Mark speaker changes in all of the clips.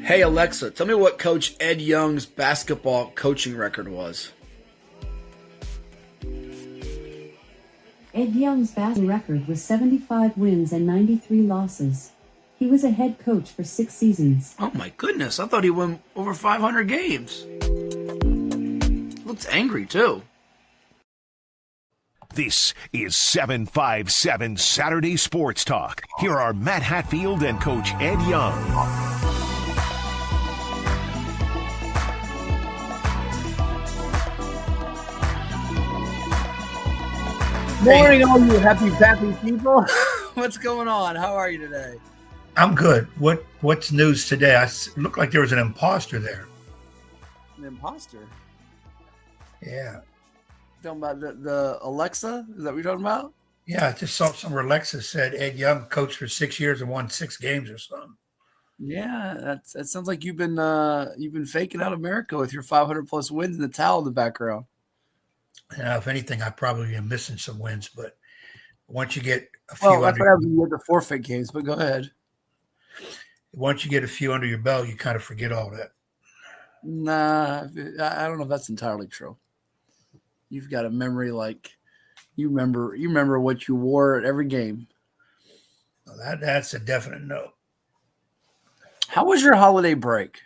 Speaker 1: Hey Alexa, tell me what Coach Ed Young's basketball coaching record was.
Speaker 2: Ed Young's basketball record was 75 wins and 93 losses. He was a head coach for 6 seasons.
Speaker 1: Oh my goodness, I thought he won over 500 games. Looks angry too.
Speaker 3: This is 757 Saturday Sports Talk. Here are Matt Hatfield and Coach Ed Young.
Speaker 1: Morning, all you happy people. What's going on? How are you today?
Speaker 4: I'm good. What's news today? Looked like there was an imposter there.
Speaker 1: An imposter?
Speaker 4: Yeah.
Speaker 1: Talking about the Alexa? Is that what you're talking about?
Speaker 4: Yeah, I just saw some Alexa said Ed Young coached for 6 years and won 6 games or something.
Speaker 1: Yeah, that sounds like you've been faking out America with your 500 plus wins in the towel in the background.
Speaker 4: Yeah, if anything, I probably am missing some wins, but once you get a few
Speaker 1: well, that's what happens when you have the forfeit games. But go ahead.
Speaker 4: Once you get a few under your belt, you kind of forget all that.
Speaker 1: Nah, I don't know if that's entirely true. You've got a memory like you remember what you wore at every game.
Speaker 4: Well, that's a definite no.
Speaker 1: How was your holiday break?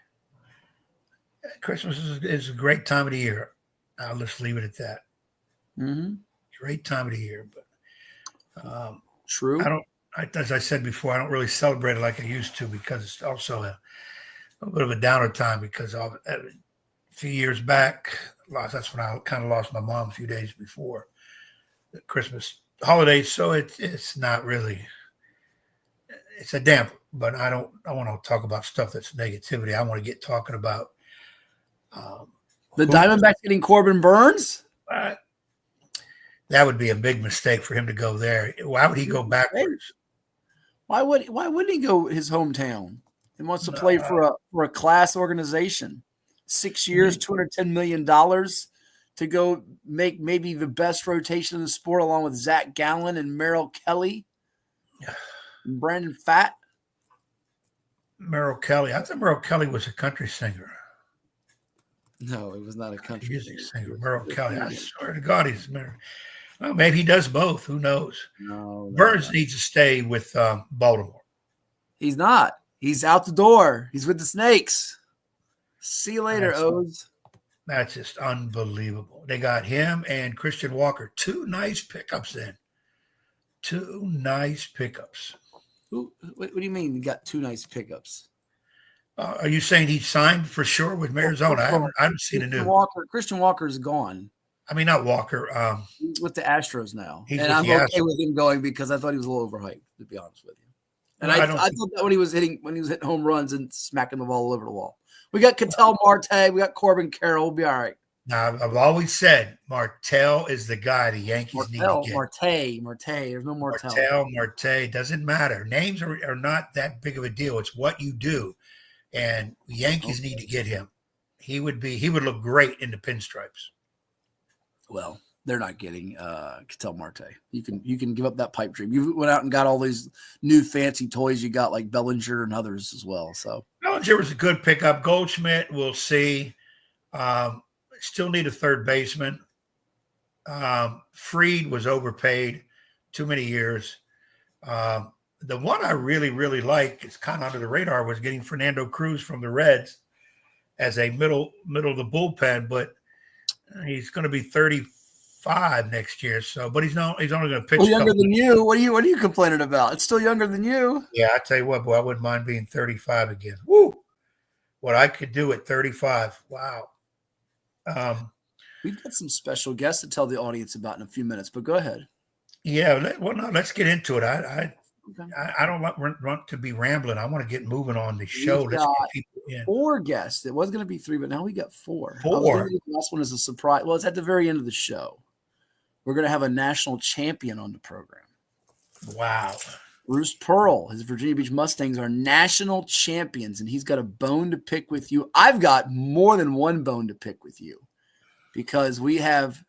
Speaker 4: Christmas is a great time of the year. I'll just leave it at that.
Speaker 1: Mm-hmm.
Speaker 4: Great time of the year, but
Speaker 1: true.
Speaker 4: As I said before, I don't really celebrate it like I used to because it's also a little bit of a downer time because a few years back, that's when I kind of lost my mom a few days before the Christmas holidays. So it's not really, it's a damper, but I want to talk about stuff that's negativity. I want to get talking about
Speaker 1: the Diamondbacks getting Corbin Burns.
Speaker 4: That would be a big mistake for him to go there. Why would he go backwards?
Speaker 1: Why wouldn't he go his hometown? He wants to play for a class organization. 6 years, $210 million to go make maybe the best rotation in the sport, along with Zach Gallen and Merrill Kelly and Brandon Fatt.
Speaker 4: Merrill Kelly. I thought Merrill Kelly was a country singer.
Speaker 1: No, it was not a country
Speaker 4: music singer. Merrill Kelly. I swear to God, he's married. Well, maybe he does both. Who knows?
Speaker 1: No,
Speaker 4: Burns needs to stay with Baltimore.
Speaker 1: He's not. He's out the door. He's with the Snakes. See you later, O's.
Speaker 4: That's just unbelievable. They got him and Christian Walker. 2 nice pickups then. 2 nice pickups.
Speaker 1: What do you mean you got 2 nice pickups?
Speaker 4: Are you saying he signed for sure with Arizona? I haven't seen a news.
Speaker 1: Christian Walker's gone.
Speaker 4: I mean, not Walker.
Speaker 1: He's with the Astros now.
Speaker 4: And
Speaker 1: I'm okay with him going because I thought he was a little overhyped, to be honest with you. And I thought that when he was hitting home runs and smacking the ball all over the wall. We got Ketel Marte. We got Corbin Carroll. We'll be all right.
Speaker 4: Now, I've always said Martell is the guy the Yankees need to get.
Speaker 1: Marte. There's no Martell.
Speaker 4: Marte. Doesn't matter. Names are not that big of a deal. It's what you do. And the Yankees need to get him. He would look great in the pinstripes.
Speaker 1: Well, they're not getting Ketel Marte. You can give up that pipe dream. You went out and got all these new fancy toys you got, like Bellinger and others as well. So
Speaker 4: Bellinger was a good pickup. Goldschmidt, we'll see. Still need a third baseman. Fried was overpaid, too many years. The one I really, really like, it's kind of under the radar, was getting Fernando Cruz from the Reds as a middle of the bullpen, but he's going to be 35 next year. So, but he's only going to pitch.
Speaker 1: Younger than you. What are you complaining about? It's still younger than you.
Speaker 4: Yeah, I tell you what, boy, I wouldn't mind being 35 again. Woo! What I could do at 35. Wow.
Speaker 1: We've got some special guests to tell the audience about in a few minutes, but go ahead.
Speaker 4: Yeah, let's get into it. I don't want to be rambling. I want to get moving on the show.
Speaker 1: Let's get people in. 4 guests. It was going to be 3, but now we got 4.
Speaker 4: 4.
Speaker 1: The last one is a surprise. Well, it's at the very end of the show. We're going to have a national champion on the program.
Speaker 4: Wow.
Speaker 1: Bruce Pearl, his Virginia Beach Mustangs are national champions, and he's got a bone to pick with you. I've got more than one bone to pick with you because we have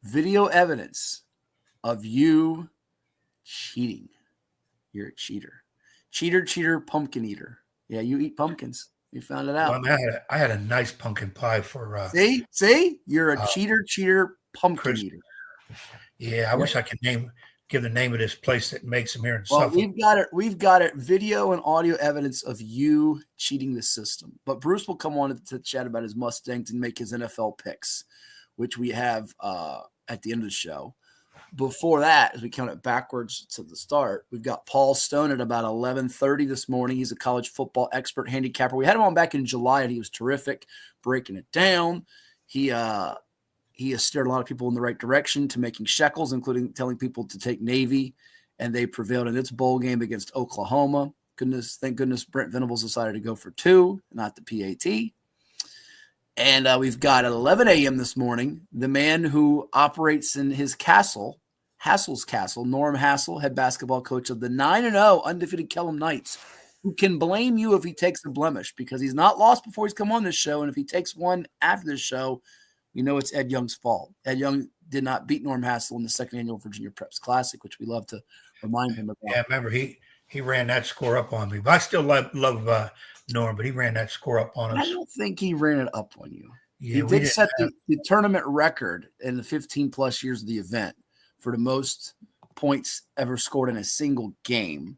Speaker 1: video evidence of you cheating. You're a cheater. Cheater, pumpkin eater. Yeah, you eat pumpkins. You found it
Speaker 4: Well,
Speaker 1: out.
Speaker 4: I had a nice pumpkin pie for
Speaker 1: See, you're a cheater, pumpkin
Speaker 4: Chris.
Speaker 1: eater.
Speaker 4: Yeah, I wish I could give the name of this place that makes them here in
Speaker 1: Well,
Speaker 4: Suffolk.
Speaker 1: we've got it, video and audio evidence of you cheating the system. But Bruce will come on to chat about his Mustangs and make his NFL picks, which we have at the end of the show. Before that, as we count it backwards to the start, we've got Paul Stone at about 11:30 this morning. He's a college football expert handicapper. We had him on back in July, and he was terrific, breaking it down. He has steered a lot of people in the right direction to making shekels, including telling people to take Navy, and they prevailed in its bowl game against Oklahoma. Thank goodness Brent Venables decided to go for 2, not the PAT. And we've got at 11 a.m. this morning, the man who operates in his castle, Hassell's castle, Norm Hassell, head basketball coach of the 9-0 undefeated Kellam Knights, who can blame you if he takes a blemish because he's not lost before he's come on this show. And if he takes one after this show, we know it's Ed Young's fault. Ed Young did not beat Norm Hassell in the second annual Virginia Preps Classic, which we love to remind him about.
Speaker 4: Yeah, remember he ran that score up on me. But I still love Norm, but he ran that score up on us.
Speaker 1: I don't think he ran it up on you.
Speaker 4: Yeah,
Speaker 1: he did set the tournament record in the 15-plus years of the event for the most points ever scored in a single game,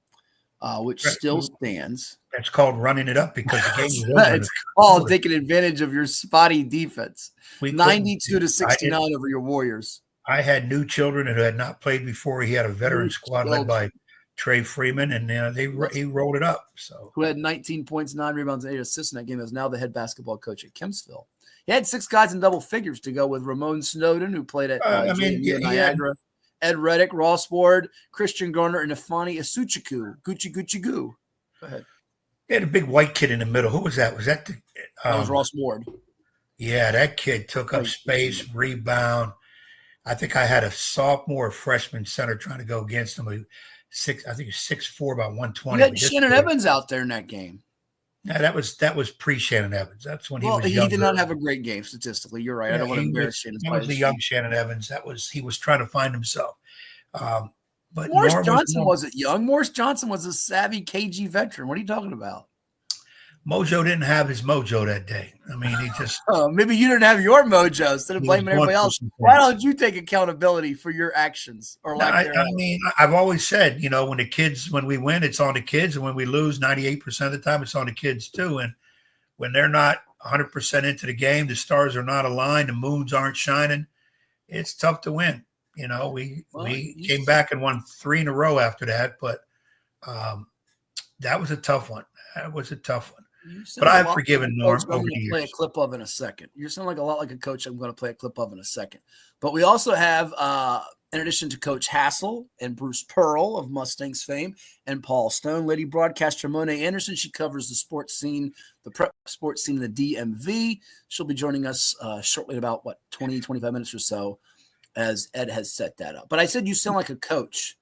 Speaker 1: which still stands.
Speaker 4: That's called running it up because the game is over.
Speaker 1: It's called taking advantage of your spotty defense. 92-69 over your Warriors.
Speaker 4: I had new children who had not played before. He had a veteran squad led by Trey Freeman, and he rolled it up. So
Speaker 1: who had 19 points, 9 rebounds, and 8 assists in that game, is now the head basketball coach at Kempsville. He had 6 guys in double figures to go with Ramon Snowden, who played at Niagara, Ed Reddick, Ross Ward, Christian Garner, and Afani Asuchukwu. Gucci Goo. Go ahead.
Speaker 4: He had a big white kid in the middle. Who was that? Was that
Speaker 1: that was Ross Ward.
Speaker 4: Yeah, that kid took up space, rebound. I think I had a sophomore freshman center trying to go against him. I think he's 6'4", about 120.
Speaker 1: You had Shannon Evans out there in that game.
Speaker 4: Yeah, that was pre-Shannon Evans. That's when he was
Speaker 1: younger. He did not have a great game statistically. You're right. Yeah, I don't want to embarrass Shannon.
Speaker 4: That was the young Shannon Evans. He was trying to find himself. But
Speaker 1: Morris Johnson wasn't young. Morris Johnson was a savvy KG veteran. What are you talking about?
Speaker 4: Mojo didn't have his mojo that day. I mean, he just
Speaker 1: maybe you didn't have your mojo instead of blaming everybody else. Why don't you take accountability for your actions or
Speaker 4: I mean, I've always said, when we win, it's on the kids, and when we lose, 98% of the time, it's on the kids too. And when they're not 100% into the game, the stars are not aligned, the moons aren't shining, it's tough to win. We came back and won 3 in a row after that, but that was a tough one. But I've forgiven Norm over the years.
Speaker 1: Play a clip of in a second. You sound like a lot like a coach I'm going to play a clip of in a second. But we also have, in addition to Coach Hassell and Bruce Pearl of Mustangs fame and Paul Stone, lady broadcaster Monet Anderson. She covers the sports scene, the prep sports scene in the DMV. She'll be joining us shortly in about, 20, 25 minutes or so as Ed has set that up. But I said you sound like a coach.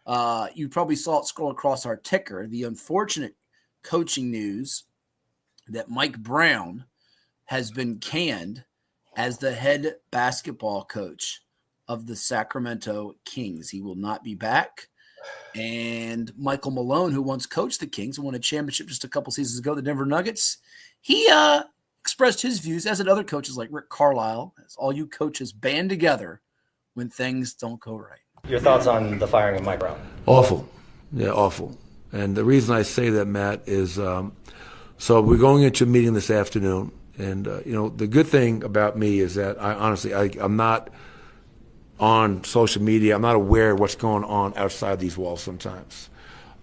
Speaker 1: You probably saw it scroll across our ticker. The unfortunate coaching news that Mike Brown has been canned as the head basketball coach of the Sacramento Kings. He will not be back. And Michael Malone, who once coached the Kings and won a championship just a couple seasons ago, the Denver Nuggets, he expressed his views, as did other coaches like Rick Carlisle, as all you coaches band together when things don't go right.
Speaker 5: Your thoughts on the firing of Mike Brown?
Speaker 6: Awful. Yeah, awful. And the reason I say that, Matt, is so we're going into a meeting this afternoon. And, the good thing about me is that I'm not on social media. I'm not aware of what's going on outside these walls sometimes.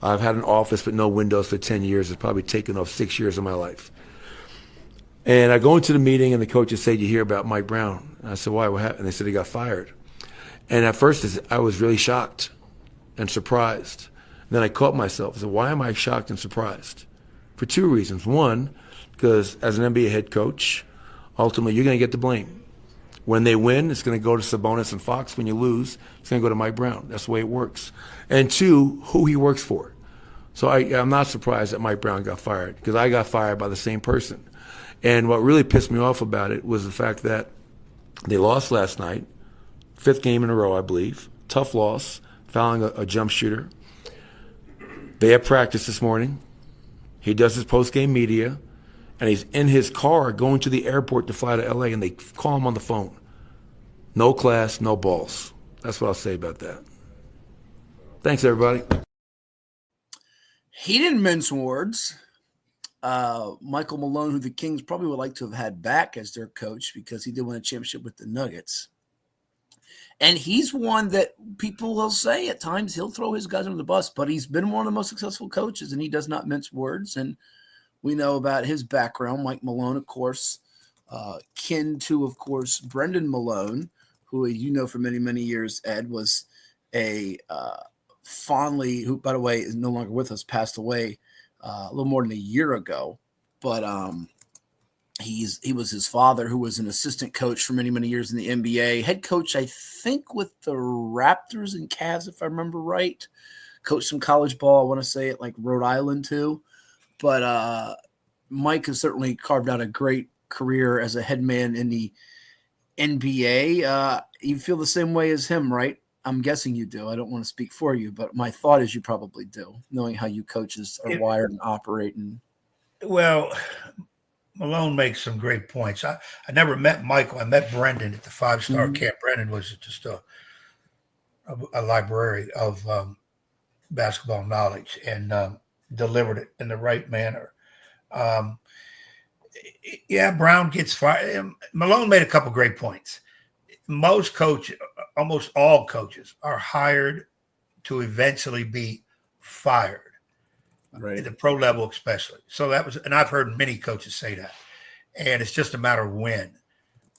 Speaker 6: I've had an office with no windows for 10 years. It's probably taken off 6 years of my life. And I go into the meeting, and the coaches say, "Did you hear about Mike Brown?" And I said, "Why? What happened?" And they said he got fired. And at first, I was really shocked and surprised. And then I caught myself. I said, why am I shocked and surprised? For 2 reasons. One, because as an NBA head coach, ultimately you're going to get the blame. When they win, it's going to go to Sabonis and Fox. When you lose, it's going to go to Mike Brown. That's the way it works. And 2, who he works for. So I'm not surprised that Mike Brown got fired, because I got fired by the same person. And what really pissed me off about it was the fact that they lost last night, 5th game in a row, I believe. Tough loss, fouling a jump shooter. They had practice this morning. He does his post-game media, and he's in his car going to the airport to fly to LA, and they call him on the phone. No class, no balls. That's what I'll say about that. Thanks, everybody.
Speaker 1: He didn't mince words. Michael Malone, who the Kings probably would like to have had back as their coach because he did win a championship with the Nuggets. And he's one that people will say at times he'll throw his guys under the bus, but he's been one of the most successful coaches, and he does not mince words. And we know about his background. Mike Malone, of course, kin to, of course, Brendan Malone, who you know for many, many years, Ed, was a fondly, who, by the way, is no longer with us, passed away a little more than a year ago. But he was his father, who was an assistant coach for many, many years in the NBA. Head coach, I think, with the Raptors and Cavs, if I remember right. Coached some college ball, I want to say, at like Rhode Island too. But Mike has certainly carved out a great career as a head man in the NBA. You feel the same way as him, right? I'm guessing you do. I don't want to speak for you, but my thought is you probably do, knowing how you coaches are wired and operate.
Speaker 4: Well, Malone makes some great points. I never met Michael. I met Brendan at the 5-star camp. Brendan was just a library of basketball knowledge and delivered it in the right manner. Yeah, Brown gets fired. Malone made a couple great points. Most coaches, almost all coaches, are hired to eventually be fired. Right. At the pro level especially. So that was, and I've heard many coaches say that. And it's just a matter of when.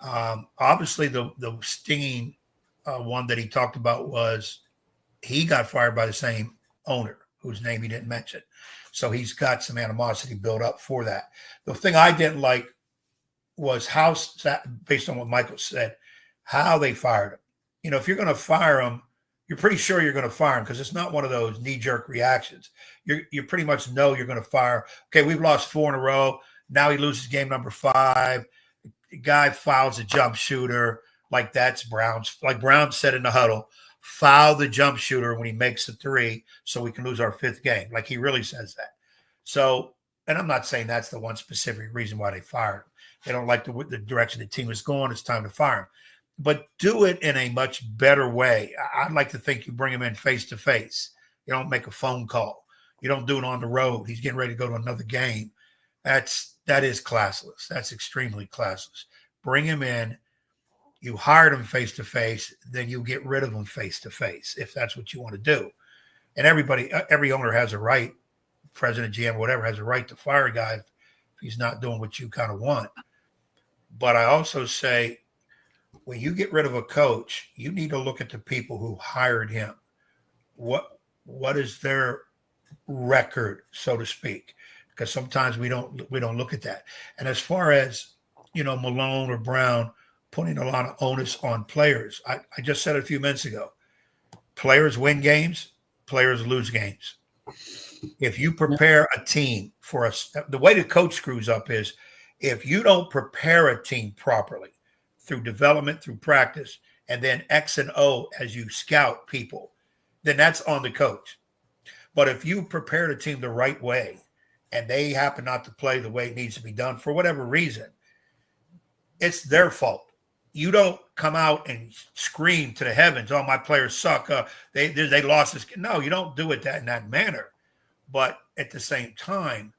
Speaker 4: Obviously, the stinging one that he talked about was he got fired by the same owner, whose name he didn't mention. So he's got some animosity built up for that. The thing I didn't like was how, based on what Michael said, how they fired him. You know, if you're going to fire him, you're pretty sure you're going to fire him because it's not one of those knee-jerk reactions. You pretty much know you're going to fire. Okay, we've lost 4 in a row. Now he loses game number 5. The guy fouls a jump shooter. Like that's Brown's. Like Brown said in the huddle, foul the jump shooter when he makes the 3 so we can lose our 5th game. Like he really says that. So, and I'm not saying that's the one specific reason why they fired him. They don't like the direction the team is going. It's time to fire him. But do it in a much better way. I'd like to think you bring him in face-to-face. You don't make a phone call. You don't do it on the road. He's getting ready to go to another game. That is classless. That's extremely classless. Bring him in. You hired him face-to-face. Then you get rid of him face-to-face if that's what you want to do. And every owner has a right, president, GM, whatever, has a right to fire a guy if he's not doing what you kind of want. But I also say, when you get rid of a coach, you need to look at the people who hired him. What is their record, so to speak? Because sometimes we don't look at that. And as far as, you know, Malone or Brown putting a lot of onus on players, I just said it a few minutes ago. Players win games, players lose games. If you prepare a team for us, the way the coach screws up is if you don't prepare a team properly, through development, through practice, and then X and O as you scout people, then that's on the coach. But if you prepare the team the right way and they happen not to play the way it needs to be done for whatever reason, it's their fault. You don't come out and scream to the heavens, oh, my players suck. They lost this. No, you don't do it in that manner. But at the same time,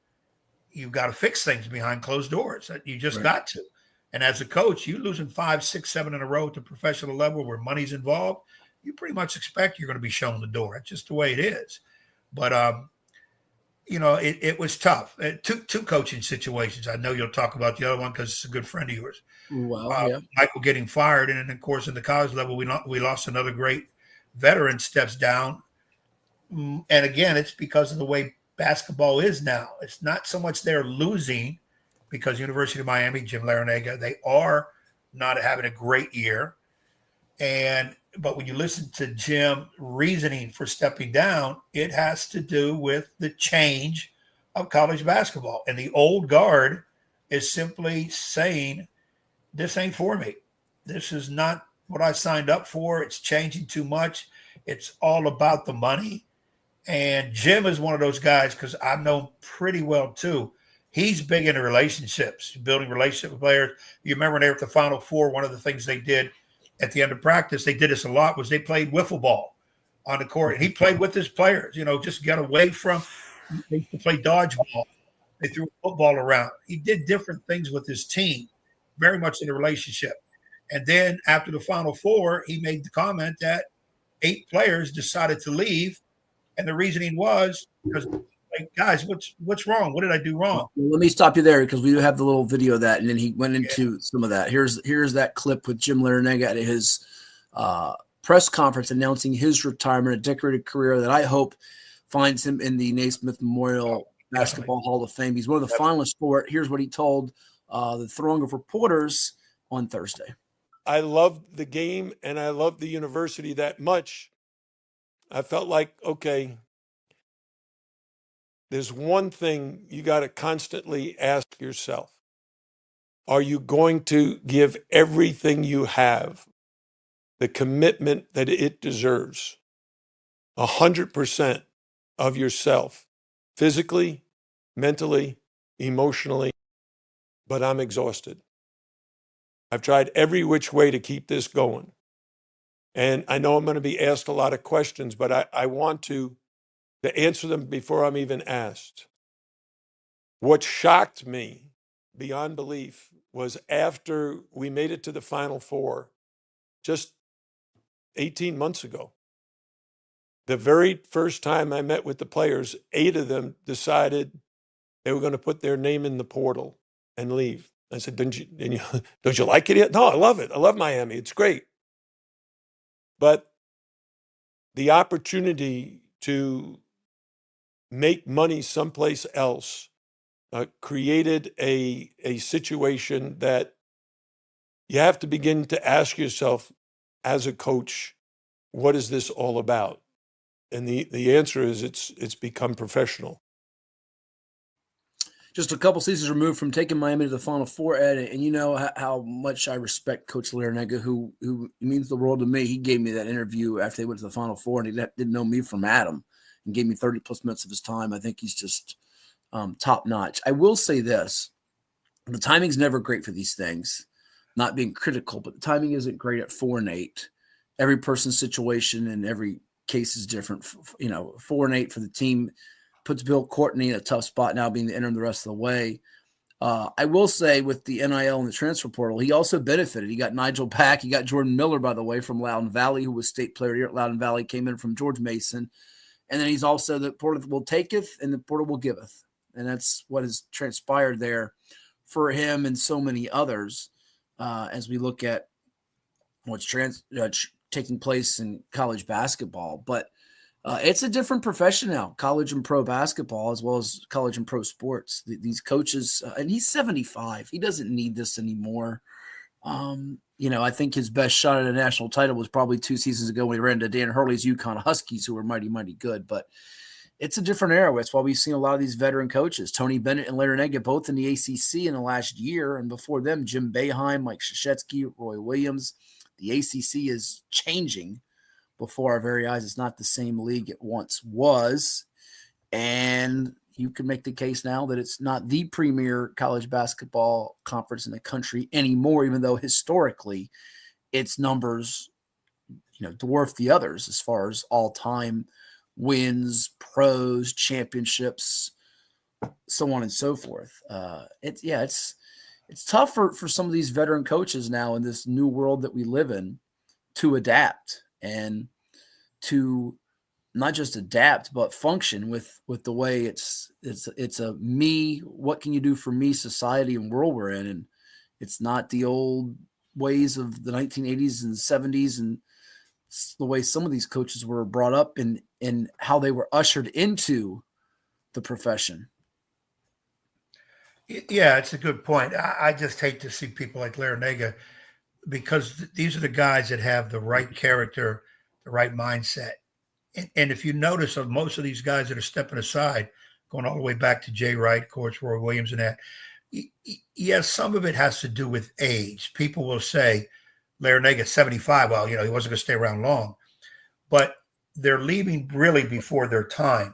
Speaker 4: you've got to fix things behind closed doors. You just got to. And as a coach, you losing 5, 6, 7 in a row at the professional level where money's involved, you pretty much expect you're going to be shown the door. It's just the way it is. But, you know, it was tough. Two coaching situations. I know you'll talk about the other one because it's a good friend of yours. Well, yeah. Michael getting fired. And then, of course, in the college level, we lost another great veteran, steps down. And, again, it's because of the way basketball is now. It's not so much they're losing because University of Miami, Jim Larinaga, they are not having a great year. But when you listen to Jim reasoning for stepping down, it has to do with the change of college basketball. And the old guard is simply saying, this ain't for me. This is not what I signed up for. It's changing too much. It's all about the money. And Jim is one of those guys, because I know him pretty well too. He's big into relationships, building relationship with players. You remember when they were at the Final Four, one of the things they did at the end of practice, they did this a lot, was they played wiffle ball on the court. And he played with his players, just got away from, they used to play dodgeball. They threw a football around. He did different things with his team, very much in a relationship. And then after the Final Four, he made the comment that 8 players decided to leave. And the reasoning was because, guys, what's wrong? What did I do wrong?
Speaker 1: Let me stop you there because we do have the little video of that, and then he went into some of that. Here's that clip with Jim Larrañaga at his press conference announcing his retirement, a decorated career that I hope finds him in the Naismith Memorial Basketball Hall of Fame. He's one of the finalists for it. Here's what he told the throng of reporters on Thursday.
Speaker 7: I loved the game and I loved the university that much. I felt like, okay, there's one thing you got to constantly ask yourself. Are you going to give everything you have, the commitment that it deserves, 100% of yourself, physically, mentally, emotionally? But I'm exhausted. I've tried every which way to keep this going. And I know I'm going to be asked a lot of questions, but I want to answer them before I'm even asked. What shocked me beyond belief was after we made it to the Final Four, just 18 months ago, the very first time I met with the players, 8 of them decided they were going to put their name in the portal and leave. I said, don't you like it yet? No, I love it. I love Miami. It's great. But the opportunity to make money someplace else created a situation that you have to begin to ask yourself as a coach, what is this all about? And the answer is it's become professional.
Speaker 1: Just a couple seasons removed from taking Miami to the Final Four, Ed, and you know how much I respect Coach Larrañaga, who means the world to me. He gave me that interview after they went to the Final Four, and he didn't know me from Adam, and gave me 30-plus minutes of his time. I think he's just top-notch. I will say this. The timing's never great for these things, not being critical, but the timing isn't great at 4-8. Every person's situation and every case is different. 4-8 for the team puts Bill Courtney in a tough spot now, being the interim the rest of the way. I will say with the NIL and the transfer portal, he also benefited. He got Nigel back. He got Jordan Miller, by the way, from Loudoun Valley, who was state player here at Loudoun Valley, came in from George Mason. And then he's also the portal will taketh and the portal will giveth. And that's what has transpired there for him and so many others as we look at what's taking place in college basketball. But it's a different profession now, college and pro basketball, as well as college and pro sports. These coaches, and he's 75. He doesn't need this anymore. I think his best shot at a national title was probably 2 seasons ago when he ran into Dan Hurley's UConn Huskies, who were mighty, mighty good. But it's a different era. That's why we've seen a lot of these veteran coaches, Tony Bennett and Larrañaga, both in the ACC in the last year. And before them, Jim Boeheim, Mike Krzyzewski, Roy Williams. The ACC is changing before our very eyes. It's not the same league it once was. And you can make the case now that it's not the premier college basketball conference in the country anymore, even though historically its numbers, dwarf the others as far as all-time wins, pros, championships, so on and so forth. It's tough for some of these veteran coaches now in this new world that we live in to adapt and to not just adapt, but function with the way it's a me, what can you do for me society and world we're in. And it's not the old ways of the 1980s and 70s. And it's the way some of these coaches were brought up and how they were ushered into the profession.
Speaker 4: Yeah, it's a good point. I just hate to see people like Larrañaga, because these are the guys that have the right character, the right mindset. And if you notice, of most of these guys that are stepping aside, going all the way back to Jay Wright, of course, Roy Williams and that, yes, some of it has to do with age. People will say, Larrañaga 75, well, he wasn't going to stay around long. But they're leaving really before their time.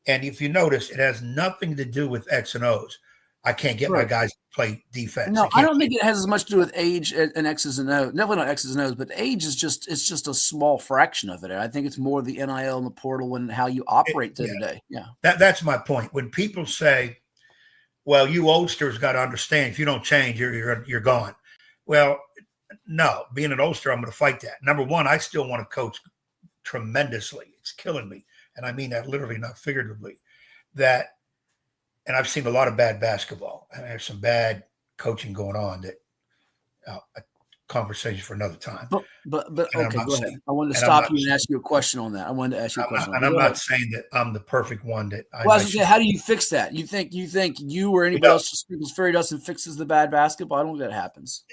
Speaker 4: And if you notice, it has nothing to do with X and O's. I can't get my
Speaker 1: Right.
Speaker 4: guys to play defense.
Speaker 1: No, I don't think it has as much to do with age and X's and O's. Definitely not X's and O's, but age is just a small fraction of it. I think it's more the NIL and the portal and how you operate day to day. Yeah.
Speaker 4: That's my point. When people say, well, you oldsters got to understand, if you don't change, you're gone. Well, no, being an oldster, I'm going to fight that. Number one, I still want to coach tremendously. It's killing me. And I mean that literally, not figuratively. And I've seen a lot of bad basketball. And there's some bad coaching going on that a conversation for another time.
Speaker 1: But okay, go ahead. I wanted to stop you and ask you a question on that. I wanted to ask you a question.
Speaker 4: And I'm not saying that I'm the perfect one that
Speaker 1: I was saying, how do you fix that? You think you or anybody else just sprinkles fairy dust and fixes the bad basketball? I don't think that happens.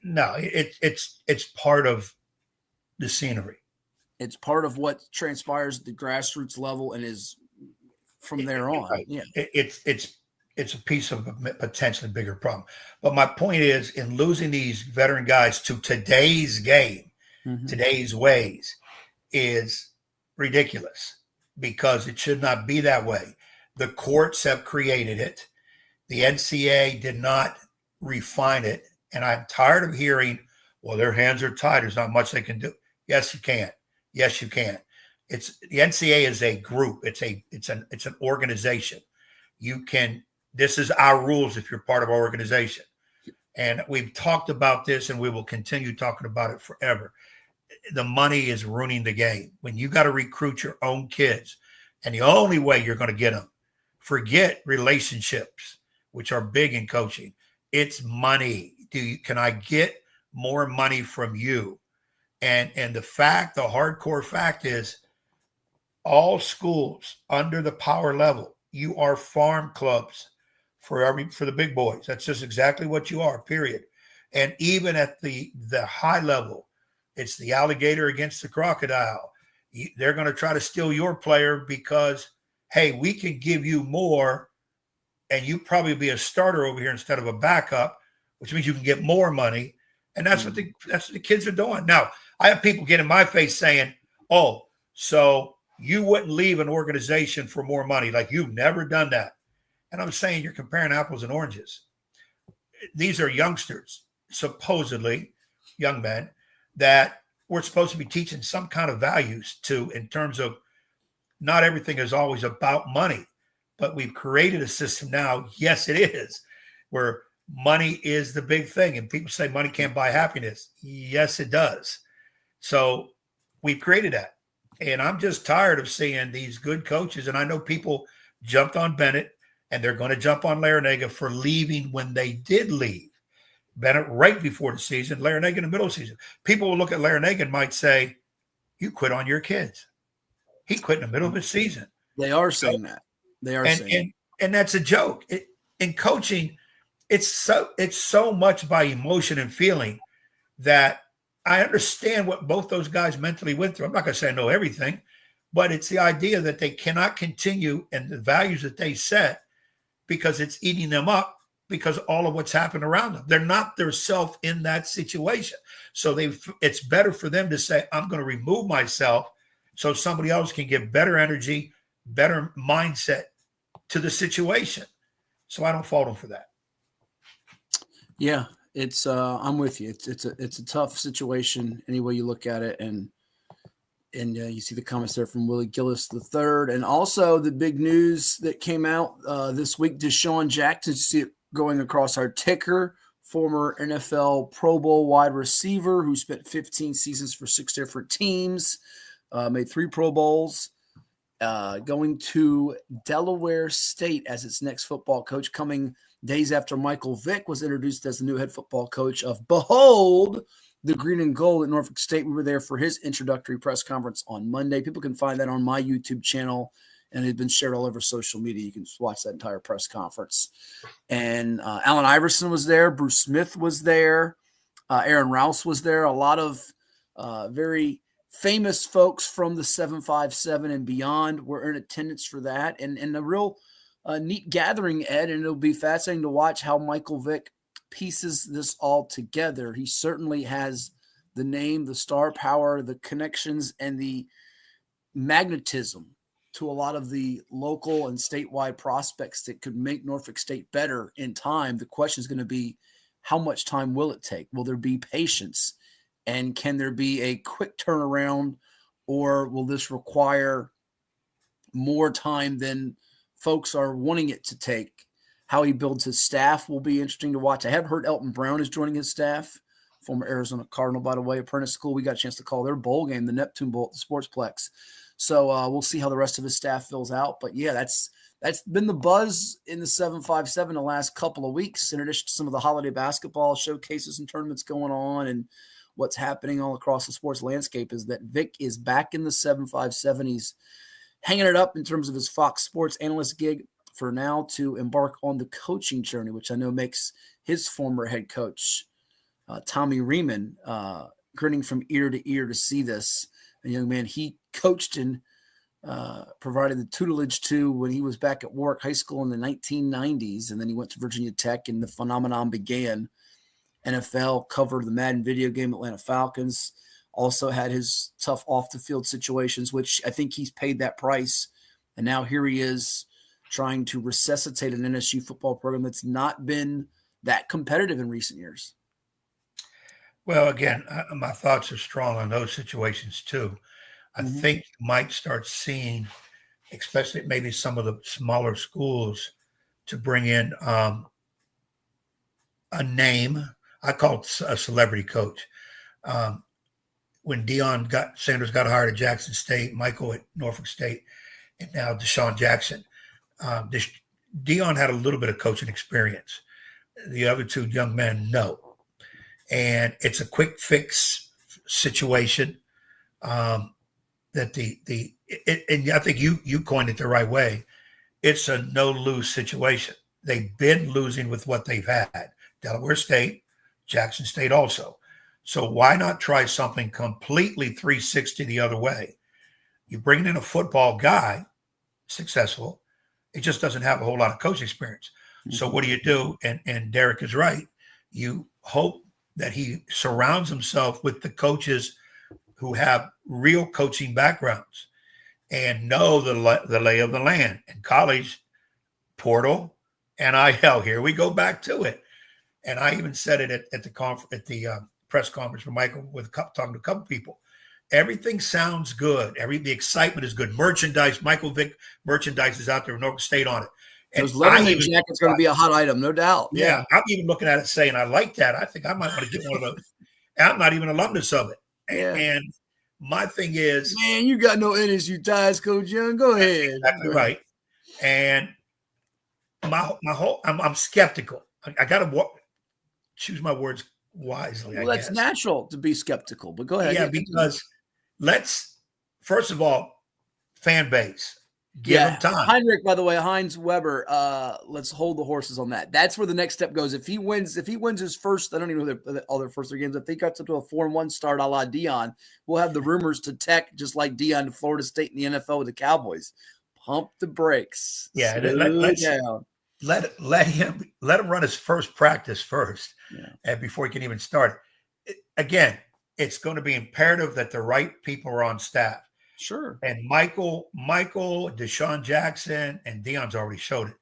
Speaker 4: No, it's part of the scenery.
Speaker 1: It's part of what transpires at the grassroots level and is from there on.
Speaker 4: Right.
Speaker 1: Yeah.
Speaker 4: It's a piece of a potentially bigger problem. But my point is, in losing these veteran guys to today's game, today's ways, is ridiculous because it should not be that way. The courts have created it. The NCAA did not refine it. And I'm tired of hearing, well, their hands are tied. There's not much they can do. Yes, you can. Yes, you can. The NCAA is a group. It's an organization. This is our rules if you're part of our organization. And we've talked about this and we will continue talking about it forever. The money is ruining the game. When you got to recruit your own kids, and the only way you're going to get them, forget relationships, which are big in coaching. It's money. Can I get more money from you? And the hardcore fact is, all schools under the power level, you are farm clubs for the big boys. That's just exactly what you are, period. And even at the high level, it's the alligator against the crocodile. They're going to try to steal your player because, hey, we can give you more and you probably be a starter over here instead of a backup, which means you can get more money. And that's what the kids are doing. Now, I have people get in my face saying, oh, so you wouldn't leave an organization for more money. Like, you've never done that. And I'm saying you're comparing apples and oranges. These are youngsters, supposedly young men, that we're supposed to be teaching some kind of values to, in terms of not everything is always about money. But we've created a system now, yes, it is, where money is the big thing. And people say money can't buy happiness. Yes, it does. So we've created that. And I'm just tired of seeing these good coaches. And I know people jumped on Bennett, and they're going to jump on Larinaga for leaving when they did leave. Bennett right before the season, Larinaga in the middle of the season. People will look at Larinaga and might say, you quit on your kids. He quit in the middle of the season.
Speaker 1: They are saying that. They are saying
Speaker 4: and that's a joke. In coaching, it's so much by emotion and feeling that I understand what both those guys mentally went through. I'm not going to say I know everything, but it's the idea that they cannot continue and the values that they set because it's eating them up because all of what's happened around them. They're not their self in that situation. So it's better for them to say, I'm going to remove myself so somebody else can give better energy, better mindset to the situation. So I don't fault them for that.
Speaker 1: Yeah. It's I'm with you. It's a tough situation any way you look at it, and you see the comments there from Willie Gillis III, and also the big news that came out this week. Deshaun Jackson, you see it going across our ticker, former NFL Pro Bowl wide receiver who spent 15 seasons for 6 different teams, made 3 Pro Bowls, going to Delaware State as its next football coach, coming days after Michael Vick was introduced as the new head football coach of, behold, the green and gold at Norfolk State. We were there for his introductory press conference on Monday. People can find that on my YouTube channel, and it's been shared all over social media. You can watch that entire press conference. And Allen Iverson was there. Bruce Smith was there. Aaron Rouse was there. A lot of very famous folks from the 757 and beyond were in attendance for that. And a real neat gathering, Ed, and it'll be fascinating to watch how Michael Vick pieces this all together. He certainly has the name, the star power, the connections, and the magnetism to a lot of the local and statewide prospects that could make Norfolk State better in time. The question is going to be, how much time will it take? Will there be patience? And can there be a quick turnaround, or will this require more time than folks are wanting it to take? How he builds his staff will be interesting to watch. I have heard Elton Brown is joining his staff, former Arizona Cardinal, by the way, apprentice school. We got a chance to call their bowl game, the Neptune Bowl at the Sportsplex. So we'll see how the rest of his staff fills out. But yeah, that's been the buzz in the 757 the last couple of weeks, in addition to some of the holiday basketball showcases and tournaments going on and what's happening all across the sports landscape, is that Vick is back in the 757. He's hanging it up in terms of his Fox Sports analyst gig for now to embark on the coaching journey, which I know makes his former head coach, Tommy Riemann, grinning from ear to ear to see this. A young man he coached and provided the tutelage to when he was back at Warwick High School in the 1990s, and then he went to Virginia Tech and the phenomenon began. NFL, covered the Madden video game, Atlanta Falcons, also had his tough off-the-field situations, which I think he's paid that price. And now here he is trying to resuscitate an NSU football program that's not been that competitive in recent years.
Speaker 4: Well, again, my thoughts are strong on those situations too. I think you might start seeing, especially maybe some of the smaller schools, to bring in a name. I call it a celebrity coach. When Sanders got hired at Jackson State, Michael at Norfolk State, and now Deshaun Jackson. Deion had a little bit of coaching experience. The other two young men, no. And it's a quick fix situation and I think you coined it the right way. It's a no-lose situation. They've been losing with what they've had. Delaware State, Jackson State also. So why not try something completely 360 the other way? You bring in a football guy, successful. It just doesn't have a whole lot of coaching experience. So what do? And Derek is right. You hope that he surrounds himself with the coaches who have real coaching backgrounds and know the lay of the land. And college, portal, NIL, here we go back to it. And I even said it at the press conference with Michael, talking to a couple people. Everything sounds good. The excitement is good. Merchandise, Michael Vick merchandise is out there with Norfolk State on it. And
Speaker 1: those Letterman jackets going to be a hot item, no doubt.
Speaker 4: Yeah, I'm even looking at it saying, I like that. I think I might want to get one of those. I'm not even an alumnus of it. And my thing is,
Speaker 1: man, you got no NSU ties, Coach Young. Go ahead.
Speaker 4: Exactly right. And I'm skeptical. I got to choose my words wisely.
Speaker 1: Well, that's natural to be skeptical, but go ahead.
Speaker 4: Yeah, because first of all, fan base. Give him time.
Speaker 1: Heinrich, by the way, Heinz Weber. Let's hold the horses on that. That's where the next step goes. If he wins his first, I don't even know all their first three games. If he cuts up to a 4-1 start, a la Deion, we'll have the rumors to Tech, just like Deion to Florida State in the NFL with the Cowboys. Pump the brakes.
Speaker 4: Yeah, let him run his first practice first, and before he can even start. Again, it's going to be imperative that the right people are on staff.
Speaker 1: Sure.
Speaker 4: And Michael, Deshaun Jackson, and Deion's already showed it.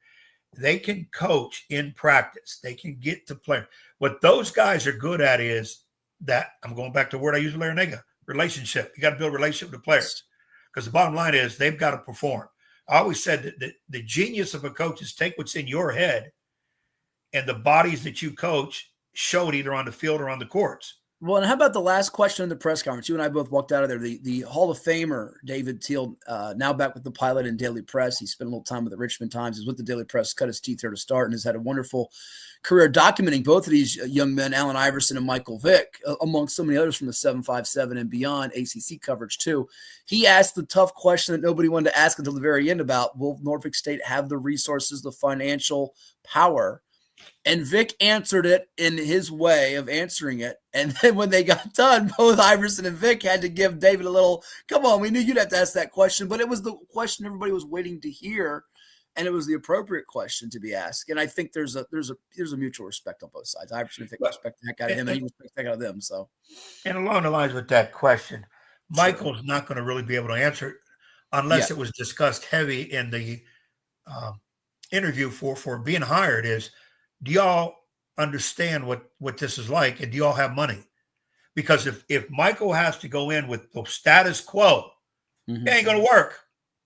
Speaker 4: They can coach in practice. They can get to play. What those guys are good at is that, I'm going back to the word I used with Larry Nega, relationship. You got to build a relationship with the players. Because the bottom line is they've got to perform. I always said that the genius of a coach is take what's in your head and the bodies that you coach show it either on the field or on the courts.
Speaker 1: Well, and how about the last question in the press conference? You and I both walked out of there. The Hall of Famer, David Teal, now back with the Pilot and Daily Press. He spent a little time with the Richmond Times. He's with the Daily Press, cut his teeth here to start, and has had a wonderful career documenting both of these young men, Allen Iverson and Michael Vick, amongst so many others from the 757 and beyond, ACC coverage too. He asked the tough question that nobody wanted to ask until the very end about, will Norfolk State have the resources, the financial power? And Vick answered it in his way of answering it. And then when they got done, both Iverson and Vick had to give David a little, come on, we knew you'd have to ask that question. But it was the question everybody was waiting to hear. And it was the appropriate question to be asked. And I think there's a mutual respect on both sides. Iverson and Vick respect the heck out of him, and he respects the heck out of them. So,
Speaker 4: and along the lines with that question, Michael's not going to really be able to answer it unless it was discussed heavy in the interview for being hired, is, do y'all understand what this is like, and do y'all have money? Because if Michael has to go in with the status quo, it ain't going to work.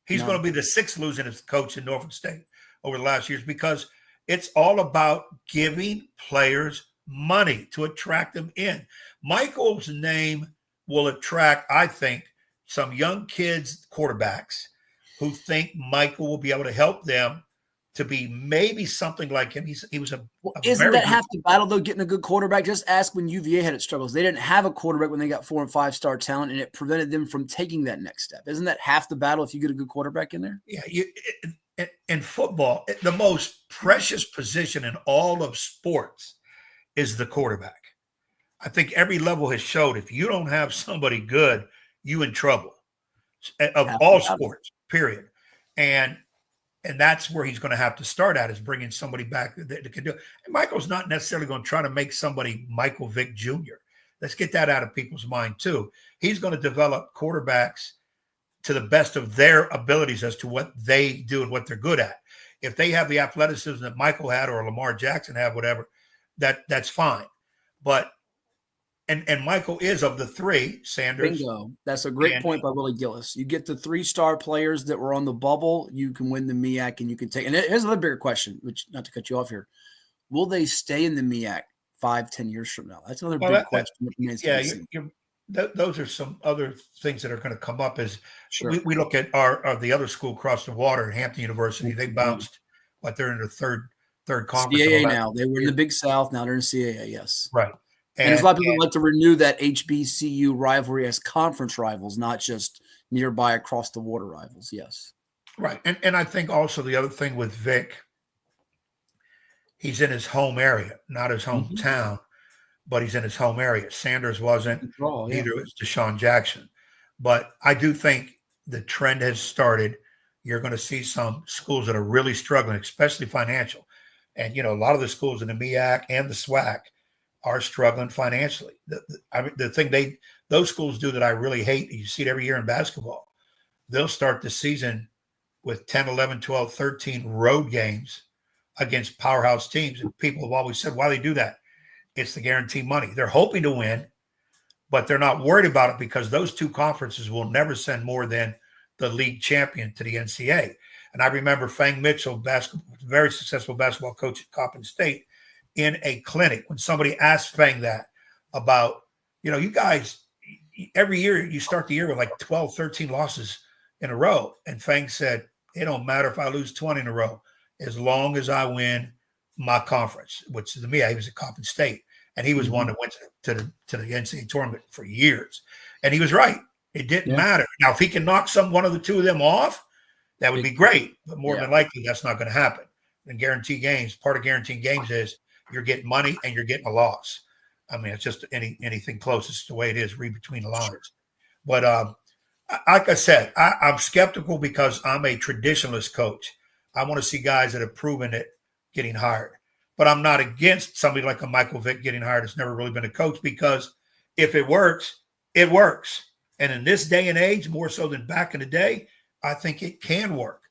Speaker 4: He's going to be the sixth losing coach in Norfolk State over the last years, because it's all about giving players money to attract them in. Michael's name will attract, I think, some young kids, quarterbacks, who think Michael will be able to help them to be maybe something like him. He was a
Speaker 1: isn't that half the battle, though, getting a good quarterback? Just ask when UVA had its struggles. They didn't have a quarterback when they got 4- and 5-star talent, and it prevented them from taking that next step. Isn't that half the battle if you get a good quarterback in there?
Speaker 4: Yeah, in football, the most precious position in all of sports is the quarterback. I think every level has showed if you don't have somebody good, you in trouble of all sports, period. And that's where he's going to have to start at, is bringing somebody back that can do it. And Michael's not necessarily going to try to make somebody Michael Vick Jr. Let's get that out of people's mind too. He's going to develop quarterbacks to the best of their abilities as to what they do and what they're good at. If they have the athleticism that Michael had or Lamar Jackson had, whatever, that's fine. But and Michael is, of the three, Sanders.
Speaker 1: Bingo. That's a great point by Willie Gillis. You get the 3-star players that were on the bubble, you can win the MEAC, and you can take – and here's another bigger question, which, not to cut you off here. Will they stay in the MEAC 5-10 years from now? That's another big question.
Speaker 4: Those are some other things that are going to come up. As we look at the other school across the water, Hampton University. They bounced, they're in the third conference.
Speaker 1: CAA now. They were in the Big South. Now they're in CAA, yes.
Speaker 4: Right.
Speaker 1: And there's a lot of people like to renew that HBCU rivalry as conference rivals, not just nearby across the water rivals. Yes.
Speaker 4: Right. And I think also the other thing with Vick, he's in his home area, not his hometown, but he's in his home area. Sanders wasn't, neither was Deshaun Jackson. But I do think the trend has started. You're going to see some schools that are really struggling, especially financial. And, a lot of the schools in the MEAC and the SWAC are struggling financially. The thing those schools do that I really hate, you see it every year in basketball, they'll start the season with 10, 11, 12, 13 road games against powerhouse teams. And people have always said, why do they do that? It's the guaranteed money. They're hoping to win, but they're not worried about it because those two conferences will never send more than the league champion to the NCAA. And I remember Fang Mitchell, very successful basketball coach at Coppin State, in a clinic when somebody asked Fang that about, you guys, every year you start the year with like 12, 13 losses in a row. And Fang said, it don't matter if I lose 20 in a row, as long as I win my conference, which to me, he was at Coppin State. And he was one that went to the NCAA tournament for years. And he was right. It didn't matter. Now, if he can knock one of the two of them off, that would be great. But more than likely, that's not going to happen. And guaranteed games, part of guaranteed games is you're getting money and you're getting a loss. I mean, it's just anything close. It's the way it is, read between the lines. Sure. But like I said, I'm skeptical because I'm a traditionalist coach. I want to see guys that have proven it getting hired. But I'm not against somebody like a Michael Vick getting hired that's never really been a coach, because if it works, it works. And in this day and age, more so than back in the day, I think it can work.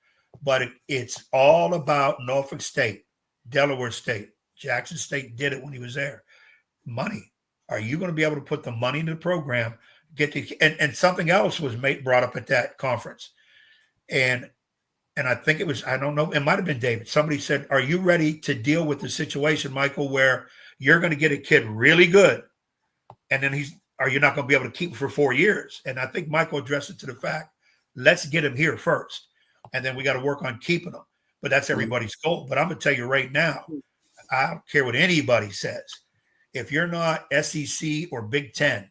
Speaker 4: But it's all about Norfolk State, Delaware State. Jackson State did it when he was there. Money. Are you going to be able to put the money into the program? And something else was brought up at that conference. And I think it was, I don't know, it might have been David. Somebody said, are you ready to deal with the situation, Michael, where you're going to get a kid really good, and then are you not going to be able to keep him for 4 years? And I think Michael addressed it to the fact, let's get him here first, and then we got to work on keeping him. But that's everybody's goal. But I'm going to tell you right now, I don't care what anybody says. If you're not SEC or Big Ten,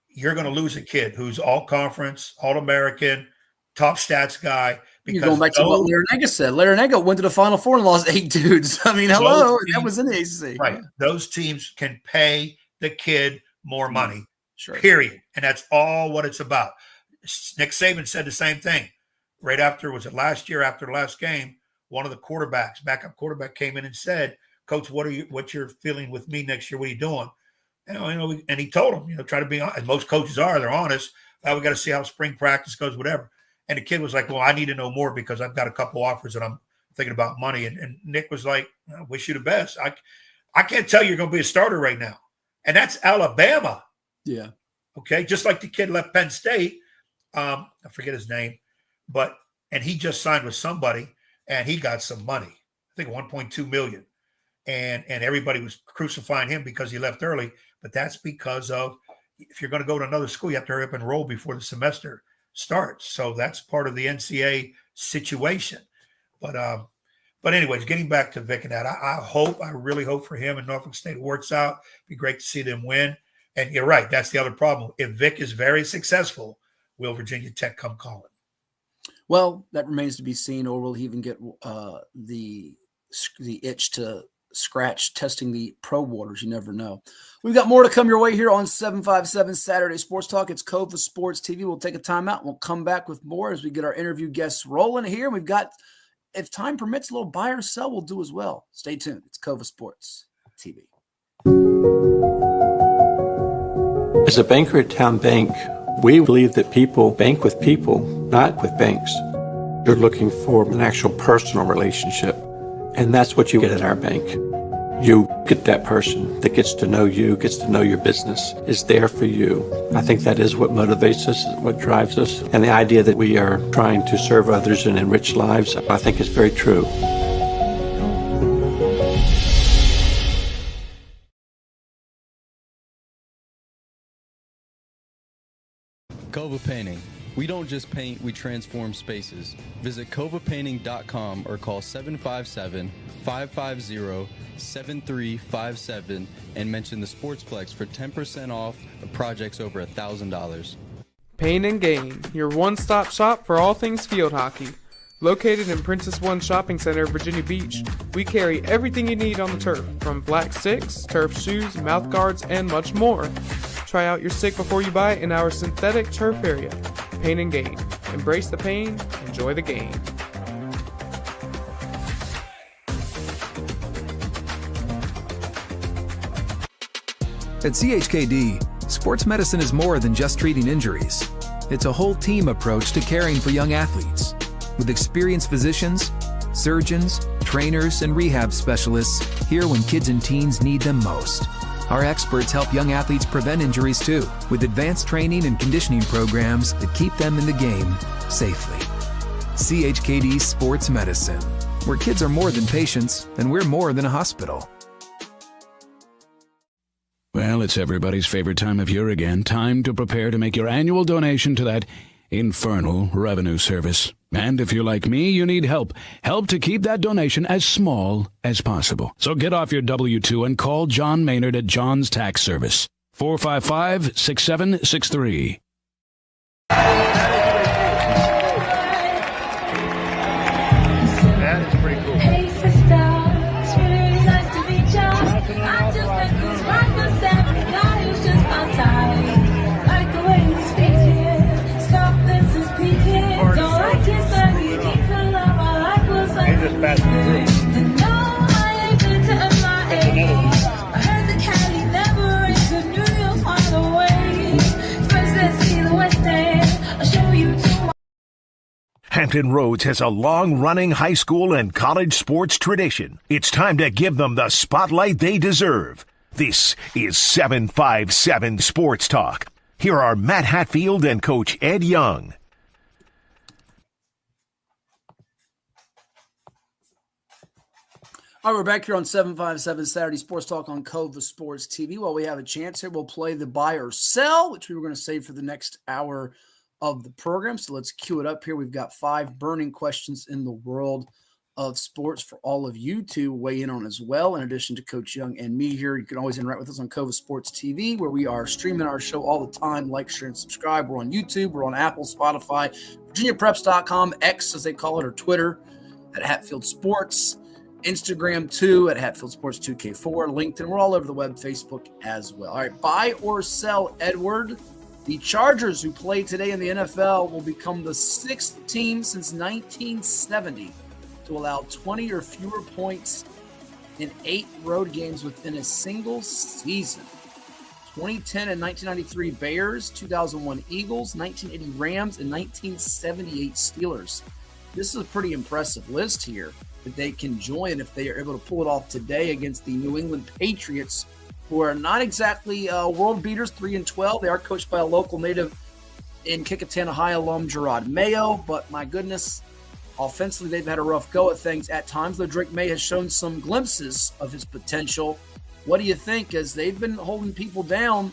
Speaker 4: you're going to lose a kid who's all conference, all American, top stats guy. Because
Speaker 1: you're going back to what Larinaga said. Larinaga went to the Final Four and lost 8 dudes. I mean, hello, that was in the ACC.
Speaker 4: Right. Those teams can pay the kid more money,
Speaker 1: period.
Speaker 4: And that's all what it's about. Nick Saban said the same thing. Right after, was it last year, after the last game, one of the quarterbacks, backup quarterback, came in and said, Coach, what's your feeling with me next year? What are you doing? And he told him, try to be honest. As most coaches are, they're honest. We got to see how spring practice goes, whatever. And the kid was like, well, I need to know more because I've got a couple offers and I'm thinking about money. And Nick was like, I wish you the best. I can't tell you you're going to be a starter right now. And that's Alabama.
Speaker 1: Yeah.
Speaker 4: Okay. Just like the kid left Penn State. I forget his name, and he just signed with somebody and he got some money. I think 1.2 million. And everybody was crucifying him because he left early. But that's because of, if you're going to go to another school, you have to hurry up and enroll before the semester starts. So that's part of the NCAA situation. But anyways, getting back to Vick and that, I really hope for him and Norfolk State it works out. It'd be great to see them win. And you're right, that's the other problem. If Vick is very successful, will Virginia Tech come calling?
Speaker 1: Well, that remains to be seen, or will he even get the itch to scratch testing the pro waters? You never know. We've got more to come your way here on 757 Saturday Sports Talk. It's CoVA Sports TV. We'll take a timeout. We'll come back with more as we get our interview guests rolling here. We've got, if time permits, a little buy or sell we'll do as well. Stay tuned. It's CoVA Sports TV.
Speaker 8: As a banker at Town Bank, we believe that people bank with people, not with banks. You're looking for an actual personal relationship, and that's what you get at our bank. You get that person that gets to know you, gets to know your business, is there for you. I think that is what motivates us, what drives us. And the idea that we are trying to serve others and enrich lives, I think is very true.
Speaker 9: CoVA Painting. We don't just paint, we transform spaces. Visit covapainting.com or call 757-550-7357 and mention the Sportsplex for 10% off of projects over $1,000.
Speaker 10: Pain and Gain, your one-stop shop for all things field hockey. Located in Princess One Shopping Center, Virginia Beach, we carry everything you need on the turf, from black sticks, turf shoes, mouth guards, and much more. Try out your stick before you buy it in our synthetic turf area. Pain and Gain. Embrace the pain, enjoy the game.
Speaker 11: At CHKD, sports medicine is more than just treating injuries. It's a whole team approach to caring for young athletes. With experienced physicians, surgeons, trainers, and rehab specialists here when kids and teens need them most. Our experts help young athletes prevent injuries too, with advanced training and conditioning programs that keep them in the game safely. CHKD Sports Medicine, where kids are more than patients and we're more than a hospital.
Speaker 12: Well, it's everybody's favorite time of year again. Time to prepare to make your annual donation to that infernal revenue service. And if you're like me, you need help. Help to keep that donation as small as possible. So get off your W-2 and call John Maynard at John's Tax Service. 455-6763.
Speaker 4: That is pretty cool.
Speaker 13: Hey sister, it's really nice to meet ya. I just met this rapper, Sam, the guy who's just outside. Like the way you speak here, stop this is peeking. Don't like his funny, deep in love, I like what's like.
Speaker 4: He just passed me through.
Speaker 13: No, I ain't been to MIA. I heard the Cali never rains, the New York's on the way. First let's see the West End, I'll show you too.
Speaker 3: Hampton Roads has a long-running high school and college sports tradition. It's time to give them the spotlight they deserve. This is 757 Sports Talk. Here are Matt Hatfield and Coach Ed Young.
Speaker 1: All right, we're back here on 757 Saturday Sports Talk on CoVA Sports TV. While we have a chance here, we'll play the buy or sell, which we were going to save for the next hour of the program. So let's cue it up here. We've got 5 burning questions in the world of sports for all of you to weigh in on as well. In addition to Coach Young and me here, you can always interact with us on CoVA Sports TV, where we are streaming our show all the time. Like, share, and subscribe. We're on YouTube. We're on Apple, Spotify, VirginiaPreps.com, X as they call it, or Twitter at Hatfield Sports, Instagram too at Hatfield Sports 2K4, LinkedIn. We're all over the web, Facebook as well. All right, buy or sell, Edward. The Chargers, who play today in the NFL, will become the 6th team since 1970 to allow 20 or fewer points in 8 road games within a single season. 2010 and 1993 Bears, 2001 Eagles, 1980 Rams, and 1978 Steelers. This is a pretty impressive list here that they can join if they are able to pull it off today against the New England Patriots, who are not exactly world beaters, 3-12. They are coached by a local native in Kecoughtan, Ohio alum Gerard Mayo, but my goodness, offensively they've had a rough go at things at times, though Drake May has shown some glimpses of his potential. What do you think, as they've been holding people down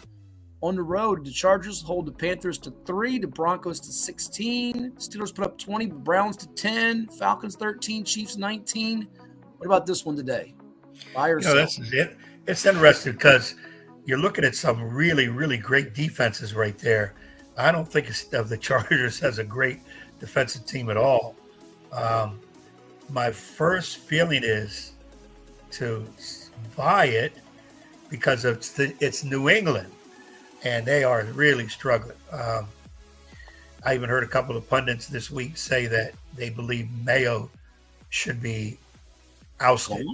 Speaker 1: on the road? The Chargers hold the Panthers to 3, the Broncos to 16, Steelers put up 20, Browns to 10, Falcons 13, Chiefs 19. What about this one today? Buy or sell?
Speaker 4: This is it. It's interesting because you're looking at some really, really great defenses right there. I don't think the Chargers has a great defensive team at all. My first feeling is to buy it because it's New England, and they are really struggling. I even heard a couple of pundits this week say that they believe Mayo should be ousted.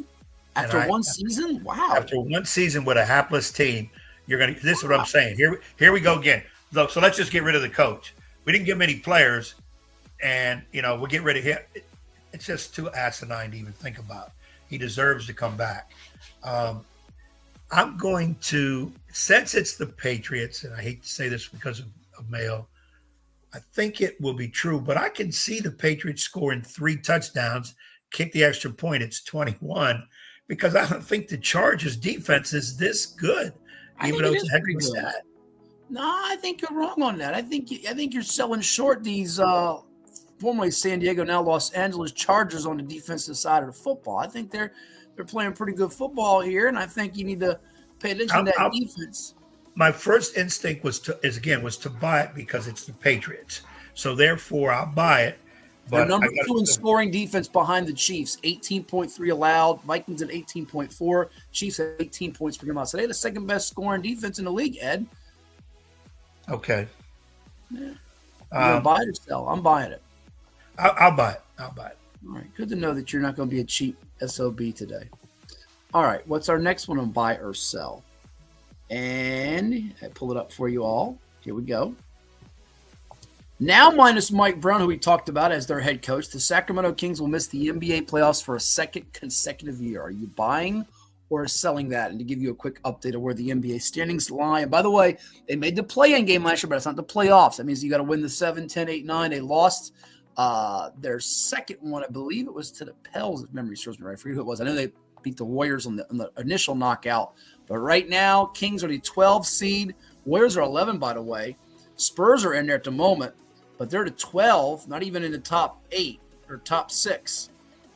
Speaker 1: After one season? Wow.
Speaker 4: After one season with a hapless team, this is what I'm saying. Here we go again. Look, so let's just get rid of the coach. We didn't get many players, and we'll get rid of him. It's just too asinine to even think about. He deserves to come back. I'm going to, since it's the Patriots, and I hate to say this because of Mayo, I think it will be true, but I can see the Patriots scoring 3 touchdowns, kick the extra point. It's 21, because I don't think the Chargers defense is this good, even though it's a heck of a stat.
Speaker 1: No, I think you're wrong on that. I think you're selling short these formerly San Diego, now Los Angeles Chargers on the defensive side of the football. I think they're playing pretty good football here, and I think you need to pay attention to that defense.
Speaker 4: My first instinct was to buy it because it's the Patriots. So therefore, I'll buy it.
Speaker 1: But they're number 2 in scoring defense behind the Chiefs, 18.3 allowed. Vikings at 18.4. Chiefs at 18 points per game. So they're the second best scoring defense in the league, Ed.
Speaker 4: Okay.
Speaker 1: Yeah. You gonna buy it or sell? I'm buying it.
Speaker 4: I'll buy it. All
Speaker 1: right. Good to know that you're not going to be a cheap SOB today. All right. What's our next one on buy or sell? And I pull it up for you all. Here we go. Now minus Mike Brown, who we talked about as their head coach, the Sacramento Kings will miss the NBA playoffs for a second consecutive year. Are you buying or selling that? And to give you a quick update of where the NBA standings lie. And by the way, they made the play-in game last year, but it's not the playoffs. That means you got to win the 7, 10, 8, 9. They lost their second one. I believe it was to the Pels, if memory serves me right. I forget who it was. I know they beat the Warriors on the initial knockout. But right now, Kings are the 12 seed. Warriors are 11, by the way. Spurs are in there at the moment, but they're the 12, not even in the top 8 or top 6.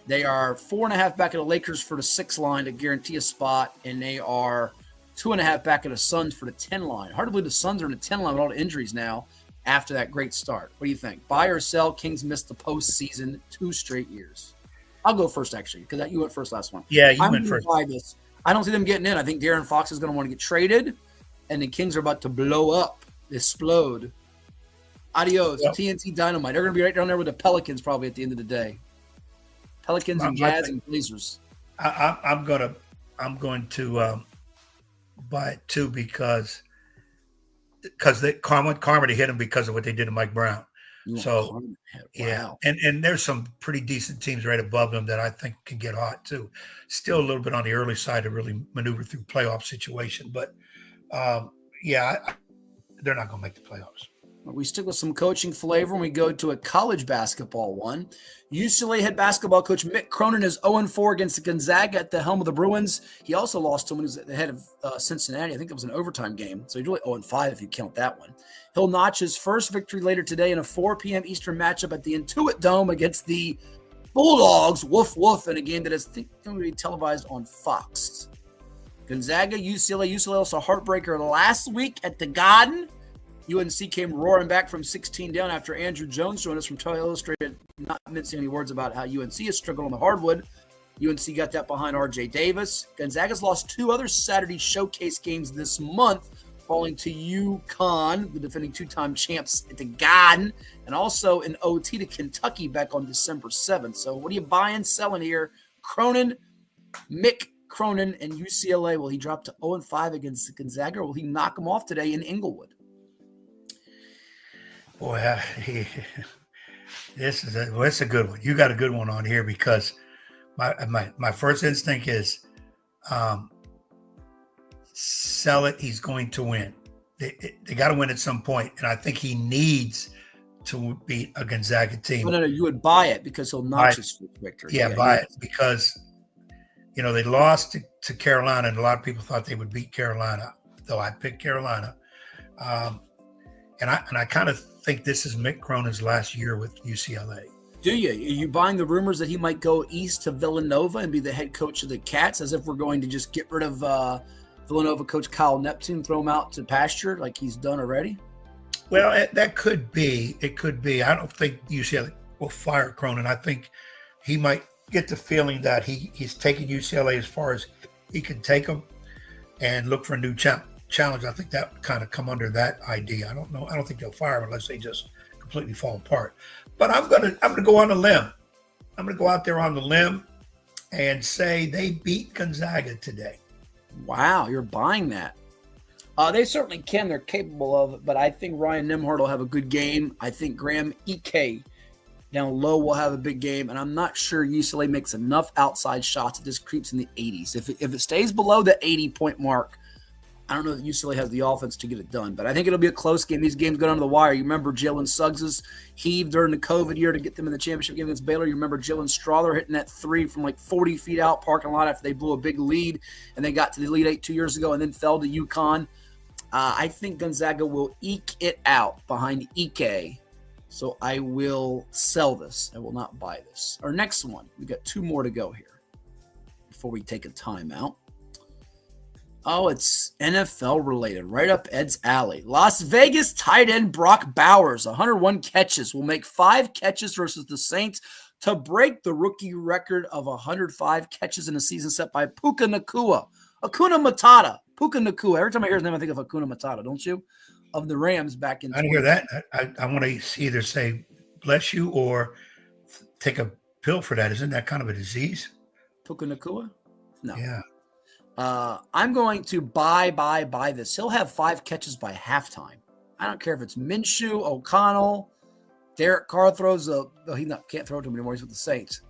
Speaker 1: They are 4.5 back of the Lakers for the 6 line to guarantee a spot, and they are 2.5 back of the Suns for the 10 line. Hard to believe the Suns are in the 10 line with all the injuries now after that great start. What do you think? Buy or sell? Kings missed the postseason 2 straight years. I'll go first, actually, because you went first last one.
Speaker 4: Yeah, you went first.
Speaker 1: Buy this. I don't see them getting in. I think De'Aaron Fox is going to want to get traded, and the Kings are about to blow up, explode. Adios, yep. TNT Dynamite. They're going to be right down there with the Pelicans probably at the end of the day. Pelicans and Jazz and Blazers.
Speaker 4: I'm going to buy it too because they karma to hit them because of what they did to Mike Brown. So yeah, and there's some pretty decent teams right above them that I think can get hot too. Still a little bit on the early side to really maneuver through playoff situation, but they're not going to make the playoffs.
Speaker 1: We stick with some coaching flavor and we go to a college basketball one. UCLA head basketball coach Mick Cronin is 0-4 against Gonzaga at the helm of the Bruins. He also lost to him when he was at the head of Cincinnati. I think it was an overtime game. So he's really 0-5 if you count that one. He'll notch his first victory later today in a 4 p.m. Eastern matchup at the Intuit Dome against the Bulldogs, woof woof, in a game that is going to be televised on Fox. Gonzaga, UCLA also a heartbreaker last week at the Garden. UNC came roaring back from 16 down after Andrew Jones joined us from Toy Illustrated, not mincing any words about how UNC has struggled on the hardwood. UNC got that behind R.J. Davis. Gonzaga's lost 2 other Saturday showcase games this month, falling to UConn, the defending 2-time champs at the Garden, and also in OT to Kentucky back on December 7th. So what are you buying, selling here? Cronin, Mick Cronin and UCLA, will he drop to 0-5 against Gonzaga, or will he knock them off today in Inglewood?
Speaker 4: Boy, that's a good one. You got a good one on here because my first instinct is sell it. He's going to win. They got to win at some point, and I think he needs to beat a Gonzaga team.
Speaker 1: No, you would buy it because he'll notch his victory.
Speaker 4: Yeah, buy it because they lost to Carolina, and a lot of people thought they would beat Carolina. Though I picked Carolina, and I kind of think this is Mick Cronin's last year with UCLA.
Speaker 1: Do you? Are you buying the rumors that he might go east to Villanova and be the head coach of the Cats, as if we're going to just get rid of Villanova coach Kyle Neptune, throw him out to pasture like he's done already?
Speaker 4: Well, that could be. It could be. I don't think UCLA will fire Cronin. I think he might get the feeling that he's taking UCLA as far as he can take them and look for a new challenge. I think that would kind of come under that idea. I don't know. I don't think they'll fire him unless they just completely fall apart. But I'm gonna go on a limb. I'm gonna go out there on the limb and say they beat Gonzaga today.
Speaker 1: Wow, you're buying that. They certainly can. They're capable of it, but I think Ryan Nembhard will have a good game. I think Graham Ike down low will have a big game, and I'm not sure UCLA makes enough outside shots. It just creeps in the 80s. If it stays below the 80-point mark, I don't know that UCLA has the offense to get it done, but I think it'll be a close game. These games go down to the wire. You remember Jalen Suggs' heave during the COVID year to get them in the championship game against Baylor. You remember Jalen Strother hitting that three from like 40 feet out parking lot after they blew a big lead, and they got to the Elite Eight 2 years ago and then fell to UConn. I think Gonzaga will eke it out behind Ike, so I will sell this. I will not buy this. Our next one, we got two more to go here before we take a timeout. Oh, it's NFL related, right up Ed's alley. Las Vegas tight end Brock Bowers, 101 catches, will make 5 catches versus the Saints to break the rookie record of 105 catches in a season set by Puka Nacua. Hakuna Matata. Puka Nacua. Every time I hear his name, I think of Hakuna Matata, don't you? Of the Rams back in.
Speaker 4: I didn't hear that. I want to either say bless you or take a pill for that. Isn't that kind of a disease?
Speaker 1: Puka Nacua? No.
Speaker 4: Yeah.
Speaker 1: I'm going to buy this. He'll have 5 catches by halftime. I don't care if it's Minshew, O'Connell, Derek Carr throws can't throw to him anymore. He's with the Saints.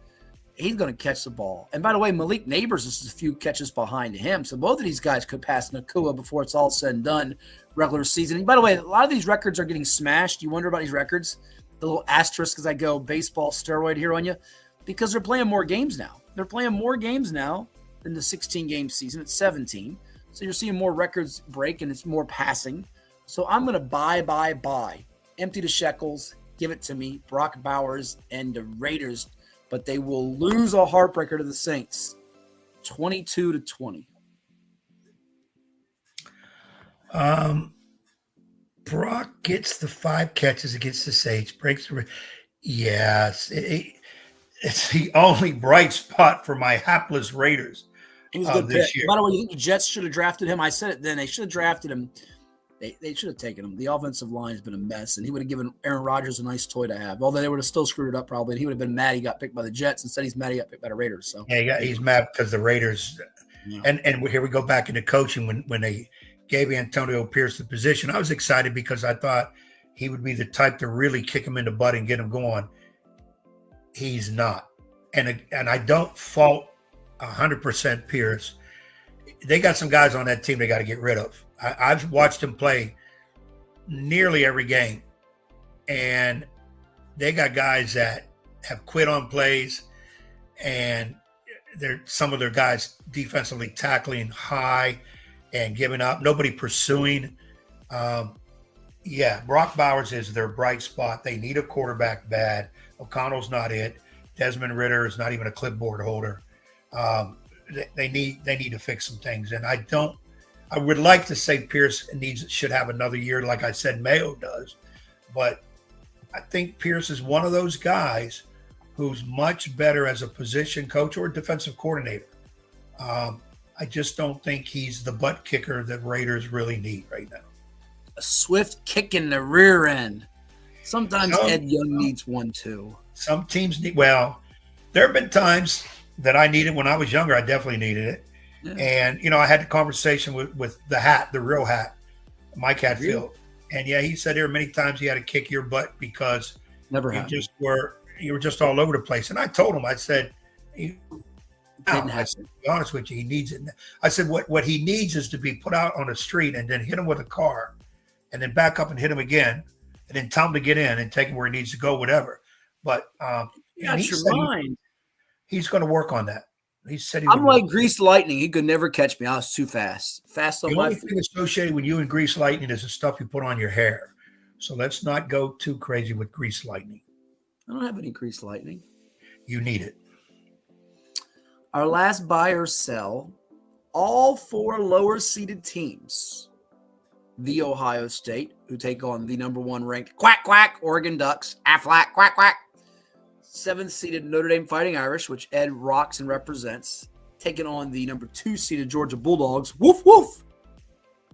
Speaker 1: He's going to catch the ball. And by the way, Malik Neighbors is a few catches behind him. So both of these guys could pass Nacua before it's all said and done regular season. And by the way, a lot of these records are getting smashed. You wonder about these records? The little asterisk as I go baseball steroid here on you. Because they're playing more games now. They're playing more games now than the 16-game season. It's 17. So you're seeing more records break and it's more passing. So I'm going to buy. Empty the shekels. Give it to me. Brock Bowers and the Raiders. But they will lose a heartbreaker to the Saints, 22-20.
Speaker 4: Brock gets the 5 catches against the Saints, breaks the. Yes, it's the only bright spot for my hapless Raiders this year.
Speaker 1: By the way, you think the Jets should have drafted him? I said it then. They should have drafted him. They should have taken him. The offensive line has been a mess, and he would have given Aaron Rodgers a nice toy to have. Although they would have still screwed it up probably, and he would have been mad he got picked by the Jets. Instead, he's mad he got picked by the Raiders. So
Speaker 4: he's mad because the Raiders. Yeah. And here we go back into coaching when they gave Antonio Pierce the position. I was excited because I thought he would be the type to really kick him in the butt and get him going. He's not, and I don't fault 100% Pierce. They got some guys on that team they got to get rid of. I've watched him play nearly every game, and they got guys that have quit on plays, and some of their guys defensively tackling high and giving up. Nobody pursuing. Brock Bowers is their bright spot. They need a quarterback bad. O'Connell's not it. Desmond Ridder is not even a clipboard holder. They need to fix some things, and I would like to say Pierce should have another year, like I said, Mayo does. But I think Pierce is one of those guys who's much better as a position coach or defensive coordinator. I just don't think he's the butt kicker that Raiders really need right now.
Speaker 1: A swift kick in the rear end. Sometimes Ed Young needs one too.
Speaker 4: Some teams need. Well, there have been times that I needed when I was younger. I definitely needed it.
Speaker 1: Yeah.
Speaker 4: And I had the conversation with the real hat, Mike Hatfield. And yeah, he said there were many times he had to kick your butt because
Speaker 1: Never
Speaker 4: you
Speaker 1: happened.
Speaker 4: were just all over the place. And I told him, I said,
Speaker 1: Didn't
Speaker 4: I
Speaker 1: happen.
Speaker 4: said, to be honest with you, he needs it. I said, what he needs is to be put out on the street and then hit him with a car and then back up and hit him again and then tell him to get in and take him where he needs to go, whatever. But
Speaker 1: You got
Speaker 4: he
Speaker 1: your
Speaker 4: said
Speaker 1: mind.
Speaker 4: he's going to work on that. He said he
Speaker 1: I'm
Speaker 4: would
Speaker 1: like
Speaker 4: work.
Speaker 1: greased lightning. He could never catch me. I was too fast. Fast on
Speaker 4: The
Speaker 1: my
Speaker 4: only
Speaker 1: feet.
Speaker 4: thing associated with you and grease lightning is the stuff you put on your hair. So let's not go too crazy with grease lightning.
Speaker 1: I don't have any greased lightning.
Speaker 4: You need it.
Speaker 1: Our last buy or sell, all 4 lower seeded teams. The Ohio State, who take on the number 1 ranked quack quack Oregon Ducks, Aflac quack quack. 7th seeded Notre Dame Fighting Irish, which Ed rocks and represents, taking on the number 2 seeded Georgia Bulldogs, woof woof.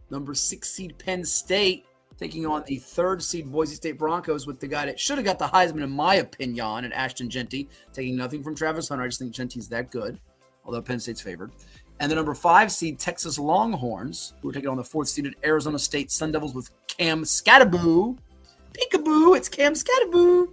Speaker 1: Number 6 seed Penn State, taking on the 3rd seed Boise State Broncos with the guy that should have got the Heisman, in my opinion, and Ashton Genty, taking nothing from Travis Hunter. I just think Genty's that good, although Penn State's favored. And the number 5 seed Texas Longhorns, who are taking on the 4th seeded Arizona State Sun Devils with Cam Scattaboo. Peekaboo, it's Cam Scattaboo.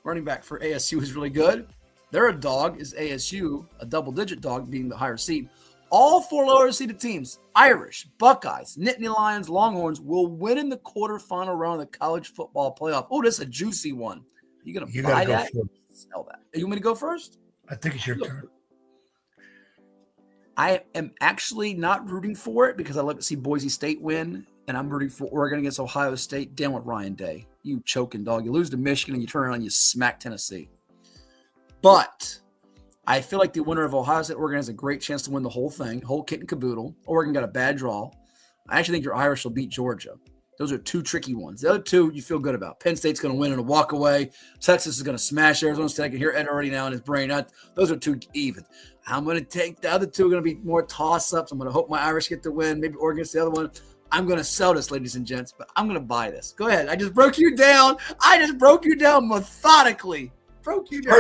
Speaker 1: Running back for ASU is really good. Their dog is ASU, a double-digit dog being the higher seed. All 4 lower seeded teams, Irish, Buckeyes, Nittany Lions, Longhorns, will win in the quarterfinal round of the college football playoff. Oh, this is a juicy one. Are you going to buy that? Sell that. You want me to go first?
Speaker 4: I think it's your turn.
Speaker 1: I am actually not rooting for it because I love to see Boise State win, and I'm rooting for Oregon against Ohio State. Damn with Ryan Day. You choking dog. You lose to Michigan and you turn around and you smack Tennessee. But I feel like the winner of Ohio State Oregon has a great chance to win the whole thing, whole kit and caboodle. Oregon got a bad draw. I actually think your Irish will beat Georgia. Those are 2 tricky ones. The other 2 you feel good about. Penn State's going to win in a walk away. Texas is going to smash Arizona State. I can hear Ed already now in his brain. Those are 2 even. I'm going to take the other 2 are going to be more toss-ups. I'm going to hope my Irish get the win. Maybe Oregon gets the other one. I'm going to sell this, ladies and gents, but I'm going to buy this. Go ahead. I just broke you down. Methodically. Broke you down.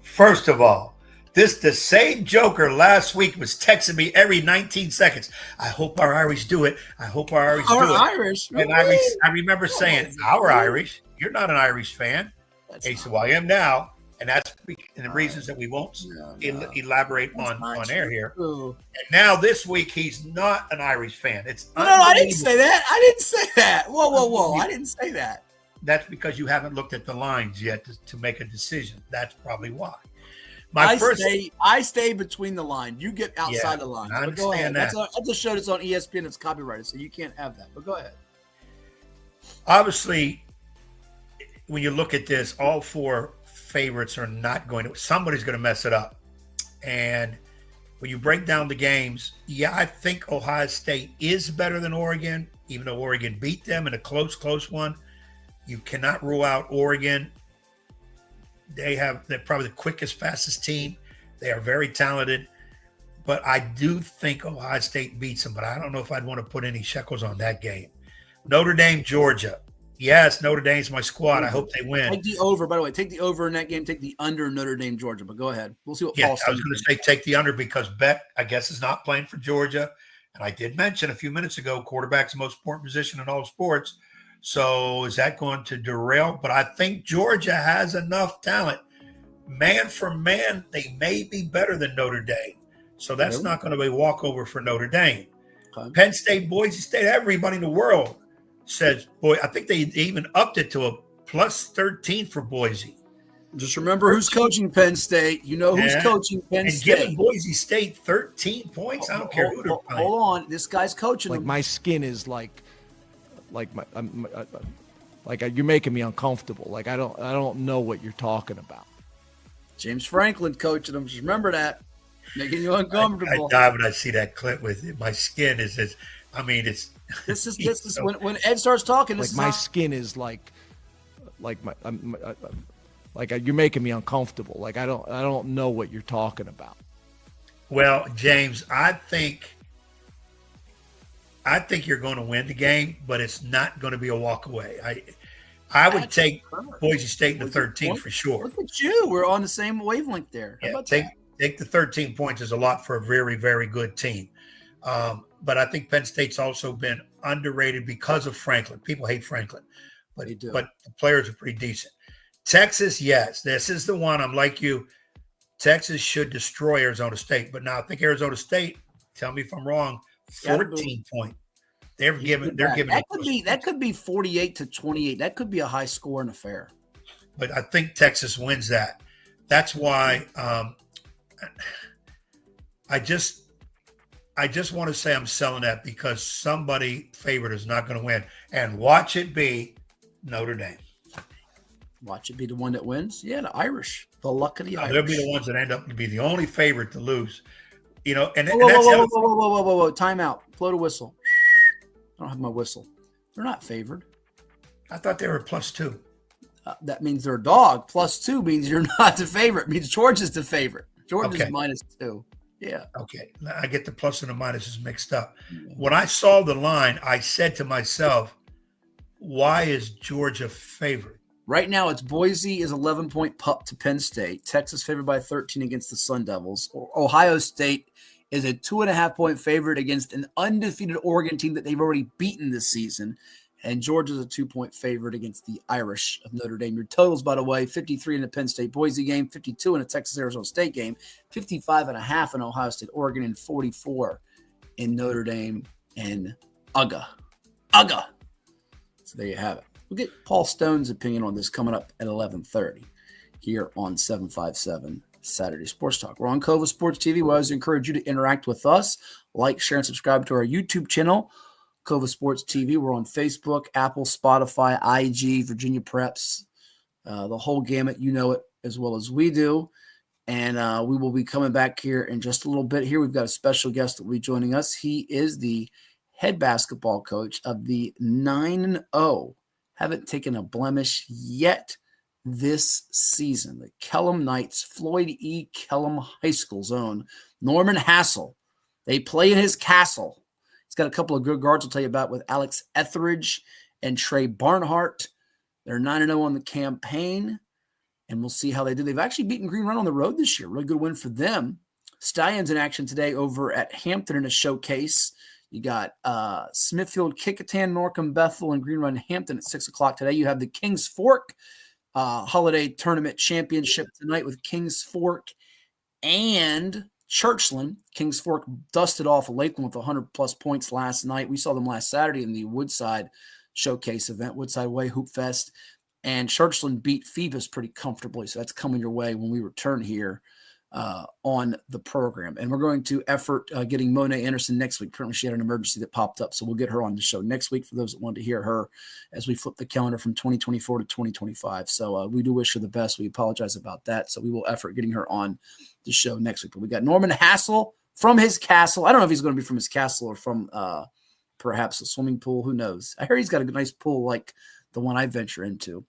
Speaker 4: First of all, the same joker last week was texting me every 19 seconds. I hope our Irish do it. I hope our Irish do it.
Speaker 1: Irish?
Speaker 4: And I remember saying, our Irish? You're not an Irish fan. And he said, well, I am now. And that's the reasons that we won't elaborate on air here. And now this week, he's not an Irish fan.
Speaker 1: No, I didn't say that. Whoa. I didn't say that.
Speaker 4: That's because you haven't looked at the lines yet to make a decision. That's probably why.
Speaker 1: I stay between the line. You get outside the line.
Speaker 4: I
Speaker 1: But go ahead.
Speaker 4: understand that.
Speaker 1: That's a show that's on ESPN. It's copyrighted, so you can't have that. But go ahead.
Speaker 4: Obviously, when you look at this, all 4 favorites are not going to. Somebody's going to mess it up. And when you break down the games, I think Ohio State is better than Oregon, even though Oregon beat them in a close one. You cannot rule out Oregon. They're probably the quickest, fastest team. They are very talented. But I do think Ohio State beats them, but I don't know if I'd want to put any shekels on that game. Notre Dame, Georgia. Yes, Notre Dame's my squad. I hope they win.
Speaker 1: Take the over, by the way. Take the over in that game. Take the under Notre Dame, Georgia. But go ahead. We'll see what Paul says.
Speaker 4: I was going to say take the under because Beck, I guess, is not playing for Georgia. And I did mention a few minutes ago, quarterback's the most important position in all sports. So is that going to derail? But I think Georgia has enough talent. Man for man, they may be better than Notre Dame. So that's not going to be a walkover for Notre Dame. Okay. Penn State, Boise State, everybody in the world says, I think they even upped it to a plus 13 for Boise.
Speaker 1: Just remember who's coaching Penn State. You know who's coaching Penn State.
Speaker 4: And giving Boise State 13 points. I don't care who they're playing.
Speaker 1: Hold on. This guy's coaching them.
Speaker 14: My skin is like you're making me uncomfortable. I don't know what you're talking about.
Speaker 1: James Franklin coaching them. Just remember that. Making you uncomfortable.
Speaker 4: I die when I see that clip with it. My skin is this. I mean, it's.
Speaker 1: This is when Ed starts talking. This
Speaker 14: my skin is like you're making me uncomfortable. I don't know what you're talking about.
Speaker 4: Well, James, I think you're going to win the game, but it's not going to be a walk away. I would take Boise State in the 13 for sure.
Speaker 1: Look at you. We're on the same wavelength there. How about that?
Speaker 4: Take the 13 points is a lot for a very, very good team. But I think Penn State's also been underrated because of Franklin. People hate Franklin, but the players are pretty decent. Texas, yes. This is the one. I'm like you. Texas should destroy Arizona State. But now I think Arizona State, tell me if I'm wrong, 14 point. They're giving
Speaker 1: that could be 48-28. That could be a high scoring affair.
Speaker 4: But I think Texas wins that. That's why I just want to say I'm selling that because somebody favorite is not going to win. And watch it be Notre Dame.
Speaker 1: Watch it be the one that wins. Yeah, the Irish. The luck of the Irish.
Speaker 4: They'll be the ones that end up to be the only favorite to lose. You know, and,
Speaker 1: whoa. Time out. Blow the whistle. I don't have my whistle. They're not favored.
Speaker 4: I thought they were +2.
Speaker 1: That means they're a dog. +2 means you're not the favorite. It means Georgia's the favorite. Georgia's -2. Yeah.
Speaker 4: Okay. I get the plus and the minuses mixed up. Yeah. When I saw the line, I said to myself, why is Georgia favored?
Speaker 1: Right now, it's Boise is 11-point pup to Penn State. Texas favored by 13 against the Sun Devils. Ohio State is a 2.5-point favorite against an undefeated Oregon team that they've already beaten this season. And Georgia's a 2-point favorite against the Irish of Notre Dame. Your totals, by the way, 53 in the Penn State-Boise game, 52 in the Texas-Arizona State game, 55.5 in Ohio State-Oregon, and 44 in Notre Dame and UGA. So there you have it. We'll get Paul Stone's opinion on this coming up at 11:30 here on 757 Saturday Sports Talk. We're on CoVA Sports TV. We always encourage you to interact with us. Like, share, and subscribe to our YouTube channel, CoVA Sports TV. We're on Facebook, Apple, Spotify, IG, Virginia Preps, the whole gamut. You know it as well as we do. And we will be coming back here in just a little bit. Here we've got a special guest that will be joining us. He is the head basketball coach of the 9-0. Haven't taken a blemish yet this season. The Kellam Knights, Floyd E. Kellam High School's own Norman Hassell. They play in his castle. He's got a couple of good guards I'll tell you about with Alex Etheridge and Trey Barnhart. They're 9-0 on the campaign, and we'll see how they do. They've actually beaten Green Run on the road this year. Really good win for them. Stallions in action today over at Hampton in a showcase. You got Smithfield, Kickotan, Norcom, Bethel, and Green Run Hampton at 6 o'clock today. You have the Kings Fork Holiday Tournament Championship tonight with Kings Fork and Churchland. Kings Fork dusted off Lakeland with 100-plus points last night. We saw them last Saturday in the Woodside Showcase event, Woodside Way Hoop Fest. And Churchland beat Phoebus pretty comfortably, so that's coming your way when we return here on the program. And we're going to effort getting Monet Anderson next week. Apparently she had an emergency that popped up, so we'll get her on the show next week for those that want to hear her as we flip the calendar from 2024 to 2025. So we do wish her the best. We apologize about that. So we will effort getting her on the show next week. But we got Norman Hassell from his castle. I don't know if he's going to be from his castle or from perhaps a swimming pool. Who knows? I hear he's got a nice pool like the one I venture into.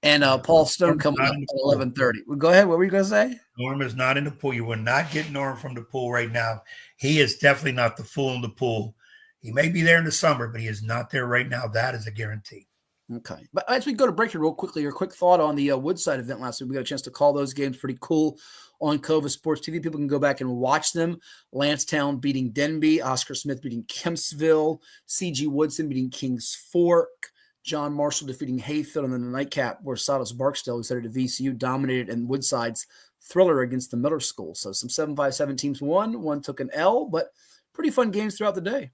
Speaker 1: And Paul Stone coming up at 11:30. Well, go ahead. What were you going to say?
Speaker 4: Norm is not in the pool. You will not get Norm from the pool right now. He is definitely not the fool in the pool. He may be there in the summer, but he is not there right now. That is a guarantee.
Speaker 1: Okay. But as we go to break here real quickly, your quick thought on the Woodside event last week. We got a chance to call those games. Pretty cool on CoVA Sports TV. People can go back and watch them. Lancetown beating Denby. Oscar Smith beating Kempsville. C.G. Woodson beating Kings Fork. John Marshall defeating Hayfield, and then the nightcap where Silas Barksdale, who's headed to VCU, dominated in Woodside's thriller against the Miller School. So some 7-5-7 teams won. One took an L, but pretty fun games throughout the day.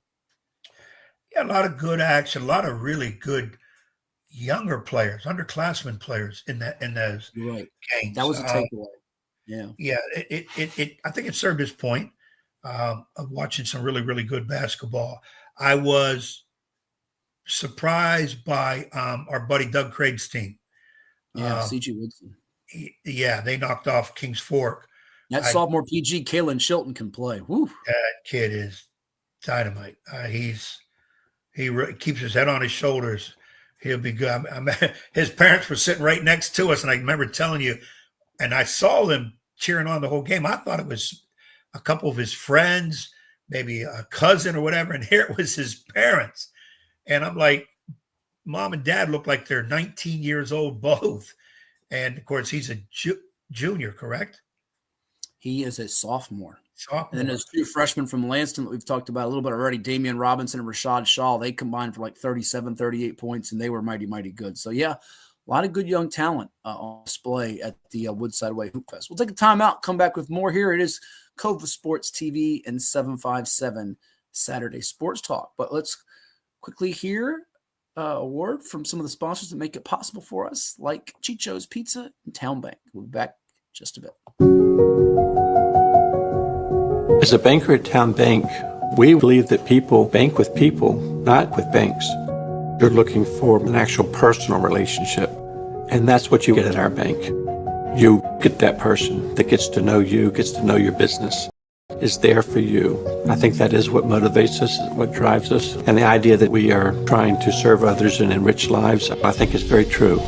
Speaker 4: Yeah, a lot of good action, a lot of really good younger players, underclassmen players in those games.
Speaker 1: That was a takeaway.
Speaker 4: Yeah. I think it served its point of watching some really, really good basketball. I was surprised by our buddy Doug Craig's team.
Speaker 1: Yeah, C.G. Woodson.
Speaker 4: They knocked off Kings Fork.
Speaker 1: That sophomore PG, Kalen Shilton, can play. Woo.
Speaker 4: That kid is dynamite. He keeps his head on his shoulders. He'll be good. His parents were sitting right next to us, and I remember telling you, and I saw them cheering on the whole game. I thought it was a couple of his friends, maybe a cousin or whatever, and here it was his parents. And I'm like, mom and dad look like they're 19 years old both. And, of course, he's a junior, correct?
Speaker 1: He is a sophomore.
Speaker 4: Sophomore.
Speaker 1: And then there's 2 freshmen from Lanston that we've talked about a little bit already, Damian Robinson and Rashad Shaw. They combined for like 37, 38 points, and they were mighty, mighty good. So, yeah, a lot of good young talent on display at the Woodside Way Hoop Fest. We'll take a timeout, come back with more here. It is CoVA Sports TV and 757 Saturday Sports Talk. But let's quickly hear a word from some of the sponsors that make it possible for us, like Chicho's Pizza and Town Bank. We'll be back in just a bit.
Speaker 8: As a banker at Town Bank, we believe that people bank with people, not with banks. You're looking for an actual personal relationship, and that's what you get at our bank. You get that person that gets to know you, gets to know your business, is there for you. I think that is what motivates us, what drives us, and the idea that we are trying to serve others and enrich lives, I think is very true.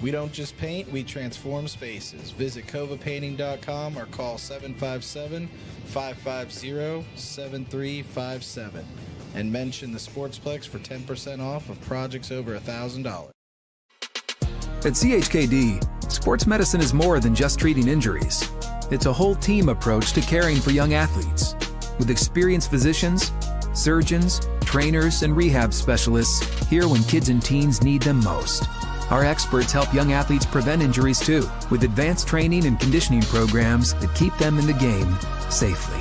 Speaker 15: We don't just paint, we transform spaces. Visit CoVaPainting.com or call 757-550-7357 and mention the Sportsplex for 10% off of projects over $1,000.
Speaker 11: At CHKD, sports medicine is more than just treating injuries. It's a whole team approach to caring for young athletes. With experienced physicians, surgeons, trainers, and rehab specialists here when kids and teens need them most. Our experts help young athletes prevent injuries too, with advanced training and conditioning programs that keep them in the game safely.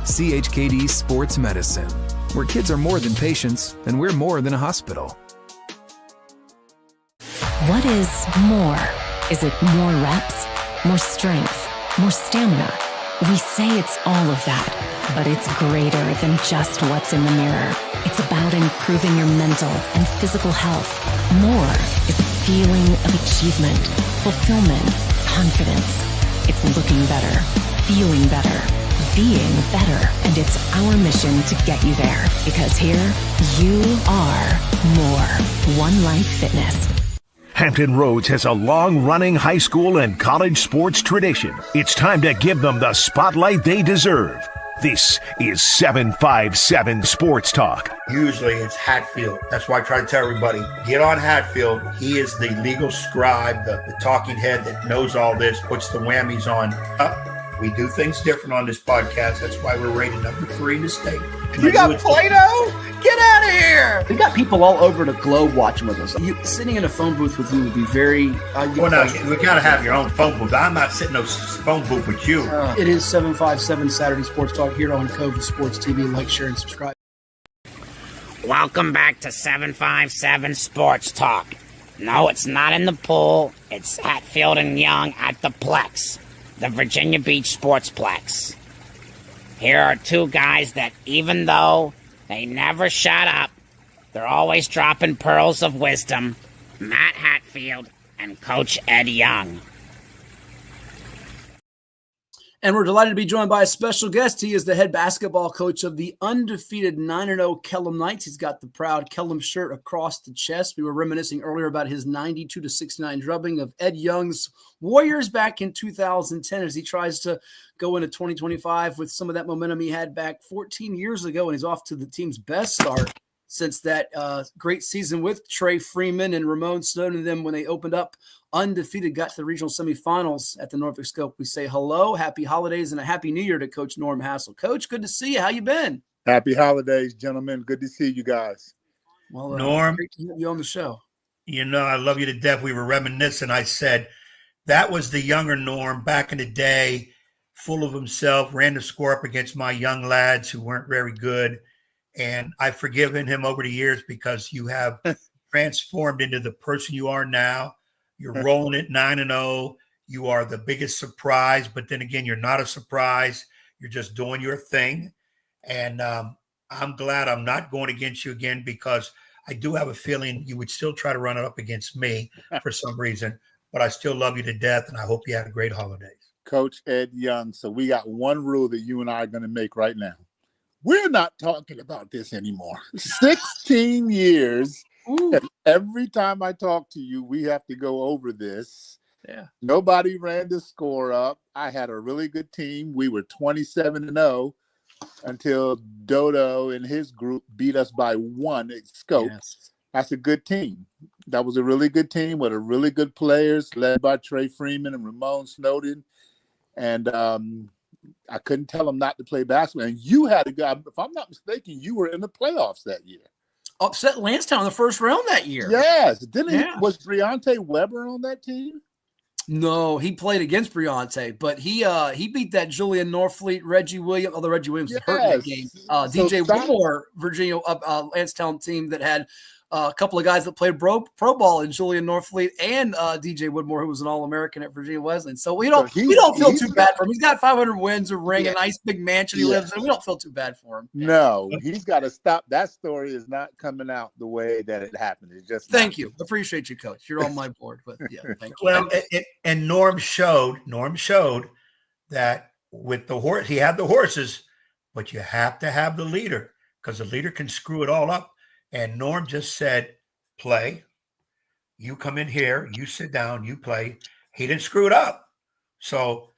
Speaker 11: CHKD Sports Medicine, where kids are more than patients and we're more than a hospital.
Speaker 16: What is more? Is it more reps, more strength, more stamina? We say it's all of that, but it's greater than just what's in the mirror. It's about improving your mental and physical health. More is a feeling of achievement, fulfillment, confidence. It's looking better, feeling better, being better, and it's our mission to get you there. Because here, you are more. One Life Fitness.
Speaker 3: Hampton Roads has a long-running high school and college sports tradition. It's time to give them the spotlight they deserve. This is 757 Sports Talk.
Speaker 4: Usually it's Hatfield. That's why I try to tell everybody, get on Hatfield. He is the legal scribe, the talking head that knows all this, puts the whammies on. We do things different on this podcast. That's why we're rated number 3 in the state.
Speaker 1: You got Play-Doh? Get out of here! We got people all over the globe watching with us. Sitting in a phone booth with you would be very...
Speaker 4: well, no, we got to have your own phone booth. I'm not sitting in no phone booth with you.
Speaker 1: It is 757 Saturday Sports Talk here on CoVA Sports TV. Like, share, and subscribe.
Speaker 17: Welcome back to 757 Sports Talk. No, it's not in the pool. It's Hatfield and Young at the Plex, the Virginia Beach Sportsplex. Here are 2 guys that, even though they never shut up, they're always dropping pearls of wisdom. Matt Hatfield and Coach Ed Young.
Speaker 1: And we're delighted to be joined by a special guest. He is the head basketball coach of the undefeated 9-0 Kellam Knights. He's got the proud Kellam shirt across the chest. We were reminiscing earlier about his 92-69 drubbing of Ed Young's Warriors back in 2010 as he tries to go into 2025 with some of that momentum he had back 14 years ago, and he's off to the team's best start since that great season with Trey Freeman and Ramon Snowden and them when they opened up undefeated, got to the regional semifinals at the Norfolk State. We say hello, happy holidays, and a happy new year to Coach Norm Hassell. Coach, good to see you. How you been?
Speaker 18: Happy holidays, gentlemen. Good to see you guys.
Speaker 1: Well,
Speaker 4: Norm,
Speaker 1: great to have you on the show.
Speaker 4: You know, I love you to death. We were reminiscing. I said that was the younger Norm back in the day, full of himself, ran the score up against my young lads who weren't very good. And I've forgiven him over the years because you have transformed into the person you are now. You're rolling it 9-0. You are the biggest surprise, but then again, you're not a surprise. You're just doing your thing. And I'm glad I'm not going against you again, because I do have a feeling you would still try to run it up against me for some reason. But I still love you to death, and I hope you had a great holidays.
Speaker 18: Coach Ed Young. So we got one rule that you and I are going to make right now. We're not talking about this anymore. 16 years. And every time I talk to you, we have to go over this.
Speaker 1: Yeah.
Speaker 18: Nobody ran the score up. I had a really good team. We were 27-0 until Dodo and his group beat us by 1 at Scope.
Speaker 1: Yes.
Speaker 18: That's a good team. That was a really good team with a really good players led by Trey Freeman and Ramon Snowden. And I couldn't tell them not to play basketball. And you had a guy, if I'm not mistaken, you were in the playoffs that year.
Speaker 1: Upset Lansdowne in the first round that year.
Speaker 18: Yes. Was Briante Weber on that team?
Speaker 1: No, he played against Briante, but he beat that Julian Norfleet, Reggie Williams, although Reggie Williams was hurt in that game. DJ Whitmore, Virginia Lansdowne team that had a couple of guys that played pro ball in Julian Norfleet and DJ Whitmore, who was an All-American at Virginia Wesleyan. So we don't feel too bad for him. He's got 500 wins, a ring, a nice big mansion he lives in. We don't feel too bad for him.
Speaker 18: No, he's got to stop. That story is not coming out the way that it happened. It's just
Speaker 1: thank you. Appreciate you, Coach. You're on my board, but yeah, thank you.
Speaker 4: Well, and Norm showed that with the horse, he had the horses, but you have to have the leader, because the leader can screw it all up. And Norm just said, play. You come in here, you sit down, you play. He didn't screw it up. So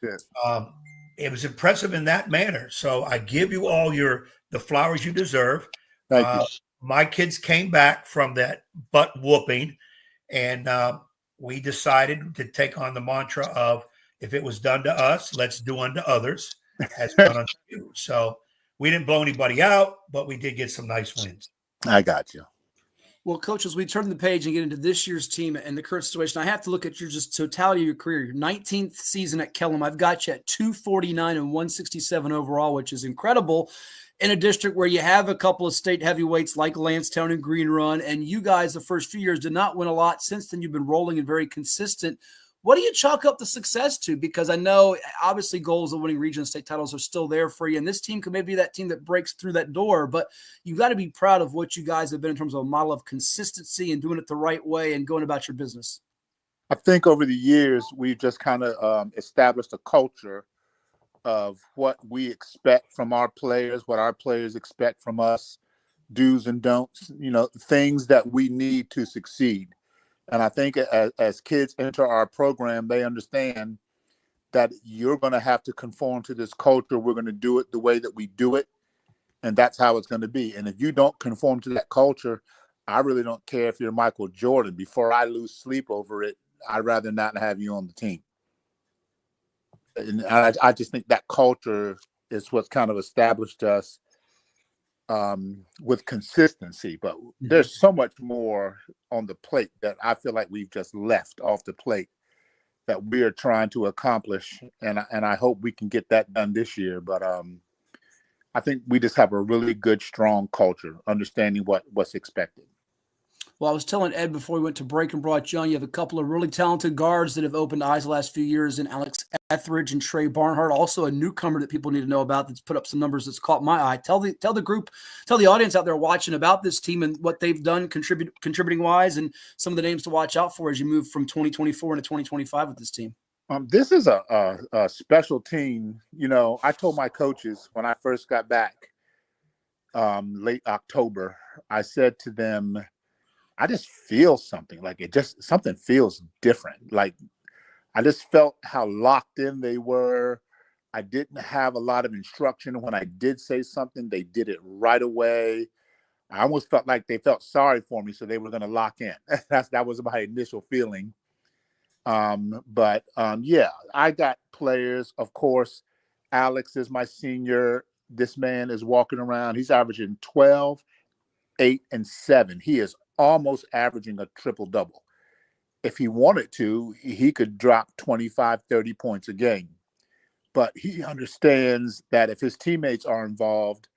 Speaker 4: it was impressive in that manner. So I give you all the flowers you deserve.
Speaker 18: Thank you.
Speaker 4: My kids came back from that butt whooping, and we decided to take on the mantra of, if it was done to us, let's do unto others as done unto you. So we didn't blow anybody out, but we did get some nice wins.
Speaker 18: I got you.
Speaker 1: Well, Coach, as we turn the page and get into this year's team and the current situation, I have to look at your just totality of your career. Your 19th season at Kellam, I've got you at 249 and 167 overall, which is incredible in a district where you have a couple of state heavyweights like Lansdowne and Green Run, and you guys the first few years did not win a lot. Since then, you've been rolling and very consistent. What do you chalk up the success to? Because I know obviously goals of winning region state titles are still there for you, and this team could maybe be that team that breaks through that door, but you've got to be proud of what you guys have been in terms of a model of consistency and doing it the right way and going about your business.
Speaker 18: I think over the years, we've just kind of established a culture of what we expect from our players, what our players expect from us, do's and don'ts, things that we need to succeed. And I think as kids enter our program, they understand that you're going to have to conform to this culture. We're going to do it the way that we do it, and that's how it's going to be. And if you don't conform to that culture, I really don't care if you're Michael Jordan. Before I lose sleep over it, I'd rather not have you on the team. And I just think that culture is what's kind of established us with consistency, but there's so much more on the plate that I feel like we've just left off the plate that we are trying to accomplish, and I hope we can get that done this year. But I think we just have a really good, strong culture, understanding what's expected.
Speaker 1: Well, I was telling Ed before we went to break and brought you on, you have a couple of really talented guards that have opened eyes the last few years in Alex Etheridge and Trey Barnhart, also a newcomer that people need to know about that's put up some numbers that's caught my eye. Tell the group, tell the audience out there watching about this team and what they've done contributing wise, and some of the names to watch out for as you move from 2024 into 2025 with this team.
Speaker 18: This is a special team. I told my coaches when I first got back late October, I said to them, I just feel something, like something feels different. Like I just felt how locked in they were. I didn't have a lot of instruction. When I did say something, they did it right away. I almost felt like they felt sorry for me, so they were going to lock in. That was my initial feeling. But I got players. Of course, Alex is my senior. This man is walking around. He's averaging 12, 8, and 7. He is almost averaging a triple-double. If he wanted to, he could drop 25, 30 points a game. But he understands that if his teammates are involved,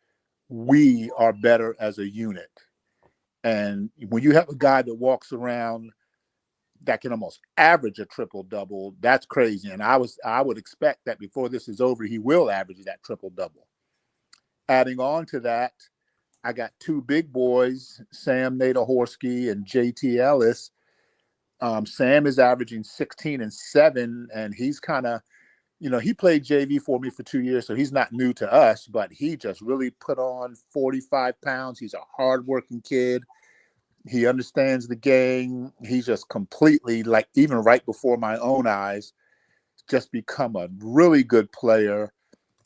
Speaker 18: we are better as a unit. And when you have a guy that walks around that can almost average a triple double. That's crazy. And I would expect that before this is over, he will average that triple double. Adding on to that, I got two big boys, Sam Nadehorsky and JT Ellis. Sam is averaging 16 and 7, and he's kind of, he played JV for me for 2 years, so he's not new to us, but he just really put on 45 pounds. He's a hardworking kid. He understands the game. He's just completely, like, even right before my own eyes, just become a really good player.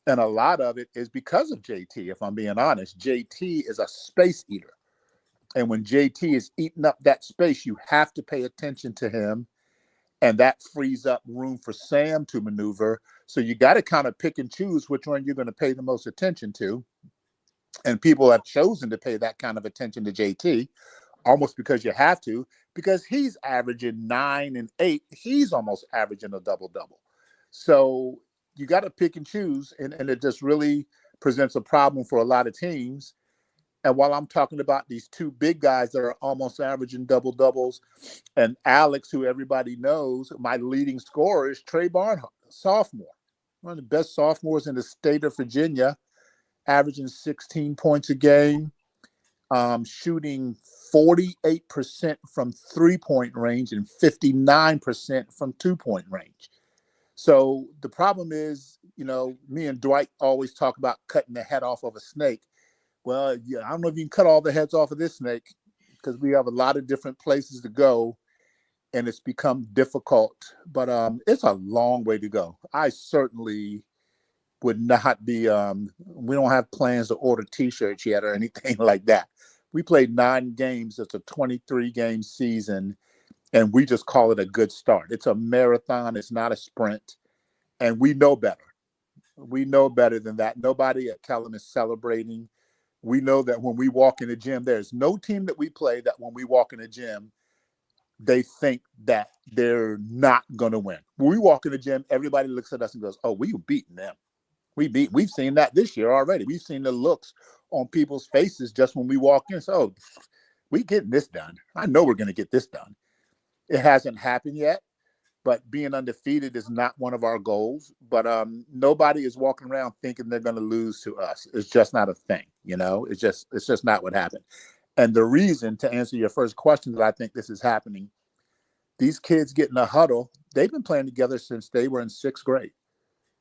Speaker 18: And a lot of it is because of JT, if I'm being honest. JT is a space eater. And when JT is eating up that space, you have to pay attention to him. And that frees up room for Sam to maneuver. So you got to kind of pick and choose which one you're going to pay the most attention to. And people have chosen to pay that kind of attention to JT, almost because you have to, because he's averaging 9 and 8. He's almost averaging a double-double. So you got to pick and choose, and it just really presents a problem for a lot of teams. And while I'm talking about these two big guys that are almost averaging double-doubles, and Alex, who everybody knows, my leading scorer is Trey Barnhart, sophomore, one of the best sophomores in the state of Virginia, averaging 16 points a game, shooting 48% from three-point range and 59% from two-point range. So the problem is, me and Dwight always talk about cutting the head off of a snake. Well, yeah, I don't know if you can cut all the heads off of this snake because we have a lot of different places to go, and it's become difficult. But it's a long way to go. I certainly would not be we don't have plans to order T-shirts yet or anything like that. We played 9 games. It's a 23-game season, and we just call it a good start. It's a marathon. It's not a sprint, and we know better. We know better than that. Nobody at Kellam is celebrating. We know that when we walk in the gym, there's no team that we play that when we walk in the gym, they think that they're not going to win. When we walk in the gym, everybody looks at us and goes, oh, we've beaten them. We've seen that this year already. We've seen the looks on people's faces just when we walk in. So, oh, we getting this done. I know we're going to get this done. It hasn't happened yet, but being undefeated is not one of our goals. But nobody is walking around thinking they're going to lose to us. It's just not a thing, It's just not what happened. And the reason, to answer your first question, that I think this is happening, these kids get in a huddle. They've been playing together since they were in 6th grade.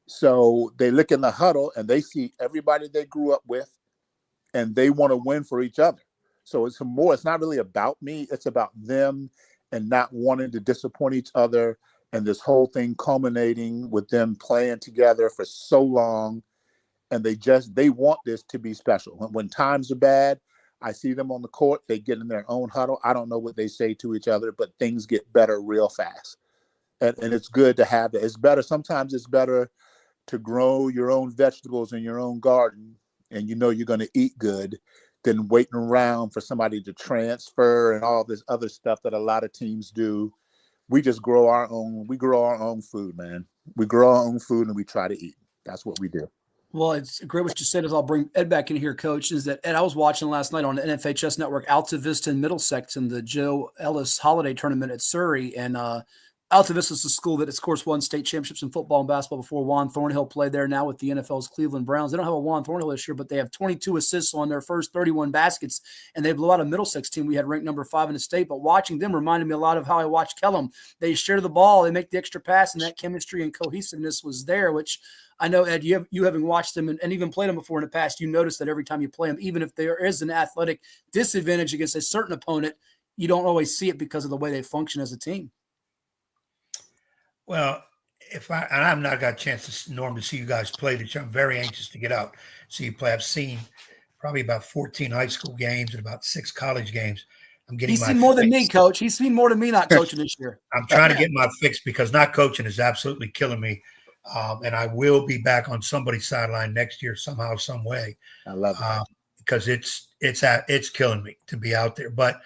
Speaker 18: So they look in the huddle and they see everybody they grew up with, and they want to win for each other. So it's not really about me. It's about them and not wanting to disappoint each other. And this whole thing culminating with them playing together for so long. And they want this to be special. When times are bad, I see them on the court, they get in their own huddle. I don't know what they say to each other, but things get better real fast. And it's good to have it. It's better. Sometimes it's better to grow your own vegetables in your own garden, and you're going to eat good, than waiting around for somebody to transfer and all this other stuff that a lot of teams do. We just grow our own. We grow our own food, man. We grow our own food and we try to eat. That's what we do.
Speaker 1: Well, it's great what you said. As I'll bring Ed back in here, Coach, is that Ed, I was watching last night on the NFHS Network, Alta Vista in Middlesex in the Joe Ellis Holiday Tournament at Surrey, and Alta Vista is a school that, of course, won state championships in football and basketball before. Juan Thornhill played there now with the NFL's Cleveland Browns. They don't have a Juan Thornhill this year, but they have 22 assists on their first 31 baskets, and they blew out a Middlesex team we had ranked number 5 in the state. But watching them reminded me a lot of how I watched Kellam. They share the ball, they make the extra pass, and that chemistry and cohesiveness was there, which I know, Ed, you having watched them and even played them before in the past, you notice that every time you play them, even if there is an athletic disadvantage against a certain opponent, you don't always see it because of the way they function as a team.
Speaker 4: Well, I've not got a chance to normally see you guys play this year. I'm very anxious to get out, see you play. I've seen probably about 14 high school games and about 6 college games.
Speaker 1: He's seen more than me, Coach. He's seen more than me not coaching this year.
Speaker 4: I'm trying to get my fix because not coaching is absolutely killing me. And I will be back on somebody's sideline next year somehow, some way.
Speaker 18: I love it
Speaker 4: because it's killing me to be out there. But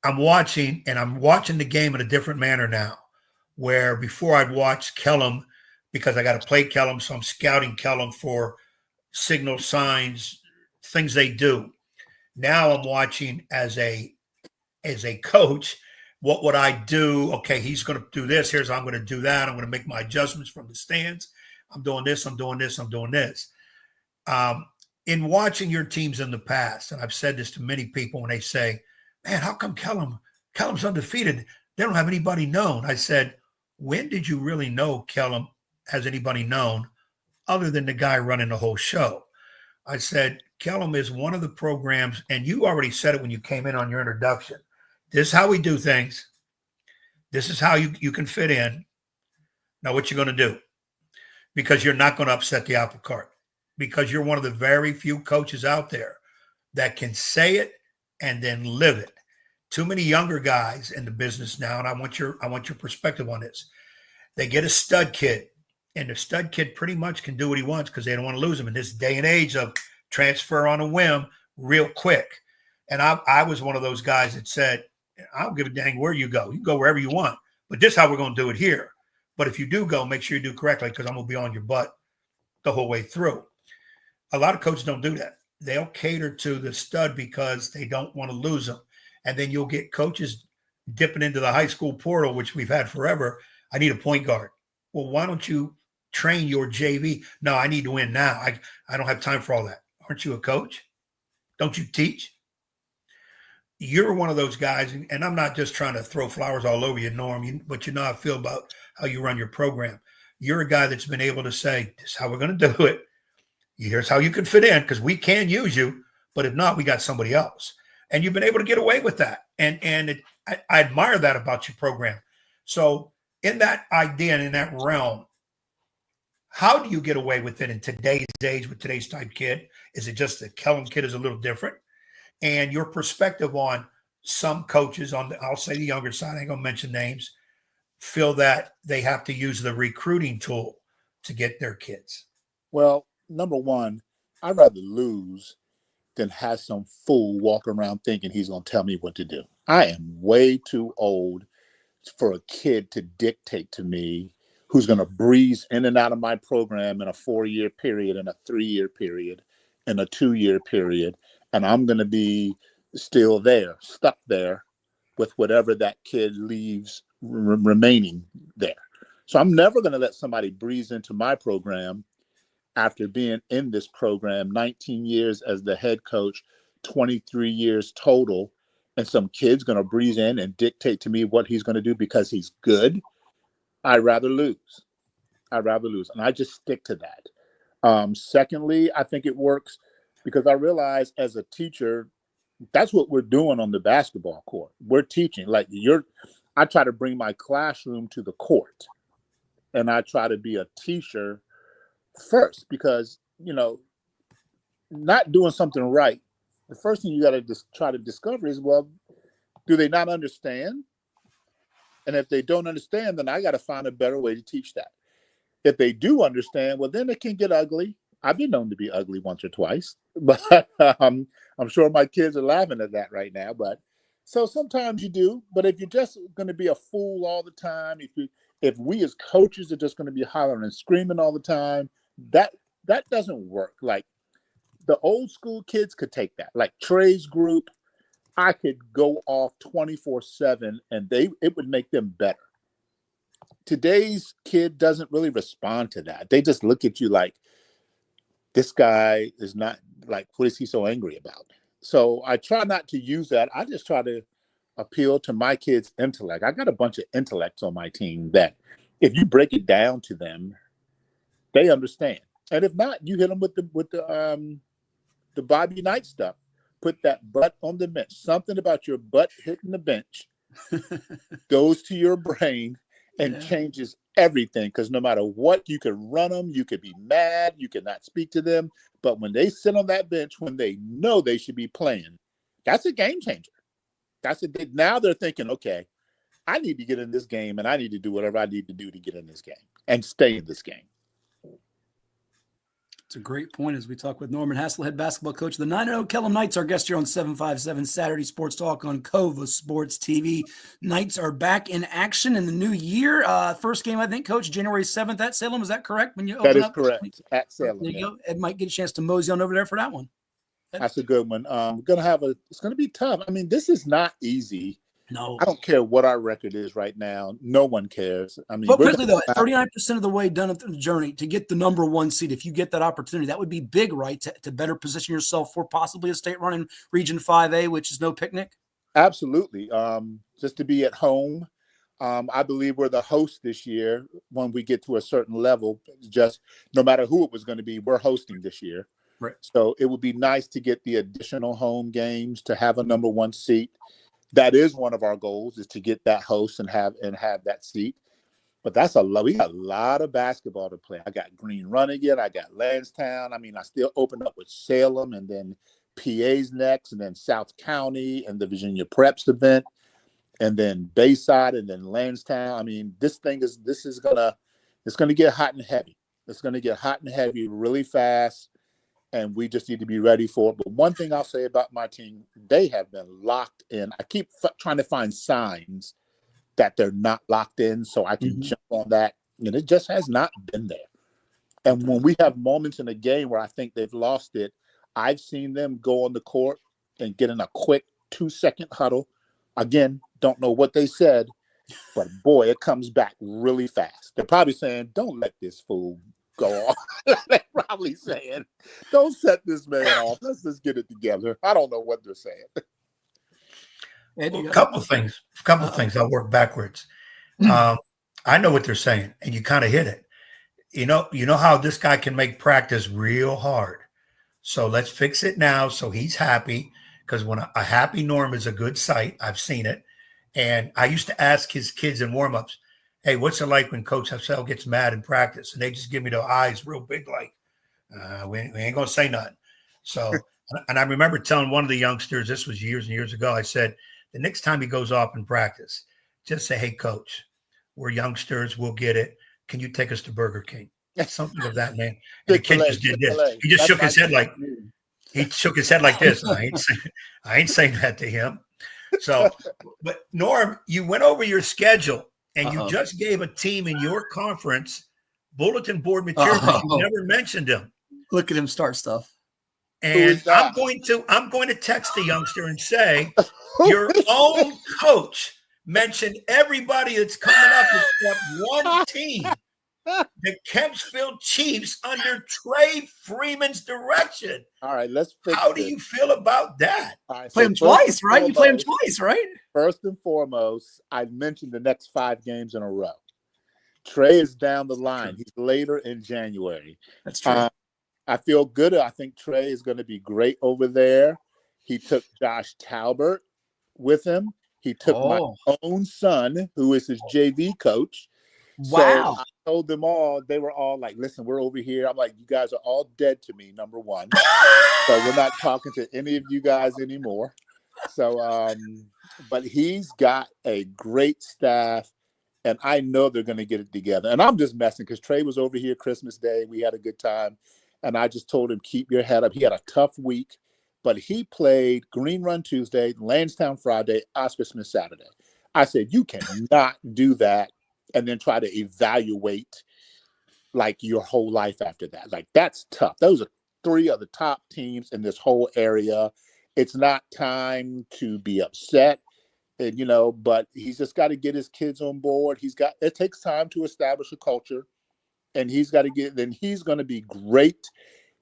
Speaker 4: I'm watching the game in a different manner now. Where before I'd watch Kellam because I got to play Kellam, so I'm scouting Kellam for signal signs, things they do. Now I'm watching as a coach What would I do? Okay, he's going to do this. Here's how I'm going to do that. I'm going to make my adjustments from the stands. I'm doing this. I'm doing this. I'm doing this. In watching your teams in the past, and I've said this to many people when they say, man, how come Kellam's undefeated? They don't have anybody known. I said, when did you really know Kellam has anybody known other than the guy running the whole show? I said, Kellam is one of the programs, and you already said it when you came in on your introduction. This is how we do things. This is how you can fit in. Now, what you're going to do? Because you're not going to upset the apple cart. Because you're one of the very few coaches out there that can say it and then live it. Too many younger guys in the business now, and I want your perspective on this. They get a stud kid, and the stud kid pretty much can do what he wants because they don't want to lose him in this day and age of transfer on a whim real quick. And I was one of those guys that said, I don't give a dang where you go. You can go wherever you want, but this is how we're going to do it here. But if you do go, make sure you do correctly because I'm going to be on your butt the whole way through. A lot of coaches don't do that. They'll cater to the stud because they don't want to lose them. And then you'll get coaches dipping into the high school portal, which we've had forever. I need a point guard. Well, why don't you train your JV? No, I need to win now. I don't have time for all that. Aren't you a coach? Don't you teach? You're one of those guys, and I'm not just trying to throw flowers all over you, Norm, but you know how I feel about how you run your program. You're a guy that's been able to say, this is how we're going to do it. Here's how you can fit in because we can use you, but if not, we got somebody else. And you've been able to get away with that. And I admire that about your program. So in that idea and in that realm, how do you get away with it in today's age with today's type kid? Is it just the Kellam kid is a little different? And your perspective on some coaches on I'll say the younger side, I ain't gonna mention names, feel that they have to use the recruiting tool to get their kids.
Speaker 18: Well, number one, I'd rather lose than have some fool walk around thinking he's going to tell me what to do. I am way too old for a kid to dictate to me who's going to breeze in and out of my program in a 4-year period, in a 3-year period, in a 2-year period. And I'm going to be still there, stuck there with whatever that kid leaves remaining there. So I'm never going to let somebody breeze into my program after being in this program 19 years as the head coach, 23 years total, and some kid's going to breeze in and dictate to me what he's going to do because he's good. I'd rather lose. And I just stick to that. Secondly, I think it works because I realize as a teacher, that's what we're doing on the basketball court. We're teaching. I try to bring my classroom to the court, and I try to be a teacher first because, not doing something right, the first thing you got to try to discover is, well, do they not understand? And if they don't understand, then I got to find a better way to teach that. If they do understand, well, then it can get ugly. I've been known to be ugly once or twice, but I'm sure my kids are laughing at that right now. But so sometimes you do. But if you're just going to be a fool all the time, if we as coaches are just going to be hollering and screaming all the time, that doesn't work. Like the old school kids could take that. Like Trey's group, I could go off 24/7 and it would make them better. Today's kid doesn't really respond to that. They just look at you like, this guy is not, like, what is he so angry about? So I try not to use that. I just try to appeal to my kids' intellect. I got a bunch of intellects on my team that if you break it down to them, they understand. And if not, you hit them with the Bobby Knight stuff. Put that butt on the bench. Something about your butt hitting the bench goes to your brain and changes everything. Because no matter what, you could run them, you could be mad, you could not speak to them. But when they sit on that bench, when they know they should be playing, that's a game changer. Now they're thinking, okay, I need to get in this game and I need to do whatever I need to do to get in this game and stay in this game.
Speaker 1: It's a great point as we talk with Norman Hassell, head basketball coach of the 9-0 Kellam Knights, our guest here on 757 Saturday Sports Talk on CoVA Sports TV. Knights are back in action in the new year. First game, I think, Coach, January 7th at Salem. Is that correct? When you open
Speaker 18: that is
Speaker 1: up?
Speaker 18: Correct. At Salem.
Speaker 1: There you go. Ed might get a chance to mosey on over there for that one.
Speaker 18: That's a good one. We're gonna it's gonna be tough. I mean, this is not easy
Speaker 1: No.
Speaker 18: I don't care what our record is right now. No one cares. I mean,
Speaker 1: But
Speaker 18: we're
Speaker 1: quickly though, 39% of the way done through the journey to get the number one seed, if you get that opportunity, that would be big, right? To better position yourself for possibly a state run in Region 5A, which is no picnic.
Speaker 18: absolutely. Just to be at home. I believe we're the host this year when we get to a certain level. Just no matter who it was going to be, we're hosting this year.
Speaker 1: Right.
Speaker 18: So it would be nice to get the additional home games to have a number one seat. That is one of our goals, is to get that host and have that seat. But that's a lot. We got a lot of basketball to play. I got Green Run again. I got Lansdowne. I mean, I still open up with Salem, and then PA's next, and then South County, and the Virginia Preps event, and then Bayside, and then Lansdowne. I mean, it's gonna get hot and heavy. It's gonna get hot and heavy really fast. And we just need to be ready for it. But one thing I'll say about my team, they have been locked in. I keep trying to find signs that they're not locked in so I can jump on that. And it just has not been there. And when we have moments in a game where I think they've lost it, I've seen them go on the court and get in a quick 2-second huddle. Again, don't know what they said, but boy, it comes back really fast. They're probably saying, don't let this fool go off. They're probably saying, don't set this man off. Let's just get it together. I don't know what they're saying.
Speaker 4: Well, a couple of things. I'll work backwards. I know what they're saying, and you kind of hit it. You know how this guy can make practice real hard. So let's fix it now so he's happy, because when a happy Norm is a good sight, I've seen it. And I used to ask his kids in warm-ups, hey, what's it like when Coach Hassell gets mad in practice? And they just give me the eyes real big, like, we ain't going to say nothing. So, and I remember telling one of the youngsters, this was years and years ago, I said, the next time he goes off in practice, just say, hey, Coach, we're youngsters. We'll get it. Can you take us to Burger King? Something of that, man. And the kid just did this. He just shook his head like this. I ain't saying that to him. So, but Norm, you went over your schedule. And you just gave a team in your conference bulletin board material. You never mentioned him.
Speaker 1: Look at him start stuff.
Speaker 4: And I'm going to text the youngster and say, your own coach mentioned everybody that's coming up except one team, the Kempsville Chiefs under Trey Freeman's direction.
Speaker 18: All right, let's fix
Speaker 4: How do you feel about that?
Speaker 18: Right,
Speaker 1: play him twice, right? You play him twice, right?
Speaker 18: First and foremost, I mentioned the next 5 games in a row. Trey is down the line. He's later in January.
Speaker 1: That's true.
Speaker 18: I feel good. I think Trey is going to be great over there. He took Josh Talbert with him. He took my own son, who is his JV coach.
Speaker 1: Wow.
Speaker 18: So I told them all, they were all like, listen, we're over here. I'm like, you guys are all dead to me, number one. So we're not talking to any of you guys anymore. So, but he's got a great staff, and I know they're going to get it together. And I'm just messing because Trey was over here Christmas Day. We had a good time. And I just told him, keep your head up. He had a tough week, but he played Green Run Tuesday, Lansdowne Friday, Oscar Smith Saturday. I said, you cannot do that and then try to evaluate like your whole life after that. Like, that's tough. Those are 3 of the top teams in this whole area. It's not time to be upset, and but he's just got to get his kids on board. It takes time to establish a culture, and he's got to get, then he's going to be great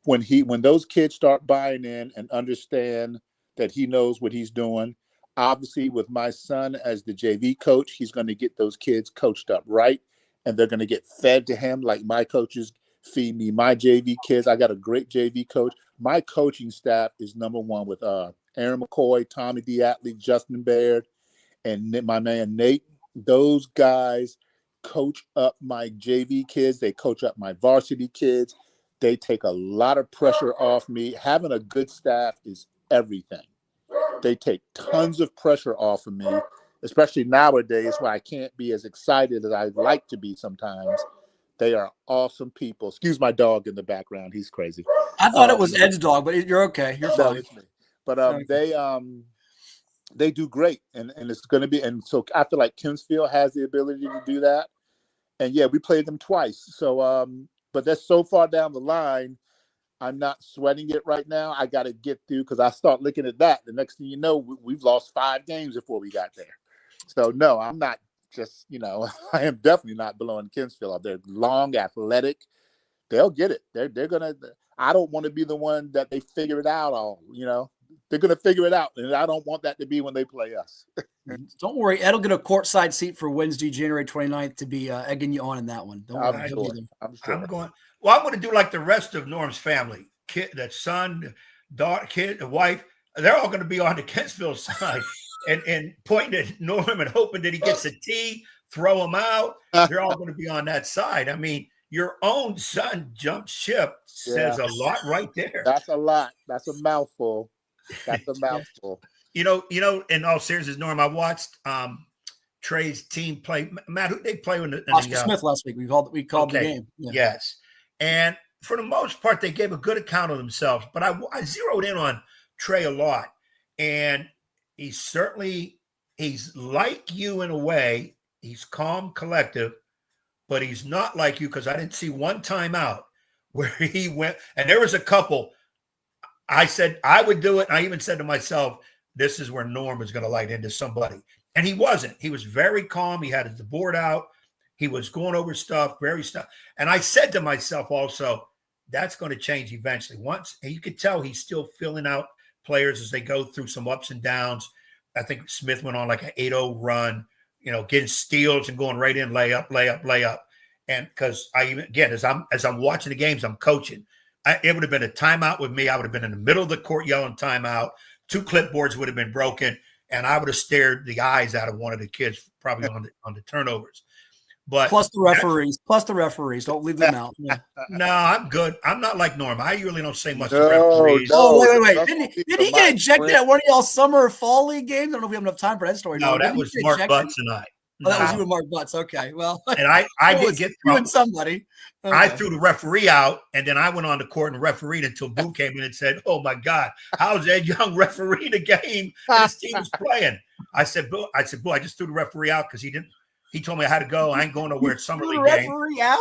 Speaker 18: when those kids start buying in and understand that he knows what he's doing. Obviously, with my son as the JV coach, he's going to get those kids coached up right, and they're going to get fed to him like my coaches feed me my JV kids. I got a great JV coach. My coaching staff is number one with Aaron McCoy, Tommy Diatley, Justin Baird, and my man Nate. Those guys coach up my JV kids. They coach up my varsity kids. They take a lot of pressure off me. Having a good staff is everything. They take tons of pressure off of me, especially nowadays where I can't be as excited as I'd like to be sometimes. They are awesome people. Excuse my dog in the background. He's crazy.
Speaker 1: I thought it was Ed's dog, but you're okay. You're fine.
Speaker 18: No, it's me. But they do great, and it's going to be. And so I feel like Kempsville has the ability to do that. And yeah, we played them twice. So, but that's so far down the line. I'm not sweating it right now. I got to get through because I start looking at that. The next thing you know, we've lost 5 games before we got there. So no, I'm not just, I am definitely not below in Kinsfield. They're long, athletic. They'll get it. They're gonna. I don't want to be the one that they figure it out all. They're gonna figure it out, and I don't want that to be when they play us.
Speaker 1: Don't worry, Ed'll get a courtside seat for Wednesday, January 29th to be egging you on in that one. Don't worry.
Speaker 18: I'm sure.
Speaker 4: I'm going to do like the rest of Norm's family. Kid, that son, daughter, kid, the wife, they're all going to be on the Kensville side and pointing at Norm and hoping that he gets a tee, throw him out. They're all going to be on that side. I mean, your own son jumped ship says a lot right there.
Speaker 18: That's a lot. That's a mouthful. That's a mouthful.
Speaker 4: In all seriousness, Norm, I watched Trey's team play. Matt, who they play in the
Speaker 1: Oscar Smith last week. We called the game. Yeah.
Speaker 4: Yes. And for the most part, they gave a good account of themselves. But I zeroed in on Trey a lot. And he's like you in a way. He's calm, collective, but he's not like you, because I didn't see one timeout where he went. And there was a couple. I said I would do it. I even said to myself, this is where Norm is going to light into somebody. And he wasn't. He was very calm. He had the board out. He was going over stuff, And I said to myself also, that's going to change eventually. Once, and you could tell he's still filling out players as they go through some ups and downs. I think Smith went on like an 8-0 run, getting steals and going right in, layup. And because as I'm watching the games, I'm coaching. It would have been a timeout with me. I would have been in the middle of the court yelling timeout. 2 clipboards would have been broken, and I would have stared the eyes out of one of the kids probably on the turnovers. But
Speaker 1: plus the referees. Don't leave them out. Yeah.
Speaker 4: No, I'm good. I'm not like Norm. I usually don't say much to
Speaker 1: referees. Wait. Did he get ejected at one of y'all summer or fall league games? I don't know if we have enough time for that story.
Speaker 4: No, that was Mark Butts and I.
Speaker 1: Oh, that was you and Mark Butts. Okay, well.
Speaker 4: And I did get
Speaker 1: you and somebody. Okay.
Speaker 4: I threw the referee out, and then I went on the court and refereed until Boo came in and said, "Oh my God, how's Ed Young refereeing the game his team was playing?" I said, "Boo, I just threw the referee out because he told me I had to go. I ain't going nowhere at summer league game."
Speaker 1: Referee out?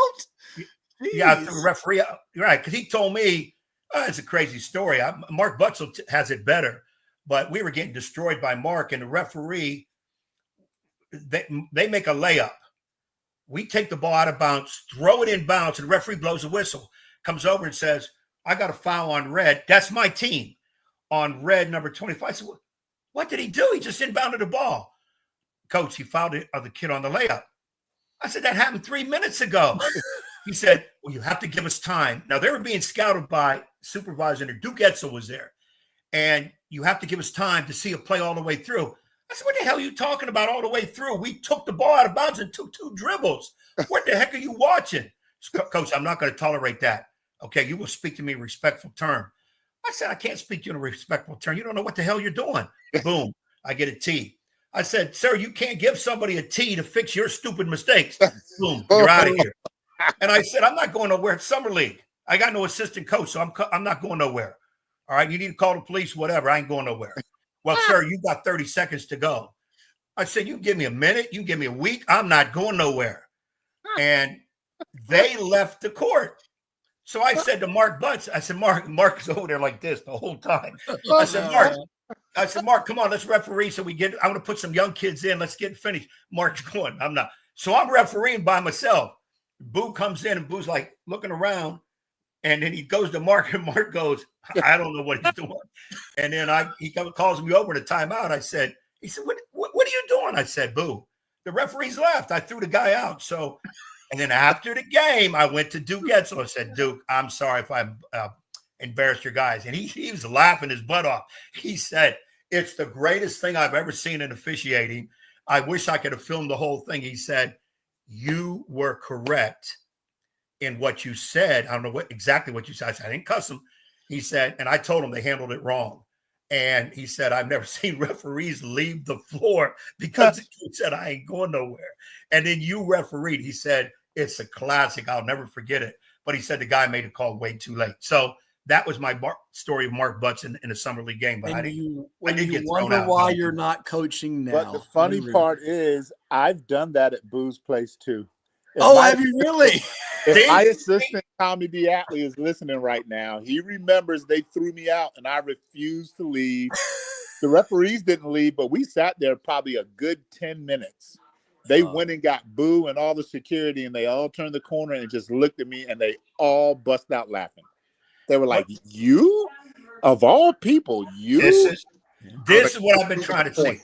Speaker 1: Jeez.
Speaker 4: Yeah, I threw the referee out. Right, because he told me it's a crazy story. Mark Butzel has it better, but we were getting destroyed by Mark, and the referee. They make a layup. We take the ball out of bounds, throw it in bounds, and the referee blows a whistle, comes over and says, I got a foul on red. That's my team on red number 25. I said, what did he do? He just inbounded the ball. Coach, he fouled the kid on the layup. I said, that happened 3 minutes ago. He said, well, you have to give us time. Now, they were being scouted by supervisor, and Duke Edsel was there. And you have to give us time to see a play all the way through. I said, what the hell are you talking about all the way through? We took the ball out of bounds and took 2 dribbles. What the heck are you watching? Coach, I'm not going to tolerate that. Okay, you will speak to me in a respectful term. I said, I can't speak to you in a respectful term. You don't know what the hell you're doing. Boom, I get a T. I said, sir, you can't give somebody a T to fix your stupid mistakes. Boom, you're out of here. And I said, I'm not going nowhere at Summer League. I got no assistant coach, so I'm not going nowhere. All right, you need to call the police, whatever. I ain't going nowhere. Well, sir, you got 30 seconds to go. I said, you can give me a minute. You can give me a week. I'm not going nowhere. And they left the court. So I said to Mark Butts, I said, Mark's over there like this the whole time. I said, Mark, come on, let's referee so I'm going to put some young kids in. Let's get finished. Mark's going, I'm not. So I'm refereeing by myself. Boo comes in and Boo's like looking around. And then he goes to Mark, and Mark goes, I don't know what he's doing. And then he calls me over in a timeout. He said, what are you doing? I said, Boo, the referee's left. I threw the guy out. So, and then after the game, I went to Duke Edsel and said, Duke, I'm sorry if I embarrassed your guys. And he was laughing his butt off. He said, it's the greatest thing I've ever seen in officiating. I wish I could have filmed the whole thing. He said, you were correct in what you said. I don't know exactly what you said. I said, I didn't cuss him. He said, and I told him they handled it wrong. And he said, I've never seen referees leave the floor because he said, I ain't going nowhere. And then you refereed. He said, it's a classic. I'll never forget it. But he said the guy made a call way too late. So that was my story of Mark Butts in a summer league game. But I didn't get thrown out.
Speaker 1: Why you're not coaching now.
Speaker 18: But the funny part is I've done that at Boo's place too.
Speaker 1: Have you really?
Speaker 18: If my assistant, Tommy DeAtley, is listening right now, he remembers they threw me out and I refused to leave. The referees didn't leave, but we sat there probably a good 10 minutes. They went and got Boo and all the security, and they all turned the corner and just looked at me, and they all bust out laughing. They were like, "You, of all people, you."
Speaker 4: This is what I've been trying to say.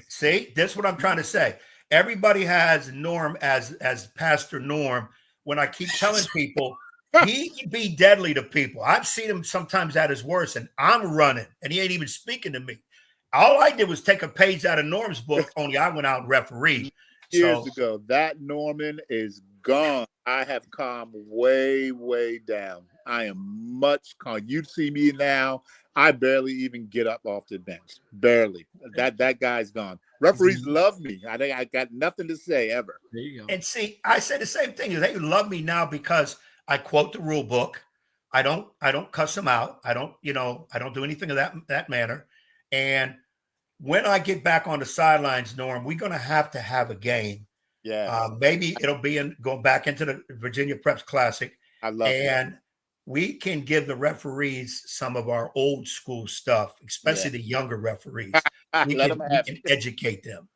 Speaker 4: See, this is what I'm trying to say. Everybody has Norm as Pastor Norm. When I keep telling people, he can be deadly to people. I've seen him sometimes at his worst, and I'm running, and he ain't even speaking to me. All I did was take a page out of Norm's book, only I went out and refereed.
Speaker 18: Years ago, that Norman is gone. I have calmed way, way down. I am much calm. You'd see me now. I barely even get up off the bench. Barely. That guy's gone. Referees love me. I got nothing to say ever.
Speaker 1: There you go.
Speaker 4: And see, I say the same thing. They love me now because I quote the rule book. I don't cuss them out. I don't do anything of that manner. And when I get back on the sidelines, Norm, we're going to have a game.
Speaker 18: Yeah.
Speaker 4: Maybe it'll be going back into the Virginia Preps Classic.
Speaker 18: I love it.
Speaker 4: And we can give the referees some of our old school stuff, especially the younger referees. We can educate them.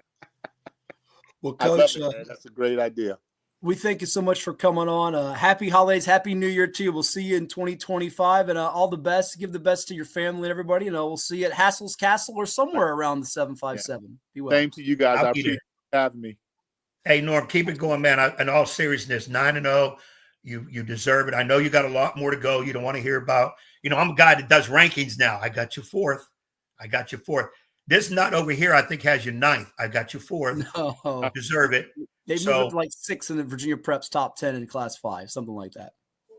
Speaker 1: Well, Coach,
Speaker 18: that's a great idea.
Speaker 1: We thank you so much for coming on. Happy holidays, happy New Year to you. We'll see you in 2025, and all the best. Give the best to your family and everybody. We'll see you at Hassell's Castle or somewhere around the 757. Be well.
Speaker 18: Same to you guys. I appreciate you having me.
Speaker 4: Hey, Norm, keep it going, man. In all seriousness, 9-0. You deserve it. I know you got a lot more to go. You don't want to hear about, I'm a guy that does rankings now. I got you fourth. This nut over here, I think, has you ninth. I got you fourth.
Speaker 1: No.
Speaker 4: You deserve it.
Speaker 1: They moved like 6 in the Virginia Preps top 10 in class 5, something like that.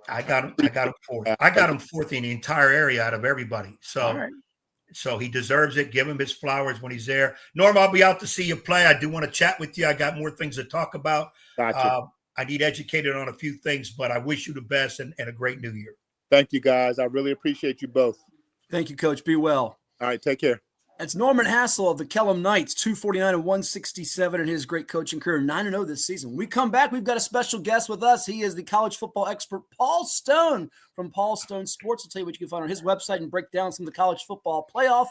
Speaker 4: I got him fourth. I got him fourth in the entire area out of everybody. So he deserves it. Give him his flowers when he's there. Norm, I'll be out to see you play. I do want to chat with you. I got more things to talk about.
Speaker 18: Gotcha.
Speaker 4: I need educated on a few things, but I wish you the best and a great new year.
Speaker 18: Thank you, guys. I really appreciate you both.
Speaker 1: Thank you, Coach. Be well.
Speaker 18: All right, take care.
Speaker 1: It's Norman Hassell of the Kellam Knights, 249 and 167 in his great coaching career, 9-0 this season. When we come back, we've got a special guest with us. He is the college football expert, Paul Stone from Paul Stone Sports. I'll tell you what you can find on his website and break down some of the college football playoff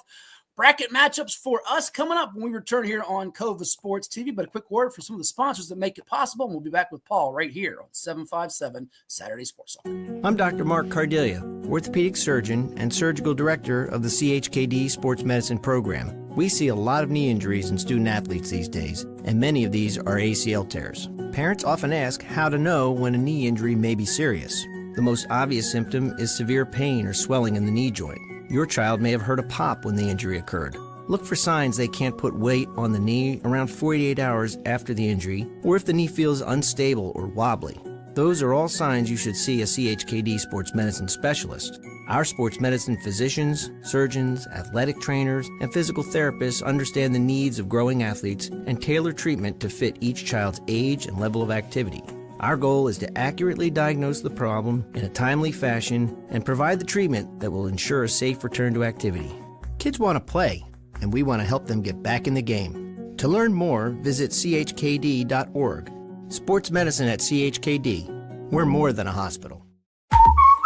Speaker 1: bracket matchups for us coming up when we return here on CoVA Sports TV. But a quick word for some of the sponsors that make it possible, and we'll be back with Paul right here on 757 Saturday Sports Talk.
Speaker 19: I'm Dr. Mark Cardelia, orthopedic surgeon and surgical director of the CHKD Sports Medicine Program. We see a lot of knee injuries in student athletes these days, and many of these are ACL tears. Parents often ask how to know when a knee injury may be serious. The most obvious symptom is severe pain or swelling in the knee joint. Your child may have heard a pop when the injury occurred. Look for signs they can't put weight on the knee around 48 hours after the injury, or if the knee feels unstable or wobbly. Those are all signs you should see a CHKD sports medicine specialist. Our sports medicine physicians, surgeons, athletic trainers, and physical therapists understand the needs of growing athletes and tailor treatment to fit each child's age and level of activity. Our goal is to accurately diagnose the problem in a timely fashion and provide the treatment that will ensure a safe return to activity. Kids want to play, and we want to help them get back in the game. To learn more, visit chkd.org. Sports medicine at CHKD. We're more than a hospital.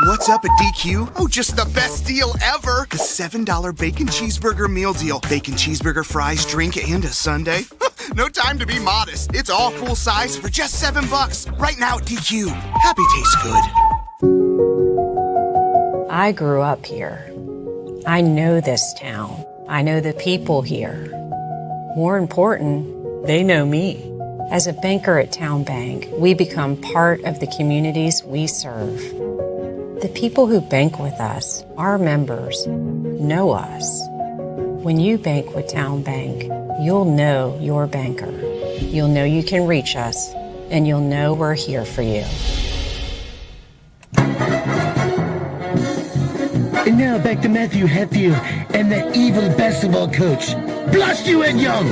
Speaker 20: What's up at DQ? Oh, just the best deal ever. The $7 bacon cheeseburger meal deal. Bacon cheeseburger, fries, drink, and a sundae. No time to be modest. It's all full size for just $7 right now at DQ. Happy tastes good.
Speaker 21: I grew up here. I know this town. I know the people here. More important, they know me. As a banker at Town Bank, we become part of the communities we serve. The people who bank with us, our members, know us. When you bank with Town Bank, you'll know your banker. You'll know you can reach us, and you'll know we're here for you.
Speaker 22: And now back to Matthew Hatfield and the evil basketball coach, Hatfield and Young.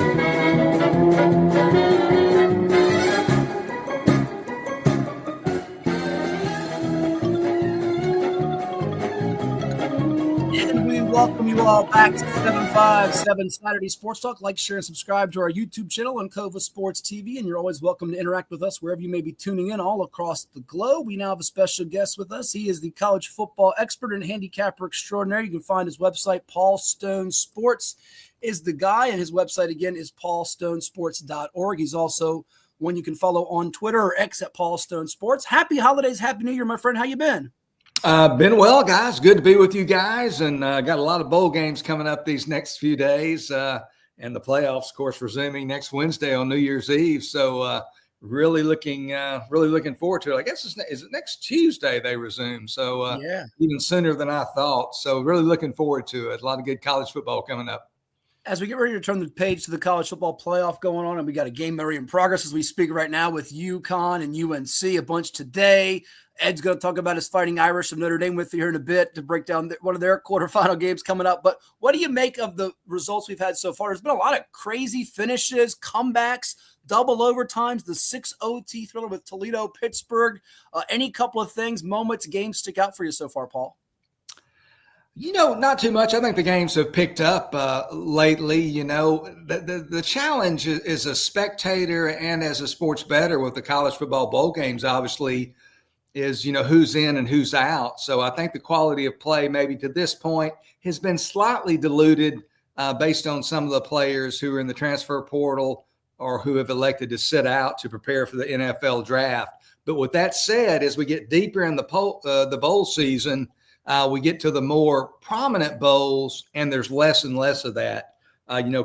Speaker 1: And we welcome you you all back to 757 Saturday Sports Talk. Like, share, and subscribe to our YouTube channel on CoVA Sports TV, and you're always welcome to interact with us wherever you may be tuning in all across the globe. We now have a special guest with us. He is the college football expert and handicapper extraordinaire. You can find his website, Paul Stone Sports is the guy, and his website, again, is paulstonesports.org. He's also one you can follow on Twitter or X at Paul Stone Sports. Happy holidays, happy New Year, my friend. How you been?
Speaker 2: Been well, guys. Good to be with you guys, and got a lot of bowl games coming up these next few days, and the playoffs, of course, resuming next Wednesday on New Year's Eve. So really looking forward to it. I guess is it next Tuesday they resume? So
Speaker 1: yeah,
Speaker 2: even sooner than I thought. So really looking forward to it. A lot of good college football coming up.
Speaker 1: As we get ready to turn the page to the college football playoff going on, and we got a game already in progress as we speak right now with UConn and UNC, a bunch today. Ed's going to talk about his Fighting Irish of Notre Dame with you here in a bit to break down one of their quarterfinal games coming up. But what do you make of the results we've had so far? There's been a lot of crazy finishes, comebacks, double overtimes, the 6 OT thriller with Toledo, Pittsburgh. Any couple of things, moments, games stick out for you so far, Paul?
Speaker 2: Not too much. I think the games have picked up lately. The challenge as a spectator and as a sports bettor with the college football bowl games, obviously, is, who's in and who's out. So I think the quality of play maybe to this point has been slightly diluted based on some of the players who are in the transfer portal or who have elected to sit out to prepare for the NFL draft. But with that said, as we get deeper in the bowl season, we get to the more prominent bowls, and there's less and less of that.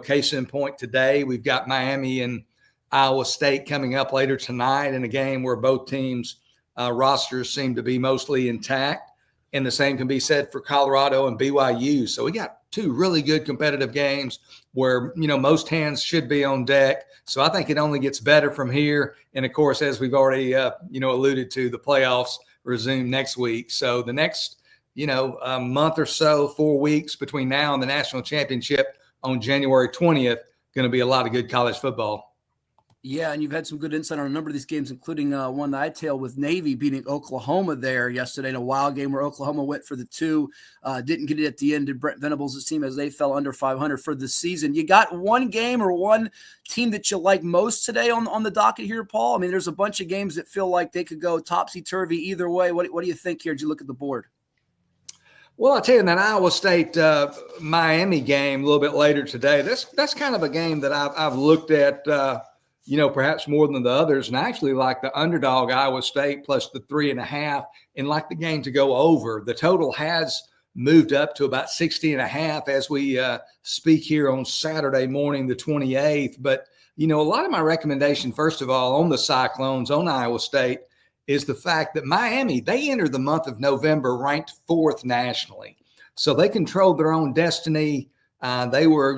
Speaker 2: Case in point today, we've got Miami and Iowa State coming up later tonight in a game where both teams' rosters seem to be mostly intact. And the same can be said for Colorado and BYU. So we got two really good competitive games where, most hands should be on deck. So I think it only gets better from here. And, of course, as we've already, alluded to, the playoffs resume next week. So the next a month or so, 4 weeks between now and the national championship on January 20th, going to be a lot of good college football.
Speaker 1: Yeah, and you've had some good insight on a number of these games, including one that I tailed with Navy beating Oklahoma there yesterday in a wild game where Oklahoma went for the 2, didn't get it at the end. Did Brent Venables' team as they fell under 500 for the season. You got one game or one team that you like most today on the docket here, Paul? I mean, there's a bunch of games that feel like they could go topsy-turvy either way. What do you think here as you look at the board?
Speaker 2: Well, I'll tell you, that Iowa State Miami game a little bit later today, that's kind of a game that I've looked at, perhaps more than the others, and I actually like the underdog Iowa State plus the 3.5 and like the game to go over. The total has moved up to about 60.5 as we speak here on Saturday morning, the 28th. But, a lot of my recommendation, first of all, on the Cyclones, on Iowa State, is the fact that Miami, they entered the month of November ranked 4th nationally. So they controlled their own destiny. They were,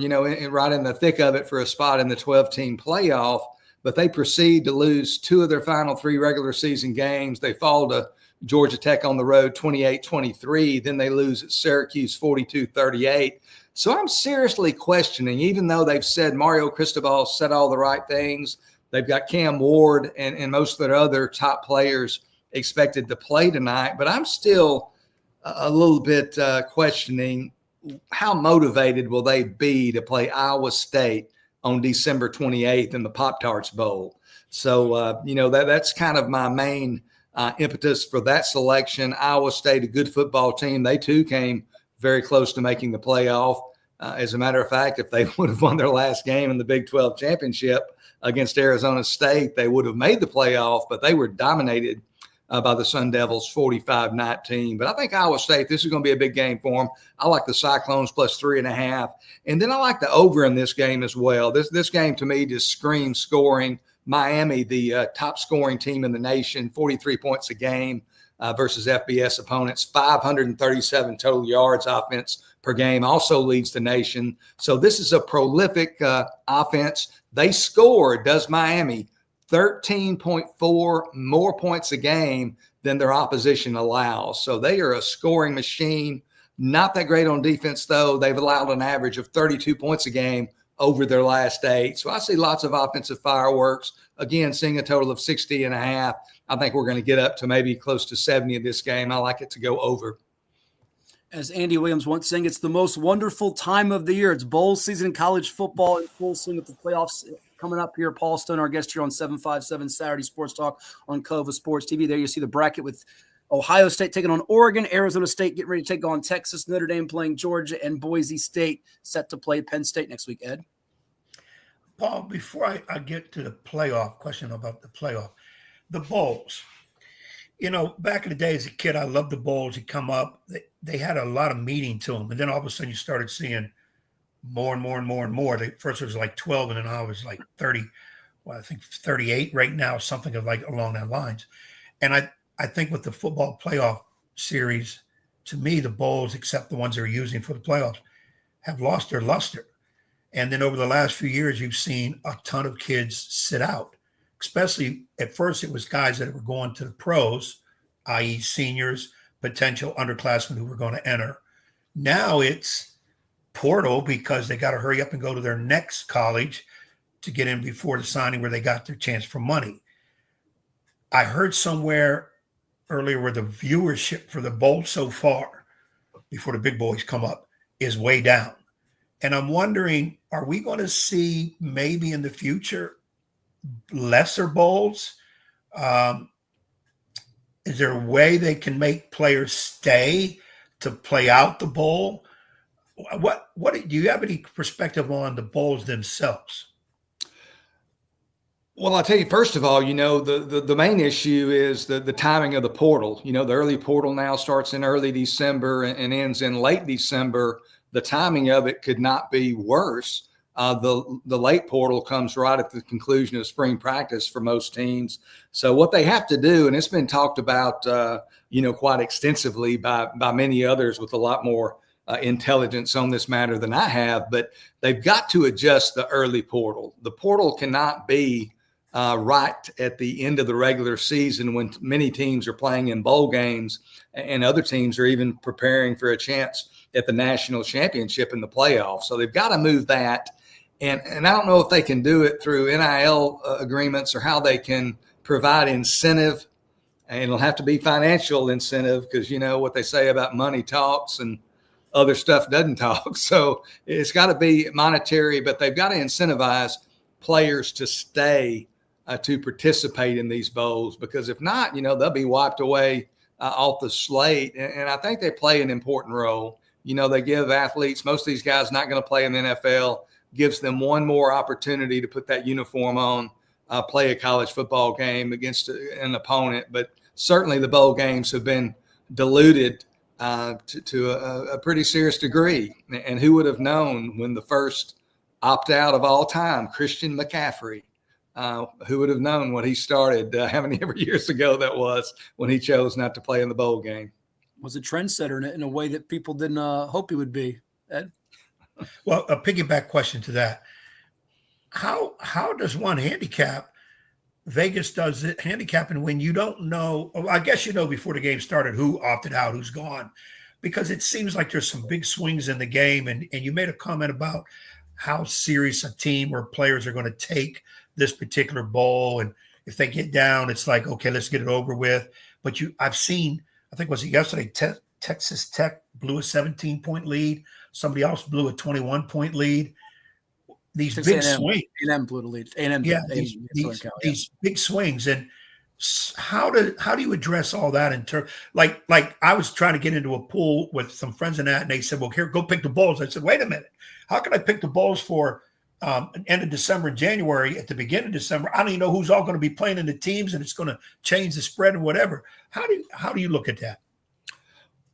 Speaker 2: right in the thick of it for a spot in the 12-team playoff, but they proceed to lose 2 of their final 3 regular season games. They fall to Georgia Tech on the road 28-23. Then they lose at Syracuse 42-38. So I'm seriously questioning, even though they've said Mario Cristobal said all the right things, they've got Cam Ward and most of their other top players expected to play tonight. But I'm still a little bit questioning how motivated will they be to play Iowa State on December 28th in the Pop-Tarts Bowl. So, that's kind of my main impetus for that selection. Iowa State, a good football team. They, too, came very close to making the playoff. As a matter of fact, if they would have won their last game in the Big 12 championship against Arizona State, they would have made the playoff, but they were dominated by the Sun Devils 45-19. But I think Iowa State, this is going to be a big game for them. I like the Cyclones plus 3.5. And then I like the over in this game as well. This game to me just screams scoring. Miami, the top scoring team in the nation, 43 points a game versus FBS opponents, 537 total yards offense per game, also leads the nation. So this is a prolific offense. They score, does Miami, 13.4 more points a game than their opposition allows. So they are a scoring machine. Not that great on defense, though. They've allowed an average of 32 points a game over their last 8. So I see lots of offensive fireworks. Again, seeing a total of 60.5. I think we're going to get up to maybe close to 70 in this game. I like it to go over.
Speaker 1: As Andy Williams once sang, it's the most wonderful time of the year. It's bowl season in college football in full swing with the playoffs coming up here. Paul Stone, our guest here on 757 Saturday Sports Talk on CoVA Sports TV. There you see the bracket with Ohio State taking on Oregon, Arizona State getting ready to take on Texas, Notre Dame playing Georgia, and Boise State set to play Penn State next week. Ed?
Speaker 4: Paul, before I get to the playoff question about the playoff, the bowls. You know, back in the day as a kid, I loved the bowls. You come up, they had a lot of meaning to them. And then all of a sudden you started seeing more and more and more and more. First it was like 12, and then now it was like 30. Well, I think 38 right now, something of like along that lines. And I think with the football playoff series, to me, the bowls, except the ones they're using for the playoffs, have lost their luster. And then over the last few years, you've seen a ton of kids sit out. Especially at first, it was guys that were going to the pros, i.e. seniors, potential underclassmen who were going to enter. Now it's portal because they got to hurry up and go to their next college to get in before the signing where they got their chance for money. I heard somewhere earlier where the viewership for the bowl so far, before the big boys come up, is way down. And I'm wondering, are we going to see maybe in the future lesser bowls? Is there a way they can make players stay to play out the bowl? What do you have any perspective on the bowls themselves?
Speaker 2: Well, I'll tell you, first of all, you know, the main issue is the timing of the portal. You know, the early portal now starts in early December and ends in late December. The timing of it could not be worse. The late portal comes right at the conclusion of spring practice for most teams. So what they have to do, and it's been talked about, you know, quite extensively by many others with a lot more intelligence on this matter than I have, but they've got to adjust the early portal. The portal cannot be right at the end of the regular season when many teams are playing in bowl games and other teams are even preparing for a chance at the national championship in the playoffs. So they've got to move that. And I don't know if they can do it through NIL agreements or how they can provide incentive. And it'll have to be financial incentive because you know what they say about money talks and other stuff doesn't talk. So it's got to be monetary, but they've got to incentivize players to stay to participate in these bowls, because if not, you know, they'll be wiped away off the slate. And I think they play an important role. You know, they give athletes, most of these guys not going to play in the NFL, gives them one more opportunity to put that uniform on, play a college football game against an opponent. But certainly the bowl games have been diluted to a pretty serious degree. And who would have known when the first opt-out of all time, Christian McCaffrey, who would have known what he started, how many ever years ago that was when he chose not to play in the bowl game?
Speaker 1: Was a trendsetter in a way that people didn't hope he would be, Ed?
Speaker 4: Well, a piggyback question to that. How does one handicap? Vegas does it handicapping when you don't know. Well, I guess you know before the game started who opted out, who's gone, because it seems like there's some big swings in the game. And you made a comment about how serious a team or players are going to take this particular bowl. And if they get down, it's like, okay, let's get it over with. But I've seen, I think was it yesterday, Texas Tech blew a 17-point lead. Somebody else blew a 21-point lead. These big swings.
Speaker 1: A&M blew the lead. A&M,
Speaker 4: yeah, these big swings. And how do you address all that in terms? Like I was trying to get into a pool with some friends in that, and they said, "Well, here, go pick the bowls." I said, "Wait a minute, how can I pick the bowls for end of December and January? At the beginning of December, I don't even know who's all going to be playing in the teams, and it's going to change the spread and whatever." How do you look at that?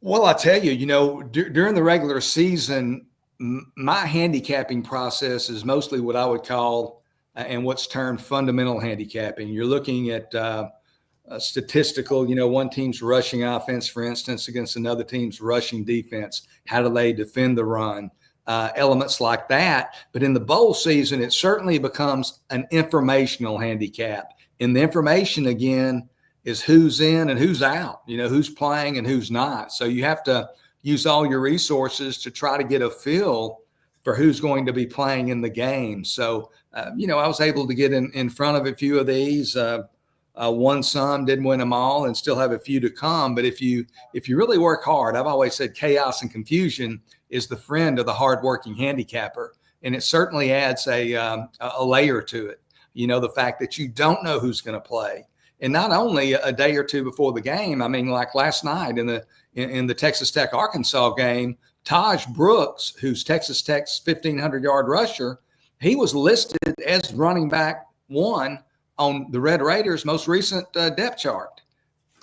Speaker 2: Well, I tell you, you know, during the regular season, my handicapping process is mostly what I would call and what's termed fundamental handicapping. You're looking at statistical, you know, one team's rushing offense, for instance, against another team's rushing defense. How do they defend the run? Elements like that. But in the bowl season, it certainly becomes an informational handicap. And the information, again, is who's in and who's out, you know, who's playing and who's not. So you have to use all your resources to try to get a feel for who's going to be playing in the game. So, you know, I was able to get in front of a few of these. won some, didn't win them all, and still have a few to come. But if you really work hard, I've always said chaos and confusion is the friend of the hardworking handicapper, and it certainly adds a layer to it. The fact that you don't know who's going to play, and not only a day or two before the game. I mean, like last night in the Texas Tech Arkansas game, Taj Brooks, who's Texas Tech's 1,500-yard rusher, he was listed as running back 1 on the Red Raiders' most recent depth chart.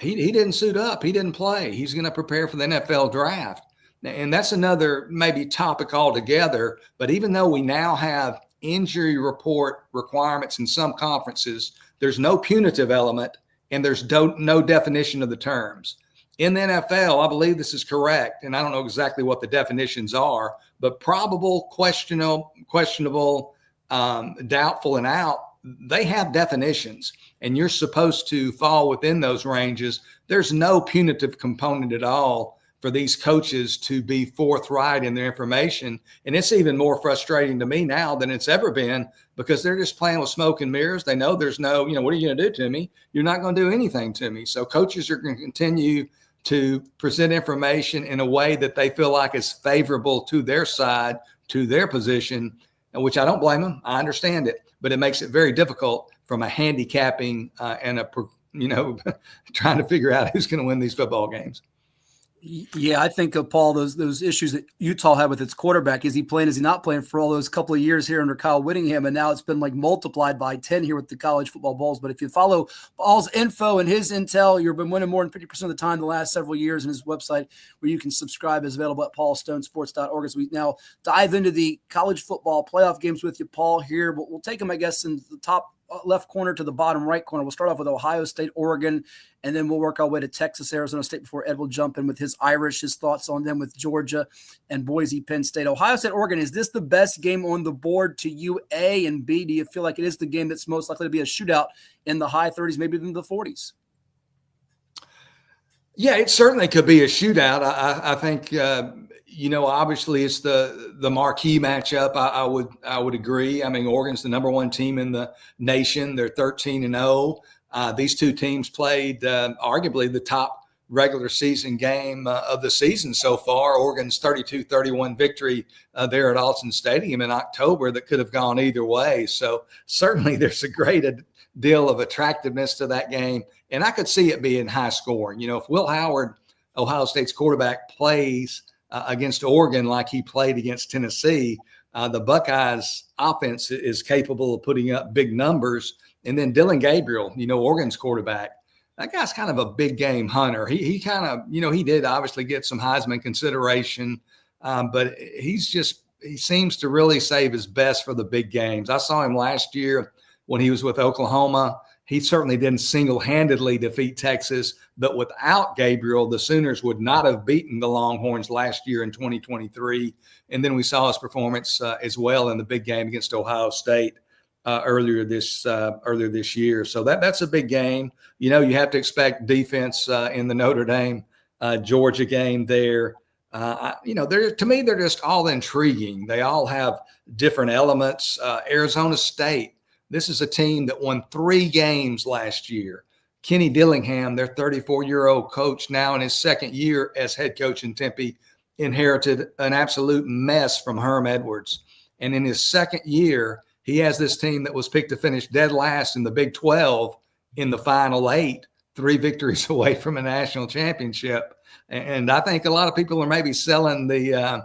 Speaker 2: He didn't suit up. He didn't play. He's going to prepare for the NFL draft. And that's another maybe topic altogether. But even though we now have injury report requirements in some conferences, there's no punitive element and there's no definition of the terms. In the NFL, I believe this is correct, and I don't know exactly what the definitions are, but probable, questionable, doubtful, and out, they have definitions, and you're supposed to fall within those ranges. There's no punitive component at all for these coaches to be forthright in their information, and it's even more frustrating to me now than it's ever been because they're just playing with smoke and mirrors. They know there's no, what are you going to do to me? You're not going to do anything to me. So coaches are going to continue to present information in a way that they feel like is favorable to their side, to their position, which I don't blame them. I understand it, but it makes it very difficult from a handicapping and trying to figure out who's going to win these football games.
Speaker 1: Yeah, I think Paul, those issues that Utah had with its quarterback, is he playing, is he not playing, for all those couple of years here under Kyle Whittingham, and now it's been like multiplied by 10 here with the college football bowls. But if you follow Paul's info and his intel, you've been winning more than 50% of the time the last several years, and his website where you can subscribe is available at paulstonesports.org. As we now dive into the college football playoff games with you, Paul, here, but we'll take them, I guess, in the top left corner to the bottom right corner. We'll start off with Ohio State, Oregon, and then we'll work our way to Texas, Arizona State before Ed will jump in with his Irish, his thoughts on them with Georgia and Boise, Penn State. Ohio State, Oregon, is this the best game on the board to you, A, and B, do you feel like it is the game that's most likely to be a shootout in the high 30s, maybe even the 40s?
Speaker 2: Yeah, it certainly could be a shootout. I think, obviously it's the marquee matchup. I would agree. I mean, Oregon's the number 1 team in the nation. They're 13-0. These two teams played arguably the top regular season game of the season so far. Oregon's 32-31 victory there at Alton Stadium in October that could have gone either way. So certainly there's a great deal of attractiveness to that game. And I could see it being high scoring. If Will Howard, Ohio State's quarterback, plays against Oregon like he played against Tennessee, the Buckeyes offense is capable of putting up big numbers. And then Dylan Gabriel, Oregon's quarterback, that guy's kind of a big game hunter. He kind of, he did obviously get some Heisman consideration, but he seems to really save his best for the big games. I saw him last year when he was with Oklahoma. He certainly didn't single-handedly defeat Texas, but without Gabriel, the Sooners would not have beaten the Longhorns last year in 2023. And then we saw his performance as well in the big game against Ohio State earlier this year. So that's a big game. You have to expect defense in the Notre Dame Georgia game there. To me, they're just all intriguing. They all have different elements. Arizona State. This is a team that won 3 games last year. Kenny Dillingham, their 34-year-old coach, now in his second year as head coach in Tempe, inherited an absolute mess from Herm Edwards. And in his second year, he has this team that was picked to finish dead last in the Big 12 in the Final 8, 3 victories away from a national championship. And I think a lot of people are maybe selling the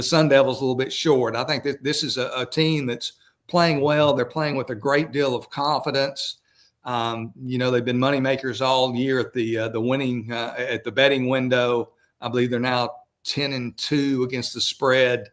Speaker 2: Sun Devils a little bit short. I think that this is a team that's playing well. They're playing with a great deal of confidence. They've been money makers all year at the winning at the betting window. I believe they're now 10-2 against the spread.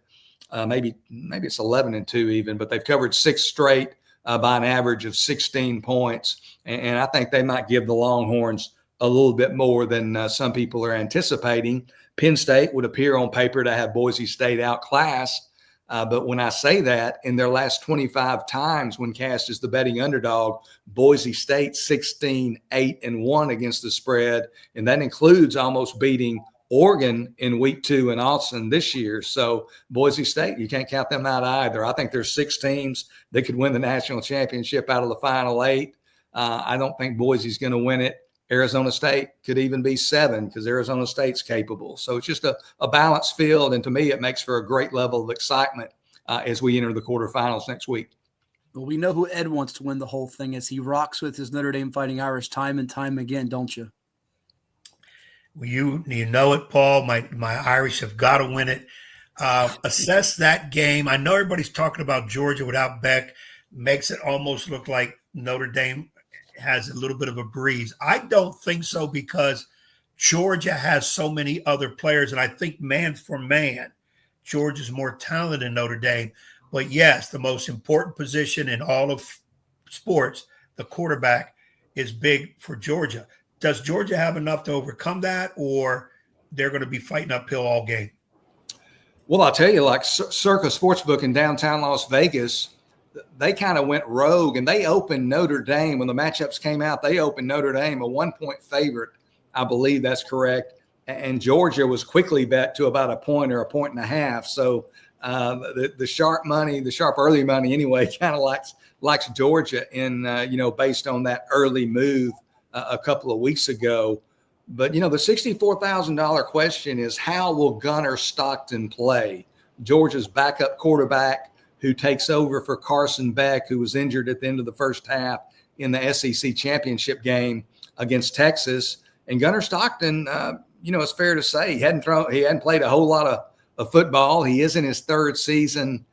Speaker 2: Maybe it's 11-2 even, but they've covered 6 straight by an average of 16 points. And I think they might give the Longhorns a little bit more than some people are anticipating. Penn State would appear on paper to have Boise State outclassed. But when I say that, in their last 25 times when cast as the betting underdog, Boise State 16-8-1 against the spread. And that includes almost beating Oregon in week 2 in Austin this year. So Boise State, you can't count them out either. I think there's 6 teams that could win the national championship out of the Final 8. I don't think Boise's going to win it. Arizona State could even be 7 because Arizona State's capable. So it's just a balanced field. And to me, it makes for a great level of excitement as we enter the quarterfinals next week.
Speaker 1: Well, we know who Ed wants to win the whole thing as he rocks with his Notre Dame Fighting Irish time and time again, don't you?
Speaker 4: Well, you know it, Paul. My Irish have got to win it. Assess that game. I know everybody's talking about Georgia without Beck. Makes it almost look like Notre Dame has a little bit of a breeze. I don't think so because Georgia has so many other players, and I think man for man, Georgia's more talented than Notre Dame. But yes, the most important position in all of sports, the quarterback, is big for Georgia. Does Georgia have enough to overcome that, or they're going to be fighting uphill all game?
Speaker 2: Well, I'll tell you, like Circa Sportsbook in downtown Las Vegas, they kind of went rogue and they opened Notre Dame. When the matchups came out, they opened Notre Dame a 1-point favorite. I believe that's correct. And Georgia was quickly bet to about a point or a point and a half. So the sharp money, the sharp early money anyway, kind of likes Georgia in, based on that early move a couple of weeks ago. But, the $64,000 question is, how will Gunnar Stockton play? Georgia's backup quarterback who takes over for Carson Beck, who was injured at the end of the first half in the SEC championship game against Texas. And Gunnar Stockton, it's fair to say he hadn't played a whole lot of football. He is in his 3rd season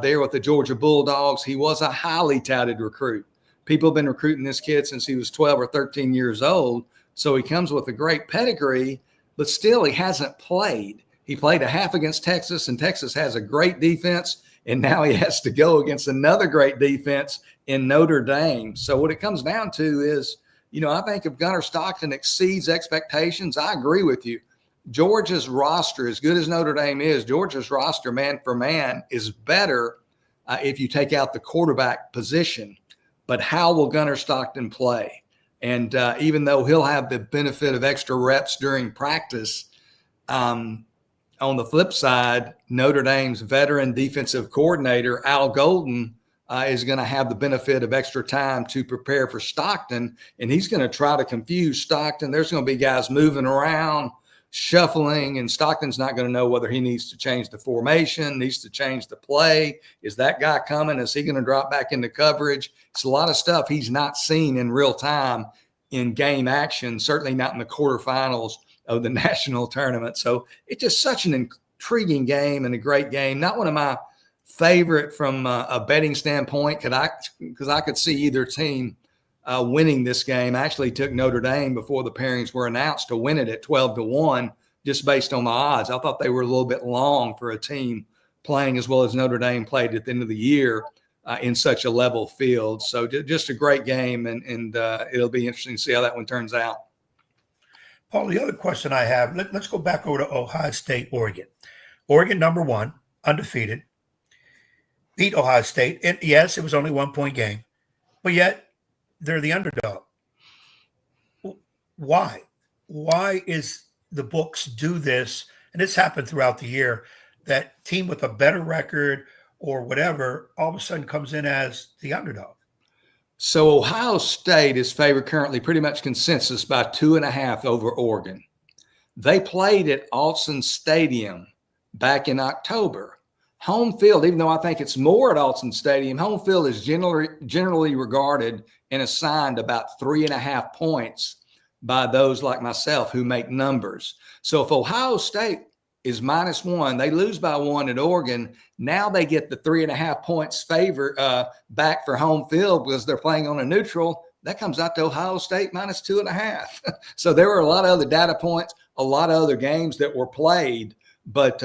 Speaker 2: there with the Georgia Bulldogs. He was a highly touted recruit. People have been recruiting this kid since he was 12 or 13 years old. So he comes with a great pedigree, but still he hasn't played. He played a half against Texas, and Texas has a great defense. And now he has to go against another great defense in Notre Dame. So what it comes down to is, I think if Gunnar Stockton exceeds expectations, I agree with you. Georgia's roster, as good as Notre Dame is, Georgia's roster, man for man, is better if you take out the quarterback position. But how will Gunnar Stockton play? And even though he'll have the benefit of extra reps during practice, on the flip side, Notre Dame's veteran defensive coordinator, Al Golden, is going to have the benefit of extra time to prepare for Stockton, and he's going to try to confuse Stockton. There's going to be guys moving around, shuffling, and Stockton's not going to know whether he needs to change the formation, needs to change the play. Is that guy coming? Is he going to drop back into coverage? It's a lot of stuff he's not seen in real time in game action, certainly not in the quarterfinals of the national tournament. So it's just such an intriguing game and a great game. Not one of my favorite from a betting standpoint, because I could see either team winning this game. I actually took Notre Dame before the pairings were announced to win it at 12-1, just based on the odds. I thought they were a little bit long for a team playing as well as Notre Dame played at the end of the year in such a level field. So just a great game, and it'll be interesting to see how that one turns out.
Speaker 4: Paul, the other question I have, let's go back over to Ohio State, Oregon. Oregon, number 1, undefeated, beat Ohio State. And yes, it was only a 1-point game, but yet they're the underdog. Why? Why is the books do this? And it's happened throughout the year, that team with a better record or whatever all of a sudden comes in as the underdog.
Speaker 2: So Ohio State is favored currently pretty much consensus by 2.5 over Oregon. They played at Autzen Stadium back in October. Home field, even though I think it's more at Autzen Stadium, home field is generally regarded and assigned about 3.5 points by those like myself who make numbers. So if Ohio State is -1, they lose by 1 at Oregon. Now they get the 3.5 points favor back for home field because they're playing on a neutral. That comes out to Ohio State -2.5. So there were a lot of other data points, a lot of other games that were played. But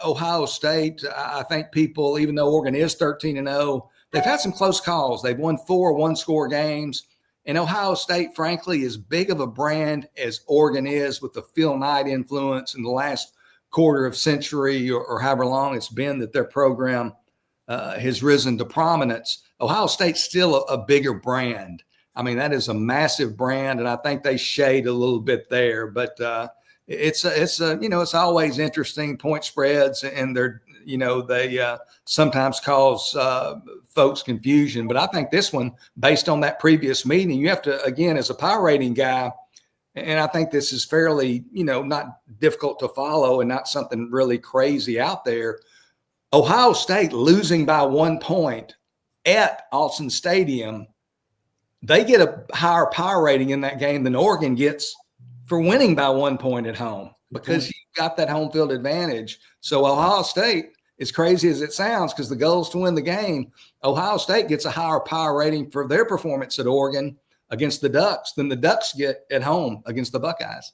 Speaker 2: Ohio State, I think people, even though Oregon is 13-0, they've had some close calls. They've won 4 one-score games. And Ohio State, frankly, as big of a brand as Oregon is, with the Phil Knight influence in the last quarter of century or however long it's been that their program has risen to prominence, Ohio State's still a bigger brand. I mean, that is a massive brand, and I think they shade a little bit there. But it's always interesting, point spreads, and they're they sometimes cause folks confusion. But I think this one, based on that previous meeting, you have to, again, as a power rating guy, and I think this is fairly, not difficult to follow and not something really crazy out there. Ohio State losing by 1 point at Austin Stadium, they get a higher power rating in that game than Oregon gets for winning by 1 point at home because you got that home field advantage. So Ohio State, as crazy as it sounds, because the goal is to win the game, Ohio State gets a higher power rating for their performance at Oregon against the Ducks than the Ducks get at home against the Buckeyes.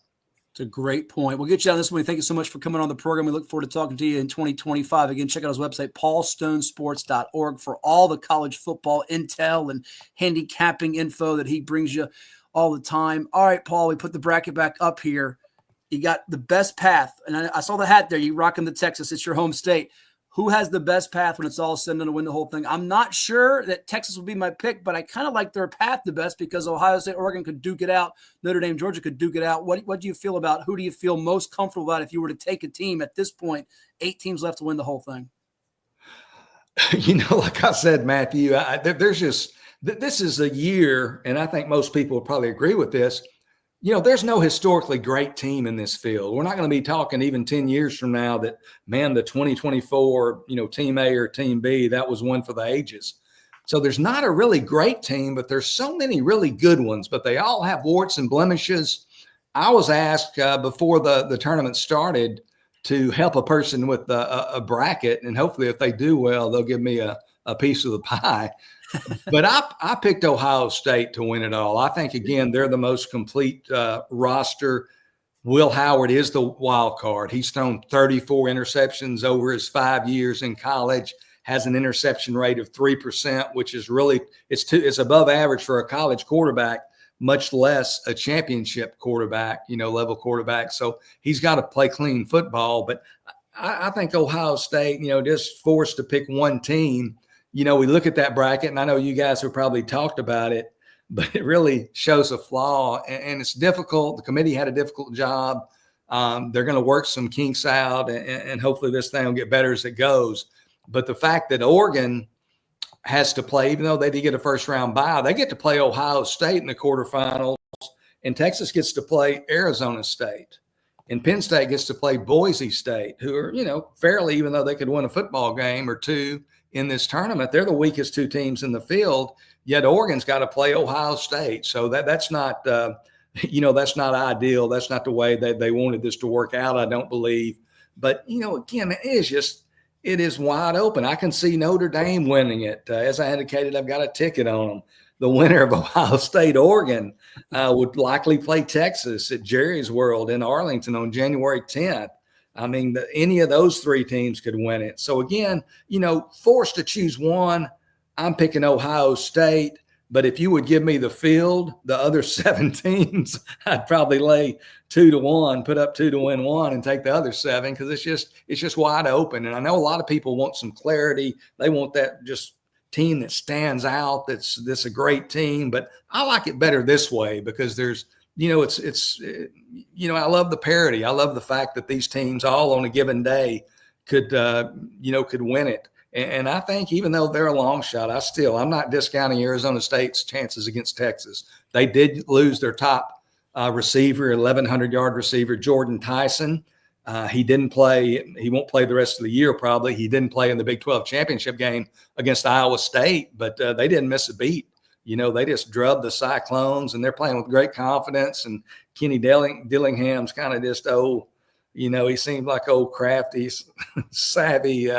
Speaker 1: It's a great point. We'll get you on this one. Thank you so much for coming on the program. We look forward to talking to you in 2025. Again, check out his website, paulstonesports.org, for all the college football intel and handicapping info that he brings you all the time. All right, Paul, we put the bracket back up here. You got the best path. And I saw the hat there. You rocking the Texas. It's your home state. Who has the best path when it's all said and done to win the whole thing? I'm not sure that Texas will be my pick, but I kind of like their path the best because Ohio State, Oregon could duke it out. Notre Dame, Georgia could duke it out. What do you feel about? Who do you feel most comfortable about if you were to take a team at this point, 8 teams left to win the whole thing?
Speaker 2: Like I said, Matthew, there's just – this is a year, and I think most people would probably agree with this. There's no historically great team in this field. We're not going to be talking even 10 years from now that, man, the 2024, Team A or Team B, that was one for the ages. So there's not a really great team, but there's so many really good ones, but they all have warts and blemishes. I was asked before the tournament started to help a person with a bracket, and hopefully if they do well, they'll give me a piece of the pie. But I picked Ohio State to win it all. I think, again, they're the most complete roster. Will Howard is the wild card. He's thrown 34 interceptions over his 5 years in college, has an interception rate of 3%, which is really it's above average for a college quarterback, much less a championship quarterback, level quarterback. So he's got to play clean football. But I think Ohio State, just forced to pick one team. We look at that bracket, and I know you guys have probably talked about it, but it really shows a flaw, and it's difficult. The committee had a difficult job. They're going to work some kinks out, and hopefully this thing will get better as it goes. But the fact that Oregon has to play, even though they did get a first-round bye, they get to play Ohio State in the quarterfinals, and Texas gets to play Arizona State. And Penn State gets to play Boise State, who are, fairly, even though they could win a football game or two in this tournament, they're the weakest two teams in the field, yet Oregon's got to play Ohio State. So that's not, that's not ideal. That's not the way that they wanted this to work out, I don't believe. But, again, it is wide open. I can see Notre Dame winning it. As I indicated, I've got a ticket on them. The winner of Ohio State, Oregon, would likely play Texas at Jerry's World in Arlington on January 10th. I mean, any of those three teams could win it. So, again, forced to choose one, I'm picking Ohio State. But if you would give me the field, the other 7 teams, I'd probably lay 2-1, put up 2 to win 1 and take the other 7 because it's just wide open. And I know a lot of people want some clarity. They want that just team that stands out, that's a great team. But I like it better this way because there's – I love the parity. I love the fact that these teams all on a given day could win it. And I think even though they're a long shot, I'm not discounting Arizona State's chances against Texas. They did lose their top receiver, 1,100-yard receiver, Jordan Tyson. He didn't play. He won't play the rest of the year probably. He didn't play in the Big 12 championship game against Iowa State, but they didn't miss a beat. They just drubbed the Cyclones, and they're playing with great confidence. And Kenny Dillingham's kind of just, he seemed like old crafty, savvy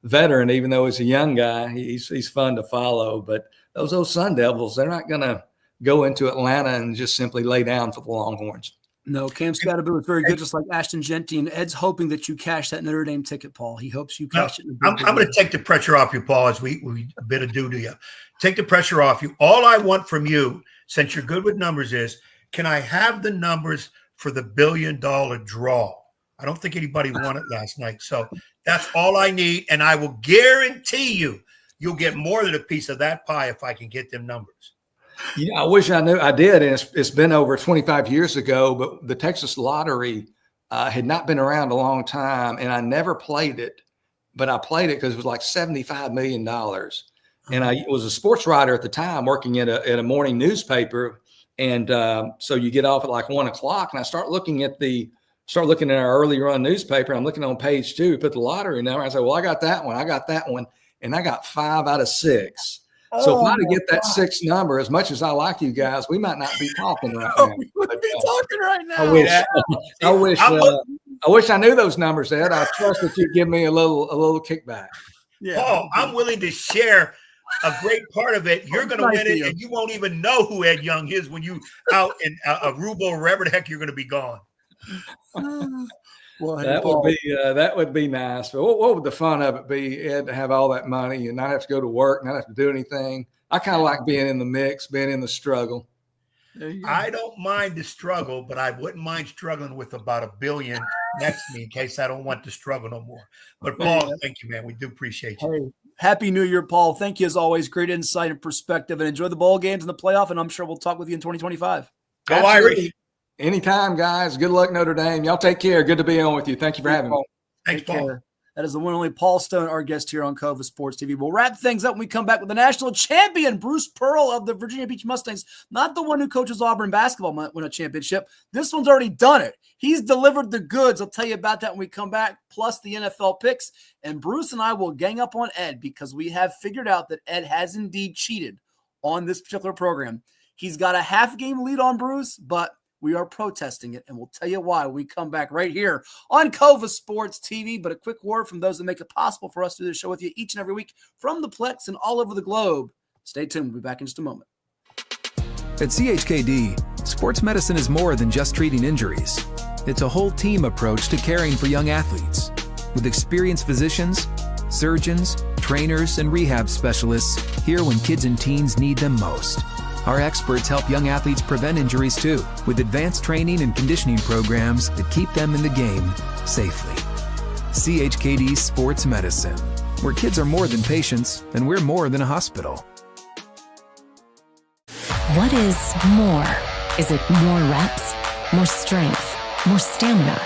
Speaker 2: veteran, even though he's a young guy. He's fun to follow. But those Sun Devils, they're not going to go into Atlanta and just simply lay down for the Longhorns.
Speaker 1: No, Cam Scatterbill was very good, just like Ashton Genty. And Ed's hoping that you cash that Notre Dame ticket, Paul. He hopes you cash it.
Speaker 4: I'm going to take the pressure off you, Paul, as we bid adieu to you. Take the pressure off you. All I want from you, since you're good with numbers, is can I have the numbers for the $1 billion draw? I don't think anybody won it last night. So that's all I need. And I will guarantee you'll get more than a piece of that pie if I can get them numbers.
Speaker 2: I wish I knew. I did, and it's been over 25 years ago, but the Texas Lottery had not been around a long time, and I never played it. but I played it because it was like $75 million. And I was a sports writer at the time working at a morning newspaper. And so you get off at like 1 o'clock, and I start looking at our early run newspaper. I'm looking on page 2, put the lottery number. I say, well, I got that one. And I got 5 out of 6. So if I had to get that 6 number, as much as I like you guys, we might not be talking right now.
Speaker 1: We wouldn't be talking right now.
Speaker 2: I wish I knew those numbers, Ed. I trust that you'd give me a little kickback.
Speaker 4: Yeah. Paul, I'm willing to share a great part of it. You're going to win it, and you won't even know who Ed Young is when you out in Aruba or wherever the heck you're going to be gone.
Speaker 1: Well,
Speaker 2: that would be nice. But what would the fun of it be, Ed, to have all that money and not have to go to work, not have to do anything? I kind of like being in the mix, being in the struggle.
Speaker 4: I don't mind the struggle, but I wouldn't mind struggling with about $1 billion next to me in case I don't want to struggle no more. But Paul, thank you, man. We do appreciate you.
Speaker 1: Hey, Happy New Year, Paul. Thank you as always. Great insight and perspective, and enjoy the bowl games and the playoff. And I'm sure we'll talk with you in 2025.
Speaker 4: Go Irish.
Speaker 2: Anytime, guys. Good luck, Notre Dame. Y'all take care. Good to be on with you. Thank you for having me.
Speaker 4: Thanks, Paul.
Speaker 1: That is the one and only Paul Stone, our guest here on CoVA Sports TV. We'll wrap things up when we come back with the national champion, Bruce Pearl of the Virginia Beach Mustangs. Not the one who coaches Auburn basketball might win a championship. This one's already done it. He's delivered the goods. I'll tell you about that when we come back, plus the NFL picks. And Bruce and I will gang up on Ed because we have figured out that Ed has indeed cheated on this particular program. He's got a half-game lead on Bruce, but we are protesting it, and we'll tell you why when we come back right here on CoVA Sports TV. But a quick word from those that make it possible for us to do this show with you each and every week from the Plex and all over the globe. Stay tuned. We'll be back in just a moment.
Speaker 11: At CHKD, sports medicine is more than just treating injuries. It's a whole team approach to caring for young athletes. With experienced physicians, surgeons, trainers, and rehab specialists here when kids and teens need them most. Our experts help young athletes prevent injuries too, with advanced training and conditioning programs that keep them in the game safely. CHKD Sports Medicine, where kids are more than patients and we're more than a hospital.
Speaker 16: What is more? Is it more reps, more strength, more stamina?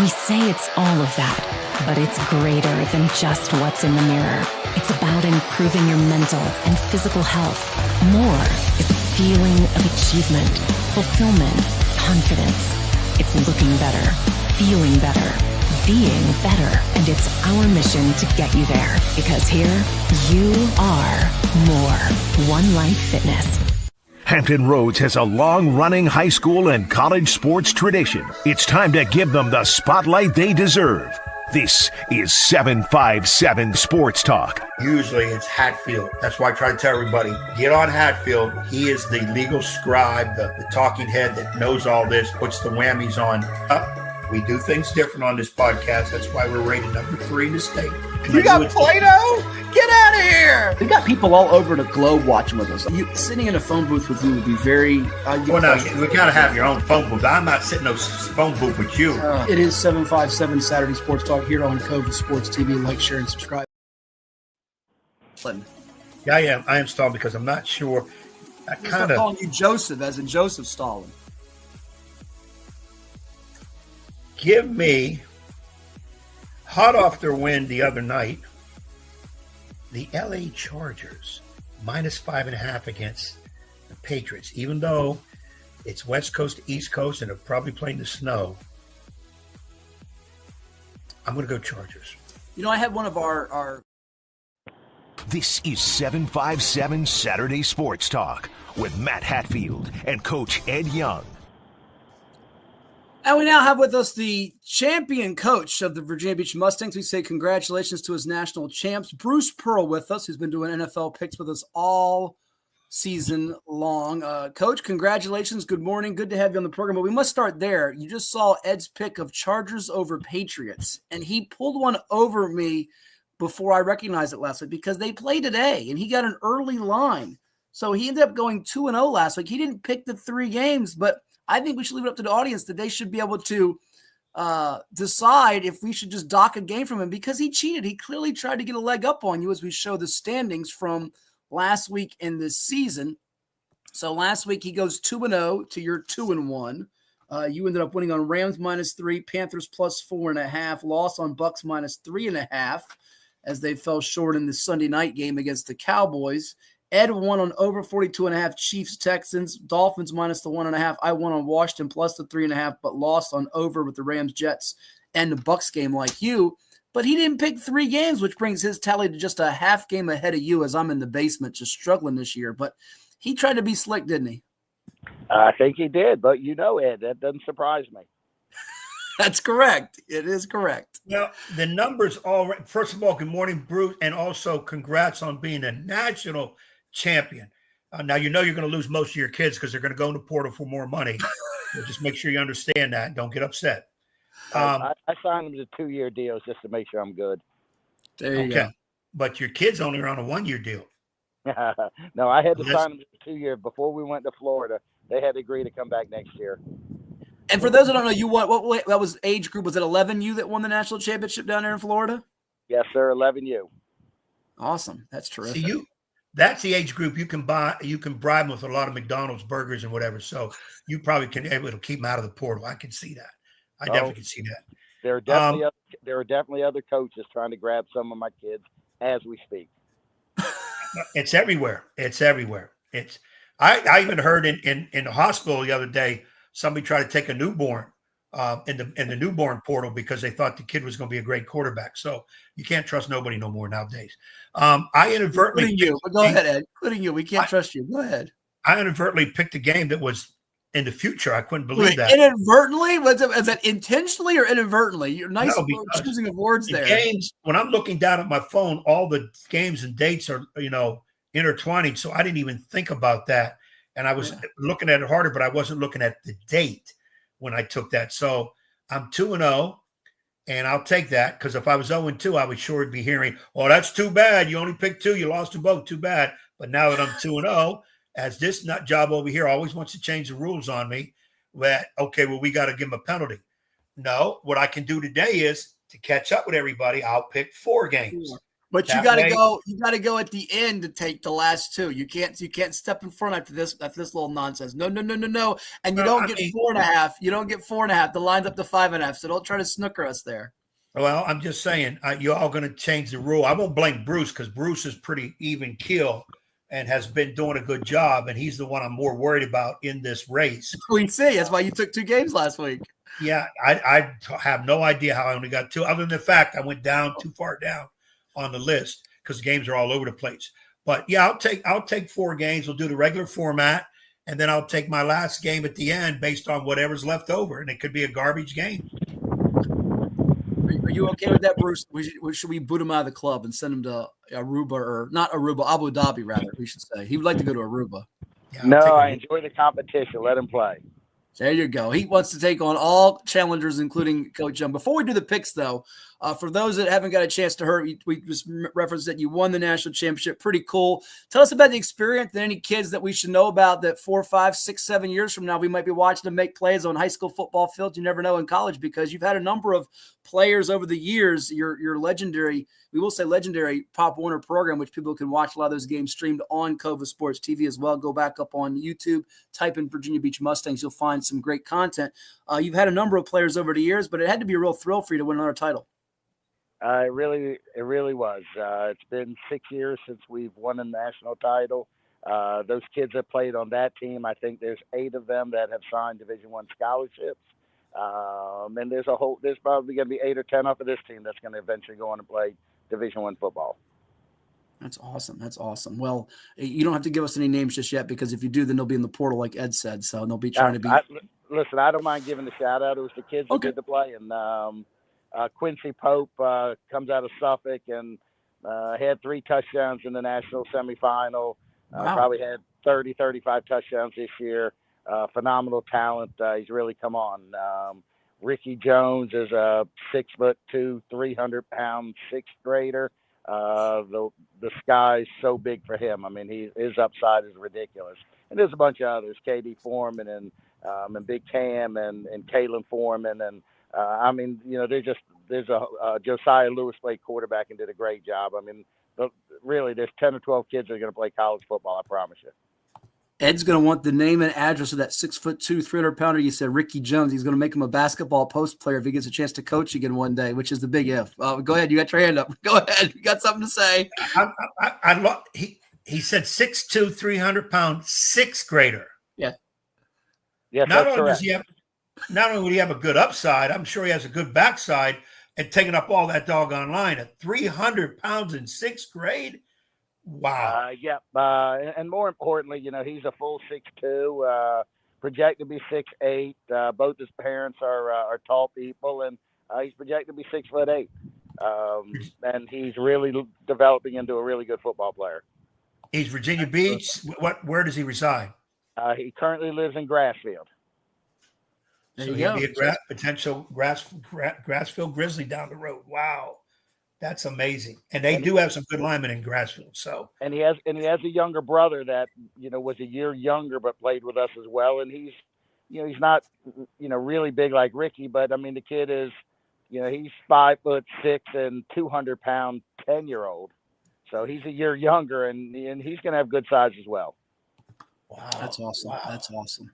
Speaker 16: We say it's all of that, but it's greater than just what's in the mirror. It's about improving your mental and physical health. More is a feeling of achievement, fulfillment, confidence. It's looking better, feeling better, being better, and it's our mission to get you there. Because here, you are more. One Life Fitness.
Speaker 3: Hampton Roads has a long-running high school and college sports tradition. It's time to give them the spotlight they deserve. This is 757 Sports Talk.
Speaker 4: Usually it's Hatfield. That's why I try to tell everybody, get on Hatfield. He is the legal scribe, the talking head that knows all this, puts the whammies on. We do things different on this podcast. That's why we're rated number 3 in the state.
Speaker 1: You got Play-Doh? Get out of here! We got people all over the globe watching with us. Sitting in a phone booth with you would be very...
Speaker 4: well, now, we got to have your own phone booth. I'm not sitting in a phone booth with you.
Speaker 1: It is 757 Saturday Sports Talk here on CoVA Sports TV. Like, share, and subscribe.
Speaker 4: Yeah, I am stalling because I'm not sure.
Speaker 1: I'm calling you Joseph, as in Joseph Stalin.
Speaker 4: Give me, hot off their win the other night, the LA Chargers, -5.5 against the Patriots. Even though it's West Coast to East Coast and they're probably playing the snow, I'm going to go Chargers.
Speaker 1: You know, I had one of our...
Speaker 3: This is 757 Saturday Sports Talk with Matt Hatfield and Coach Ed Young.
Speaker 1: And we now have with us the champion coach of the Virginia Beach Mustangs. We say congratulations to his national champs, Bruce Pearl, with us, who's been doing NFL picks with us all season long. Coach, congratulations. Good morning. Good to have you on the program. But we must start there. You just saw Ed's pick of Chargers over Patriots, and he pulled one over me before I recognized it last week because they play today, and he got an early line. So he ended up going 2-0 last week. He didn't pick the 3 games, but I think we should leave it up to the audience that they should be able to decide if we should just dock a game from him because he cheated. He clearly tried to get a leg up on you as we show the standings from last week in this season. So last week he goes 2-0 to your 2-1. You ended up winning on Rams -3, Panthers +4.5, loss on Bucks -3.5. as they fell short in the Sunday night game against the Cowboys. Ed won on over 42.5 Chiefs Texans, Dolphins minus the 1.5. I won on Washington plus the 3.5, but lost on over with the Rams, Jets, and the Bucks game like you. But he didn't pick 3 games, which brings his tally to just a half game ahead of you, as I'm in the basement just struggling this year. But he tried to be slick, didn't he?
Speaker 5: I think he did, but Ed, that doesn't surprise me.
Speaker 1: That's correct. It is correct.
Speaker 4: Well, the numbers all right. First of all, good morning, Bruce, and also congrats on being a national champion. Now, you're going to lose most of your kids because they're going to go in the portal for more money. So just make sure you understand that. Don't get upset.
Speaker 5: I signed them to 2-year deals just to make sure I'm good.
Speaker 1: There you go.
Speaker 4: But your kids only are on a 1-year deal.
Speaker 5: No, I had to sign them to 2 years. Before we went to Florida, they had to agree to come back next year.
Speaker 1: And for those that don't know, you won. What that was age group? Was it 11U that won the national championship down there in Florida?
Speaker 5: Yes, sir. 11U.
Speaker 1: Awesome. That's terrific.
Speaker 4: See, that's the age group you can buy. You can bribe them with a lot of McDonald's burgers and whatever. So you probably can able to keep them out of the portal. I can see that. I definitely can see that.
Speaker 5: There are definitely other coaches trying to grab some of my kids as we speak.
Speaker 4: It's everywhere. It's everywhere. I even heard in the hospital the other day, somebody tried to take a newborn in the newborn portal because they thought the kid was going to be a great quarterback. So you can't trust nobody no more nowadays. I inadvertently
Speaker 1: go ahead, Ed. Including you. We can't trust you. Go ahead.
Speaker 4: I inadvertently picked a game that was in the future. I couldn't believe that.
Speaker 1: Inadvertently? Is that intentionally or inadvertently? You're nice choosing of words there.
Speaker 4: Games, when I'm looking down at my phone, all the games and dates are, intertwining. So I didn't even think about that. And I was looking at it harder, but I wasn't looking at the date when I took that. So I'm 2-0, and I'll take that because if I was 0-2, I would sure be hearing, "Oh, that's too bad. You only picked 2. You lost to both. Too bad." But now that I'm 2-0, as this nut job over here always wants to change the rules on me, that, okay, well, we got to give him a penalty. No, what I can do today is to catch up with everybody. I'll pick 4 games.
Speaker 1: But you got to go. You got to go at the end to take the last 2. You can't step in front after this little nonsense. No. And you don't get 4.5. You don't get 4.5. The line's up to 5.5. So don't try to snooker us there.
Speaker 4: Well, I'm just saying, you're all going to change the rule. I won't blame Bruce because Bruce is pretty even keel and has been doing a good job, and he's the one I'm more worried about in this race.
Speaker 1: We see. That's why you took 2 games last week.
Speaker 4: Yeah, I have no idea how I only got 2, other than the fact I went down too far down on the list because the games are all over the place. But yeah, I'll take 4 games. We'll do the regular format, and then I'll take my last game at the end based on whatever's left over, and it could be a garbage game.
Speaker 1: Are you okay with that, Bruce? Should we boot him out of the club and send him to Aruba, or not Aruba, Abu Dhabi, rather, we should say. He would like to go to Aruba.
Speaker 5: Yeah, I enjoy the competition. Let him play.
Speaker 1: There you go. He wants to take on all challengers, including Coach Young. Before we do the picks, though, for those that haven't got a chance to hear, we just referenced that you won the national championship. Pretty cool. Tell us about the experience and any kids that we should know about that 4, 5, 6, 7 years from now we might be watching them make plays on high school football fields. You never know in college because you've had a number of players over the years. Your legendary, we will say legendary Pop Warner program, which people can watch a lot of those games streamed on CoVA Sports TV as well. Go back up on YouTube, type in Virginia Beach Mustangs. You'll find some great content. You've had a number of players over the years, but it had to be a real thrill for you to win another title.
Speaker 5: It really was. It's been 6 years since we've won a national title. Those kids that played on that team, I think there's 8 of them that have signed Division I scholarships. And there's probably going to be 8 or 10 up of this team that's going to eventually go on and play Division I football.
Speaker 1: That's awesome. That's awesome. Well, you don't have to give us any names just yet because if you do, then they'll be in the portal like Ed said. So they'll be trying to be.
Speaker 5: Listen, I don't mind giving the shout out. It was the kids who did the play, and Quincy Pope comes out of Suffolk and had 3 touchdowns in the national semifinal.
Speaker 1: Wow.
Speaker 5: Probably had 30, 35 touchdowns this year. Phenomenal talent. He's really come on. Ricky Jones is a 6'2", 300-pound 6th grader. The sky's so big for him. I mean, his upside is ridiculous. And there's a bunch of others, KD Foreman and Big Cam and Kellam Foreman. And I mean, there's a Josiah Lewis played quarterback and did a great job. I mean, really, there's 10 or 12 kids that are going to play college football. I promise you.
Speaker 1: Ed's going to want the name and address of that 6'2", 300-pounder. You said Ricky Jones. He's going to make him a basketball post player if he gets a chance to coach again one day, which is the big if. Go ahead. You got your hand up. Go ahead. You got something to say.
Speaker 4: He said 6'2", 300-pound sixth grader.
Speaker 1: Yeah.
Speaker 5: Yes,
Speaker 4: not
Speaker 5: that's
Speaker 4: only
Speaker 5: correct.
Speaker 4: not only would he have a good upside, I'm sure he has a good backside and taking up all that doggone line at 300 pounds in sixth grade. Wow.
Speaker 5: And more importantly, he's a full 6'2", projected to be 6'8". Both his parents are tall people, and he's projected to be 6'8". And he's really developing into a really good football player.
Speaker 4: He's Virginia Beach. Where does he reside?
Speaker 5: He currently lives in Grassfield.
Speaker 4: So he'd be a potential Grassfield Grizzly down the road. Wow. That's amazing. And they do have some good linemen in Grassfield. So
Speaker 5: and he has a younger brother that, was a year younger but played with us as well. And he's not, really big like Ricky, but I mean the kid is, he's 5'6" and 200-pound 10-year-old. So he's a year younger and he's gonna have good size as well.
Speaker 4: Wow.
Speaker 1: That's awesome. Wow. That's awesome.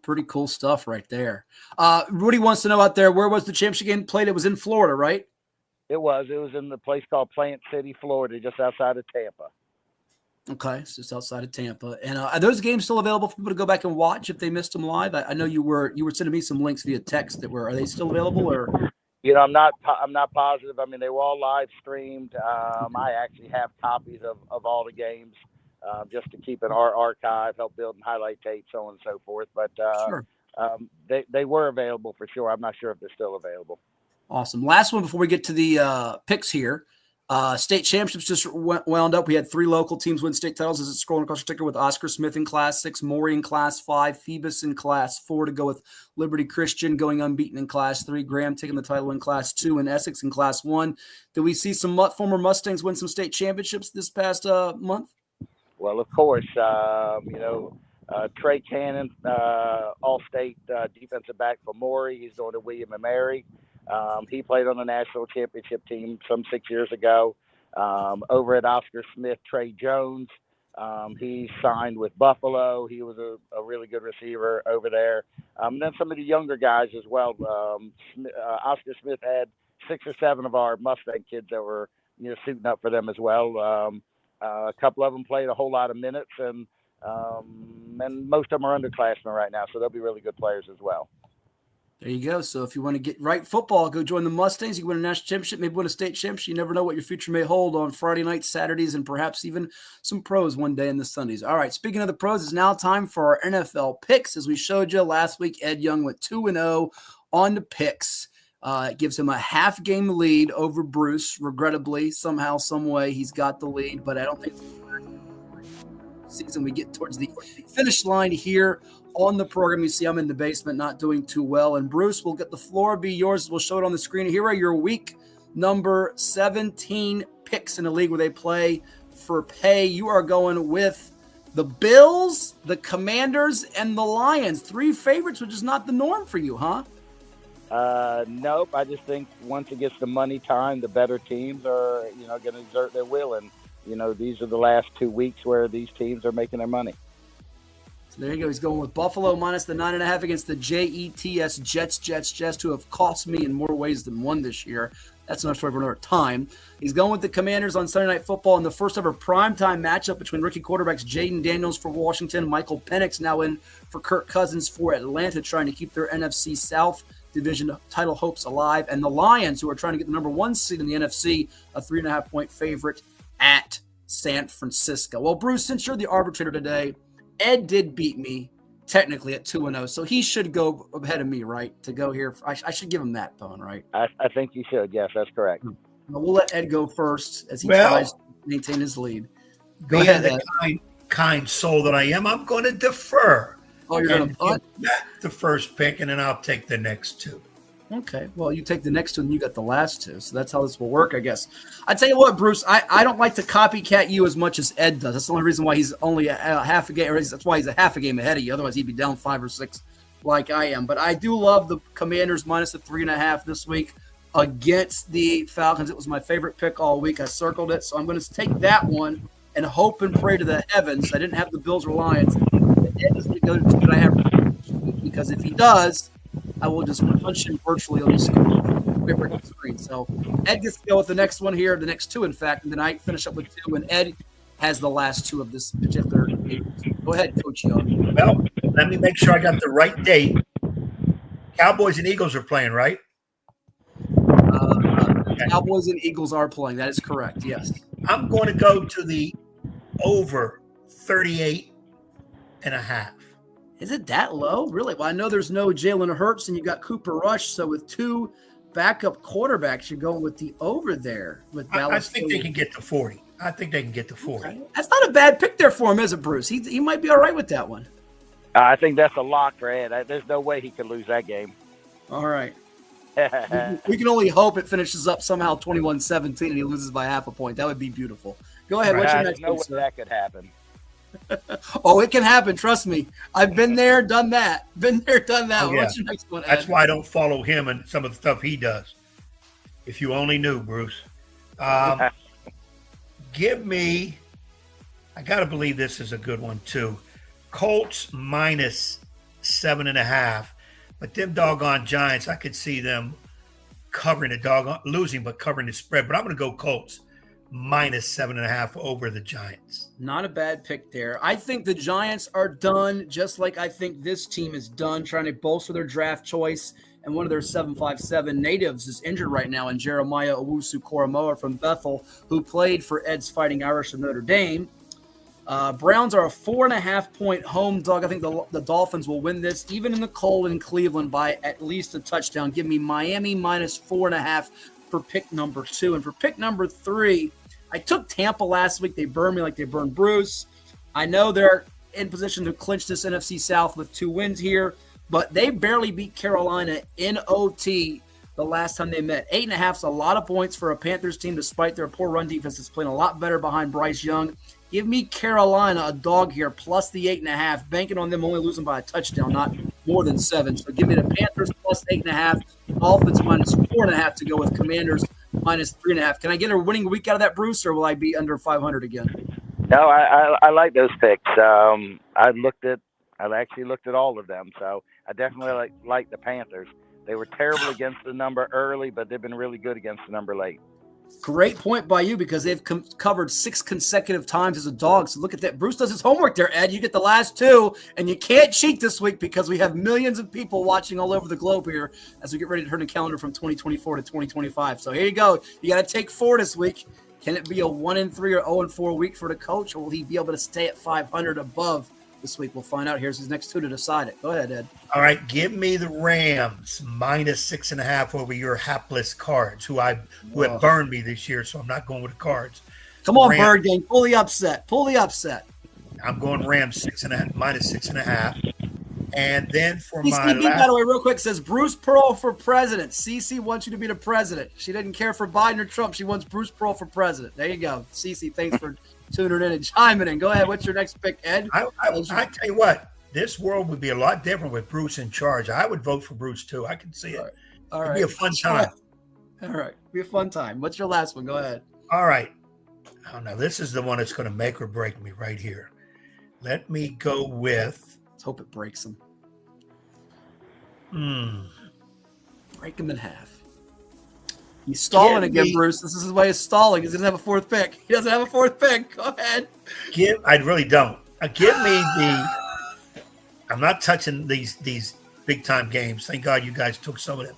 Speaker 1: Pretty cool stuff right there. Rudy wants to know out there, where was the championship game played? It was in Florida, right?
Speaker 5: It was in the place called Plant City, Florida, just outside of Tampa.
Speaker 1: Okay, it's just outside of Tampa. And are those games still available for people to go back and watch if they missed them live? I know you were sending me some links via text are they still available or?
Speaker 5: I'm not positive. I mean, they were all live streamed. I actually have copies of all the games just to keep in our archive, help build and highlight tapes, so on and so forth. But
Speaker 1: sure.
Speaker 5: They were available for sure. I'm not sure if they're still available.
Speaker 1: Awesome. Last one before we get to the picks here. State championships just wound up. We had 3 local teams win state titles as it's scrolling across your ticker with Oscar Smith in Class 6, Maury in Class 5, Phoebus in Class 4 to go with Liberty Christian going unbeaten in Class 3, Graham taking the title in Class 2, and Essex in Class 1. Did we see some former Mustangs win some state championships this past month?
Speaker 5: Well, of course, Trey Cannon, all-state defensive back for Maury. He's going to William & Mary. He played on the national championship team some 6 years ago. Over at Oscar Smith, Trey Jones, he signed with Buffalo. He was a really good receiver over there. And then some of the younger guys as well. Oscar Smith had 6 or 7 of our Mustang kids that were suiting up for them as well. A couple of them played a whole lot of minutes, and most of them are underclassmen right now, so they'll be really good players as well.
Speaker 1: There you go. So if you want to get right football, go join the Mustangs. You can win a national championship, maybe win a state championship. You never know what your future may hold on Friday nights, Saturdays, and perhaps even some pros one day in the Sundays. All right, speaking of the pros, it's now time for our NFL picks. As we showed you last week, Ed Young went 2-0 on the picks. It gives him a half-game lead over Bruce. Regrettably, somehow, some way, he's got the lead, but I don't think season we get towards the finish line here on the program. You see I'm in the basement not doing too well, and Bruce, will get the floor be yours. We'll show it on the screen. Here are your week number 17 picks in a league where they play for pay. You are going with the Bills, the Commanders, and the Lions. 3 favorites, which is not the norm for you, huh?
Speaker 5: Nope. I just think once it gets to money time, the better teams are going to exert their will, and these are the last 2 weeks where these teams are making their money.
Speaker 1: So there you go. He's going with Buffalo minus the 9.5 against the Jets, who have cost me in more ways than one this year. That's another story for another time. He's going with the Commanders on Sunday Night Football in the first ever primetime matchup between rookie quarterbacks Jaden Daniels for Washington, Michael Penix now in for Kirk Cousins for Atlanta, trying to keep their NFC South division title hopes alive, and the Lions, who are trying to get the number 1 seed in the NFC, a 3.5-point favorite at San Francisco. Well, Bruce, since you're the arbitrator today, Ed did beat me technically at 2-0, so he should go ahead of me, right, to go here. I should give him that bone, right?
Speaker 5: I think you should. Yes, that's correct.
Speaker 1: Well, we'll let Ed go first as he tries to maintain his lead. Go ahead, Ed.
Speaker 4: The kind soul that I am, I'm going to defer.
Speaker 1: Oh, you're going to punt?
Speaker 4: The first pick, and then I'll take the next 2.
Speaker 1: Okay, well, you take the next 2 and you got the last 2, so that's how this will work, I guess. I tell you what, Bruce, I don't like to copycat you as much as Ed does. That's the only reason why he's only a half a game, or that's why he's a half a game ahead of you. Otherwise, he'd be down 5 or 6 like I am. But I do love the Commanders minus the 3.5 this week against the Falcons. It was my favorite pick all week. I circled it, so I'm going to take that one and hope and pray to the heavens. I didn't have the Bills or Lions. Ed needs to go to what I have, because if he does, I will just punch him virtually on the screen. So Ed gets to go with the next one here, the next two, in fact, and then I finish up with two, and Ed has the last two of this particular game. Go ahead, Coach Young.
Speaker 4: Well, let me make sure I got the right date. Cowboys and Eagles are playing, right?
Speaker 1: Cowboys and Eagles are playing. That is correct, yes.
Speaker 4: I'm going to go to the over 38.5.
Speaker 1: Is it that low? Really? Well, I know there's no Jalen Hurts, and you got Cooper Rush. So with two backup quarterbacks, you're going with the over there. With Dallas.
Speaker 4: I think they can get to 40. I think they can get to 40.
Speaker 1: Okay. That's not a bad pick there for him, is it, Bruce? He might be all right with that one.
Speaker 5: I think that's a lock for Ed. There's no way he could lose that game.
Speaker 1: All right. We can only hope it finishes up somehow 21-17 and he loses by half a point. That would be beautiful. Go ahead. What's your next
Speaker 5: no
Speaker 1: one,
Speaker 5: way
Speaker 1: sir?
Speaker 5: that could happen.
Speaker 1: Oh, it can happen. Trust me. I've been there, done that. Been there, done that.
Speaker 4: Oh, yeah.
Speaker 1: What's your next one, Ed?
Speaker 4: That's why I don't follow him and some of the stuff he does. If you only knew, Bruce. Give me, I got to believe this is a good one too. Colts minus 7.5. But them doggone Giants, I could see them covering losing, but covering the spread. But I'm going to go Colts minus 7.5 over the Giants.
Speaker 1: Not a bad pick there. I think the Giants are done, just like I think this team is done, trying to bolster their draft choice. And one of their 7.57 natives is injured right now, in Jeremiah Owusu-Koramoah from Bethel, who played for Ed's Fighting Irish of Notre Dame. Browns are a 4.5-point home dog. I think the Dolphins will win this, even in the cold in Cleveland, by at least a touchdown. Give me Miami minus 4.5 for pick number 2. And for pick number 3, I took Tampa last week. They burned me like they burned Bruce. I know they're in position to clinch this NFC South with 2 wins here, but they barely beat Carolina in OT the last time they met. 8.5 is a lot of points for a Panthers team, despite their poor run defense that's playing a lot better behind Bryce Young. Give me Carolina, a dog here, plus the 8.5, banking on them only losing by a touchdown, not more than 7. So give me the Panthers plus 8.5, Dolphins minus 4.5 to go with Commanders minus 3.5. Can I get a winning week out of that, Bruce, or will I be under 500 again?
Speaker 5: No, I like those picks. I've actually looked at all of them, so I definitely like the Panthers. They were terrible against the number early, but they've been really good against the number late.
Speaker 1: Great point by you, because they've covered 6 consecutive times as a dog. So look at that. Bruce does his homework there, Ed. You get the last 2, and you can't cheat this week because we have millions of people watching all over the globe here as we get ready to turn the calendar from 2024 to 2025. So here you go. You got to take 4 this week. Can it be a 1-3 or 0-4 week for the coach, or will he be able to stay at 500 above this week? We'll find out. Here's his next 2 to decide it. Go ahead, Ed.
Speaker 4: All right, give me the Rams minus 6.5 over your hapless Cards, who have burned me this year, so I'm not going with the Cards.
Speaker 1: Come on, Rams. Bird Gang, pull the upset. Pull the upset.
Speaker 4: I'm going Rams 6.5 minus 6.5. And then for my
Speaker 1: CCB, by the way, real quick, says Bruce Pearl for president. CC wants you to be the president. She didn't care for Biden or Trump. She wants Bruce Pearl for president. There you go. CC, thanks for tuning in and chiming in. Go ahead. What's your next pick, Ed?
Speaker 4: I tell you what, this world would be a lot different with Bruce in charge. I would vote for Bruce too. I can see it.
Speaker 1: All right.
Speaker 4: It'd be a fun time.
Speaker 1: All right. Be a fun time. What's your last one? Go ahead.
Speaker 4: All right. Oh, now this is the one that's going to make or break me right here. Let me go with.
Speaker 1: Let's hope it breaks him. Break him in half. He's stalling again, Bruce. This is his way of stalling. He doesn't have a 4th pick. He doesn't have a 4th pick. Go ahead.
Speaker 4: I really don't. Give me the. I'm not touching these big time games. Thank God you guys took some of them.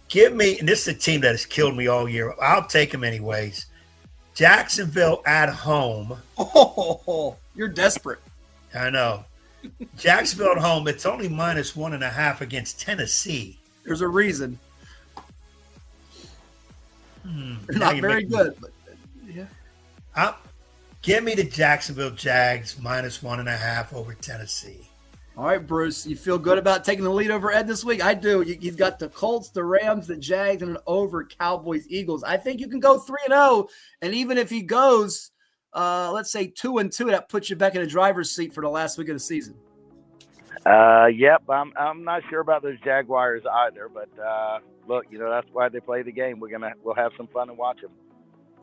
Speaker 4: Give me, and this is a team that has killed me all year. I'll take them anyways. Jacksonville at home.
Speaker 1: Oh, you're desperate.
Speaker 4: I know. Jacksonville at home. It's only minus 1.5 against Tennessee.
Speaker 1: There's a reason. They're not very good, but yeah.
Speaker 4: Give me the Jacksonville Jags minus 1.5 over Tennessee.
Speaker 1: All right, Bruce, you feel good about taking the lead over Ed this week? I do. You've got the Colts, the Rams, the Jags, and an over Cowboys, Eagles. I think you can go 3-0, and even if he goes, let's say 2-2, that puts you back in the driver's seat for the last week of the season.
Speaker 5: Yep, I'm not sure about those Jaguars either, but look, that's why they play the game. We'll have some fun and watch them.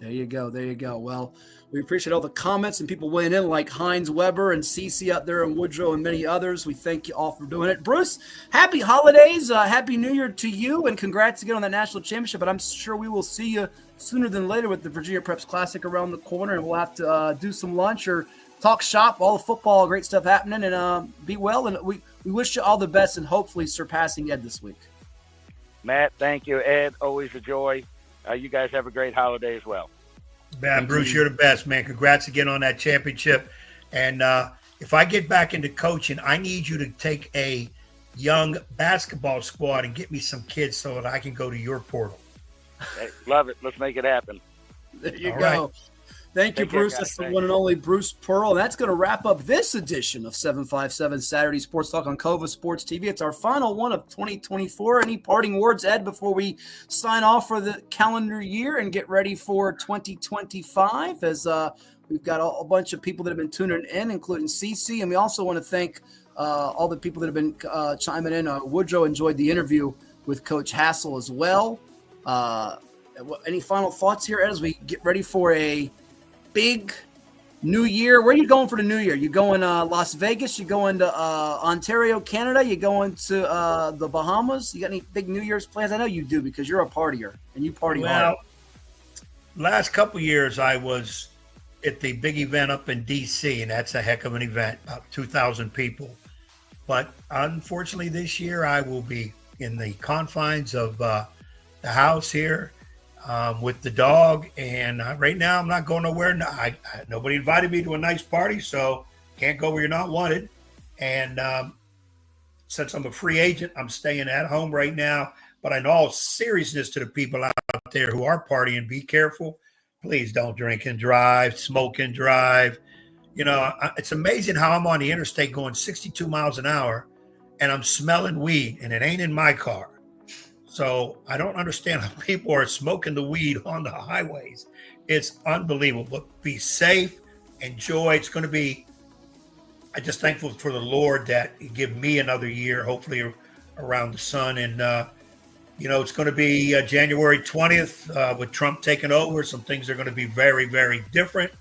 Speaker 1: There you go. There you go. Well, we appreciate all the comments and people weighing in like Heinz Weber and Cece out there in Woodrow and many others. We thank you all for doing it. Bruce, happy holidays. Happy New Year to you, and congrats again on that national championship. But I'm sure we will see you sooner than later with the Virginia Preps Classic around the corner, and we'll have to do some lunch or talk shop, all the football, great stuff happening, and be well. And we wish you all the best and hopefully surpassing Ed this week.
Speaker 5: Matt, thank you. Ed, always a joy. You guys have a great holiday as well.
Speaker 4: Man, Bruce, you're the best, man. Congrats again on that championship. And if I get back into coaching, I need you to take a young basketball squad and get me some kids so that I can go to your portal.
Speaker 5: Hey, love it. Let's make it happen.
Speaker 1: There you
Speaker 4: All
Speaker 1: go.
Speaker 4: right.
Speaker 1: Thank you,
Speaker 5: Take care,
Speaker 1: Bruce.
Speaker 5: guys.
Speaker 1: That's the
Speaker 5: Thank
Speaker 1: one
Speaker 5: you.
Speaker 1: and only Bruce Pearl. That's going to wrap up this edition of 757 Saturday Sports Talk on CoVA Sports TV. It's our final one of 2024. Any parting words, Ed, before we sign off for the calendar year and get ready for 2025? As we've got a bunch of people that have been tuning in, including Cece. And we also want to thank all the people that have been chiming in. Woodrow enjoyed the interview with Coach Hassell as well. Any final thoughts here, Ed, as we get ready for a big new year? Where are you going for the new year? You going Las Vegas? You going to Ontario, Canada? You going to the Bahamas? You got any big New Year's plans? I know you do because you're a partier and you party hard.
Speaker 4: Last couple of years I was at the big event up in D.C., and that's a heck of an event, about 2,000 people. But unfortunately this year I will be in the confines of the house here with the dog, and right now I'm not going nowhere. Nobody invited me to a nice party, so can't go where you're not wanted. And since I'm a free agent, I'm staying at home right now. But in all seriousness to the people out there who are partying, be careful. Please don't drink and drive, smoke and drive. You know, it's amazing how I'm on the interstate going 62 miles an hour, and I'm smelling weed, and it ain't in my car. So I don't understand how people are smoking the weed on the highways. It's unbelievable. But be safe, enjoy. It's going to be, I'm just thankful for the Lord that He give me another year, hopefully around the sun. And, it's going to be January 20th with Trump taking over. Some things are going to be very, very different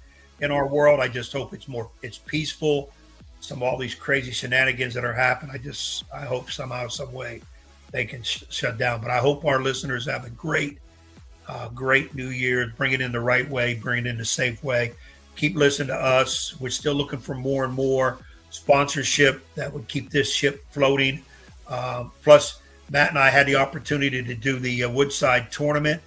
Speaker 4: in our world. I just hope it's peaceful. All these crazy shenanigans that are happening. I hope somehow, some way, they can shut down. But I hope our listeners have a great new year. Bring it in the right way. Bring it in the safe way. Keep listening to us. We're still looking for more and more sponsorship that would keep this ship floating. Plus, Matt and I had the opportunity to do the Woodside tournament.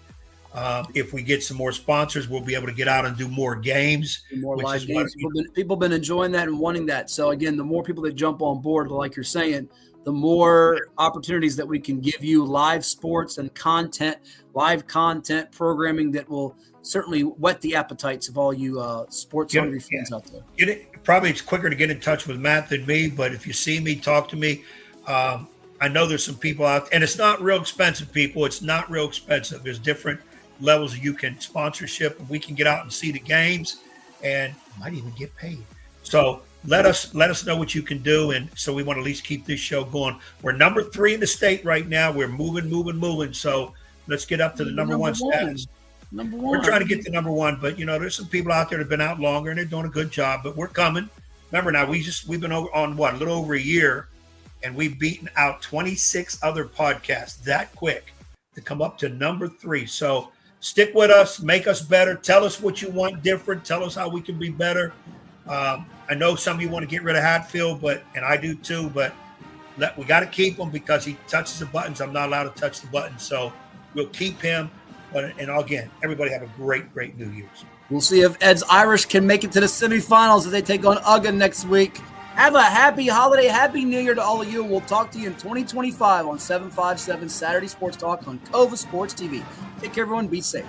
Speaker 4: If we get some more sponsors, we'll be able to get out and do more games.
Speaker 1: More live games. People have been enjoying that and wanting that. So, again, the more people that jump on board, like you're saying, the more opportunities that we can give you live sports and content, live content programming that will certainly whet the appetites of all you sports hungry fans out there.
Speaker 4: Probably it's quicker to get in touch with Matt than me, but if you see me, talk to me. I know there's some people out, and it's not real expensive, people. It's not real expensive. There's different levels you can sponsorship, and we can get out and see the games and might even get paid. So let us know what you can do. And so we want to at least keep this show going. We're number 3 in the state right now. We're moving. So let's get up to the number one status.
Speaker 1: Number one.
Speaker 4: We're trying to get to number 1, but there's some people out there that have been out longer and they're doing a good job, but we're coming. Remember now, we've been on a little over a year, and we've beaten out 26 other podcasts that quick to come up to number 3. So stick with us, make us better. Tell us what you want different. Tell us how we can be better. I know some of you want to get rid of Hatfield, and I do too, but we got to keep him because he touches the buttons. I'm not allowed to touch the buttons. So we'll keep him. And again, everybody have a great New Year's.
Speaker 1: We'll see if Ed's Irish can make it to the semifinals as they take on Ugga next week. Have a happy holiday, happy New Year to all of you. We'll talk to you in 2025 on 757 Saturday Sports Talk on CoVA Sports TV. Take care, everyone. Be safe.